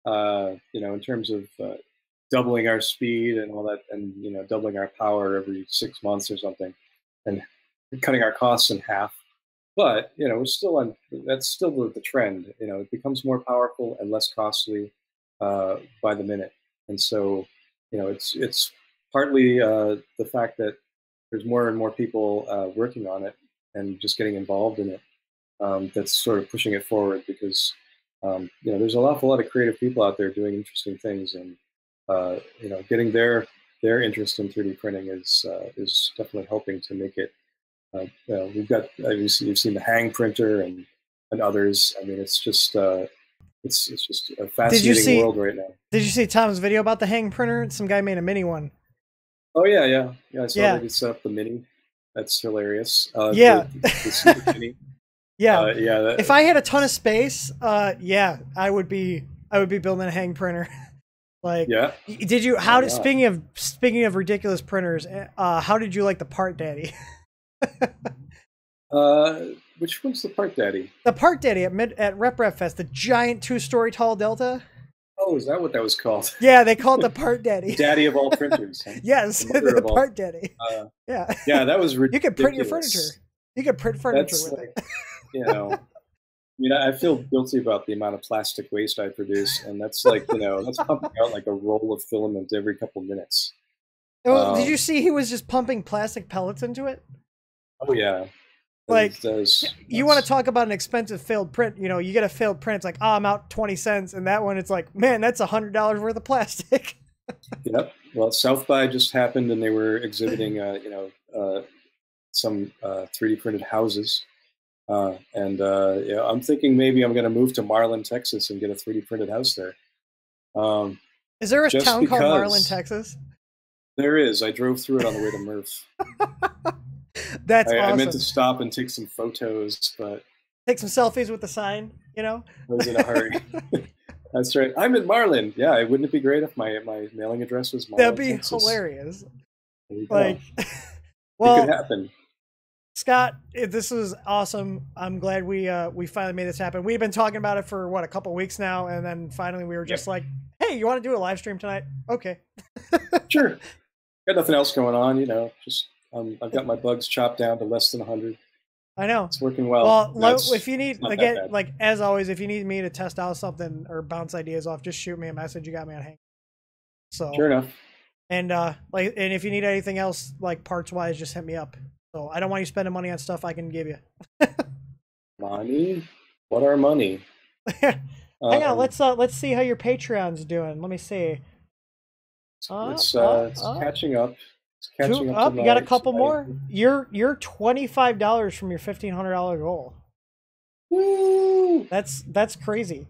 You know, in terms of doubling our speed and all that, and you know, doubling our power every 6 months or something, and cutting our costs in half. But you know, we're still on. That's still the trend. You know, it becomes more powerful and less costly by the minute. And so, you know, it's partly the fact that there's more and more people working on it and just getting involved in it that's sort of pushing it forward, because you know, there's an awful lot of creative people out there doing interesting things, and you know, getting their interest in 3D printing is definitely helping to make it. You know, we've got you've seen the Hang printer and others. I mean, it's just a fascinating world right now. Did you see Tom's video about the Hang printer? Some guy made a mini one. Oh yeah. I saw that he set up the mini. That's hilarious. Yeah. The super mini. Yeah. If I had a ton of space, yeah, I would be building a Hang printer. Like, yeah. Did you? Speaking of ridiculous printers, how did you like the Part Daddy? Which one's the Part Daddy? The Part Daddy at Rep Fest, the giant 2-story tall Delta. Oh, is that what that was called? Yeah, they called it the Part Daddy. Daddy of all printers. Huh? Yes, the Part Daddy. Yeah. Yeah, that was ridiculous. You could print your furniture. You could print furniture with it. You know, I mean, I feel guilty about the amount of plastic waste I produce, and that's like, you know, that's pumping out like a roll of filament every couple of minutes. Well, did you see he was just pumping plastic pellets into it? Oh yeah. Like, Those, you want to talk about an expensive failed print? You know, you get a failed print, it's like, oh, I'm out 20 cents, and that one, it's like, man, that's $100 worth of plastic. Yep. Well, South by just happened, and they were exhibiting, some 3D printed houses. Yeah, I'm thinking maybe I'm going to move to Marlin, Texas, and get a 3D printed house there. Is there a Just town called Marlin, because Texas? there is. I drove through it on the way to Murph. That's awesome. I meant to stop and take some photos, but take some selfies with the sign, you know? I was in a hurry. That's right. I'm in Marlin. Yeah, wouldn't it be great if my mailing address was Marlin? That'd be Texas? hilarious. Like, well, it could happen. Scott, this was awesome. I'm glad we finally made this happen. We've been talking about it for what, a couple weeks now, and then finally we were just like, "Hey, you want to do a live stream tonight?" Okay. Sure. Got nothing else going on, you know. Just I've got my bugs chopped down to less than 100. I know. It's working well. Well, if you need, again, like as always, if you need me to test out something or bounce ideas off, just shoot me a message. You got me on hang. So sure enough. And and if you need anything else, like parts wise, just hit me up. So I don't want you spending money on stuff I can give you. Money? What are money? Hang on, let's see how your Patreon's doing. Let me see. It's catching up. It's catching up. You got a couple more. You're $25 from your $1,500 goal. Woo! That's crazy.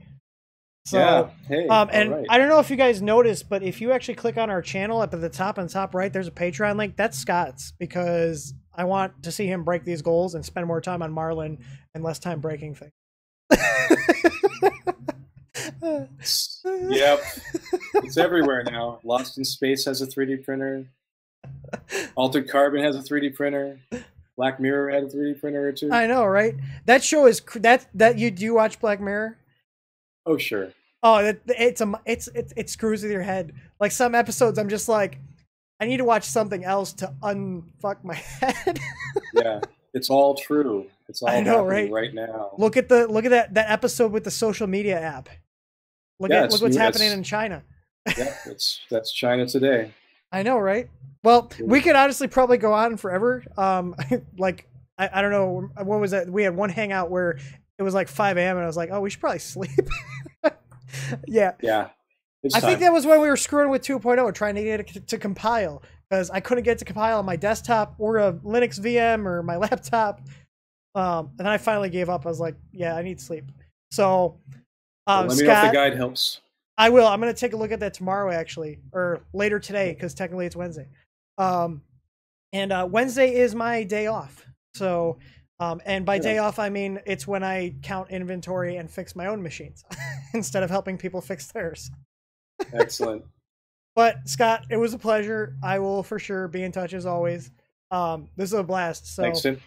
So, yeah. Hey, and right. I don't know if you guys noticed, but if you actually click on our channel up at the top and top right, there's a Patreon link. That's Scott's, because I want to see him break these goals and spend more time on Marlin and less time breaking things. Yep. It's everywhere now. Lost in Space has a 3D printer. Altered Carbon has a 3D printer. Black Mirror had a 3D printer or two. I know, right? That show is that you do watch Black Mirror? Oh sure. Oh, it screws with your head. Like some episodes, I'm just like, I need to watch something else to unfuck my head. Yeah, it's all true. It's all happening right now. Look at that episode with the social media app. Look what's happening in China. Yeah, that's China today. I know, right? Well, we could honestly probably go on forever. Like I don't know, what was that? We had one hangout where it was like 5 a.m. and I was like, oh, we should probably sleep. Yeah. Yeah. I think that was when we were screwing with 2.0, trying to get it to compile, because I couldn't get it to compile on my desktop or a Linux VM or my laptop. And then I finally gave up. I was like, yeah, I need sleep. So, let me Scott, know if the guide helps. I will. I'm going to take a look at that tomorrow, actually, or later today, because technically it's Wednesday. And Wednesday is my day off. So, and by day off, I mean it's when I count inventory and fix my own machines instead of helping people fix theirs. Excellent. But Scott, it was a pleasure. I will for sure be in touch as always. This is a blast. So thanks, Tim.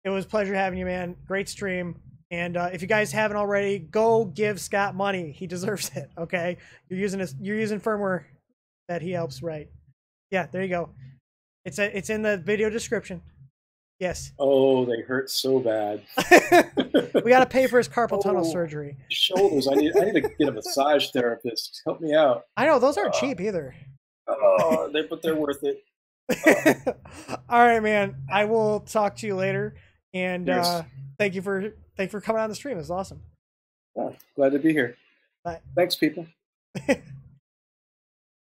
It was a pleasure having you, man. Great stream. And if you guys haven't already, go give Scott money. He deserves it. Okay, you're using firmware that he helps write. Yeah, there you go. It's in the video description. Yes. Oh, they hurt so bad. We got to pay for his carpal tunnel surgery. Shoulders. I need to get a massage therapist. Help me out. I know those aren't cheap either. But they're worth it. All right, man. I will talk to you later. And thank you for coming on the stream. It's awesome. Yeah, glad to be here. Bye. Thanks, people.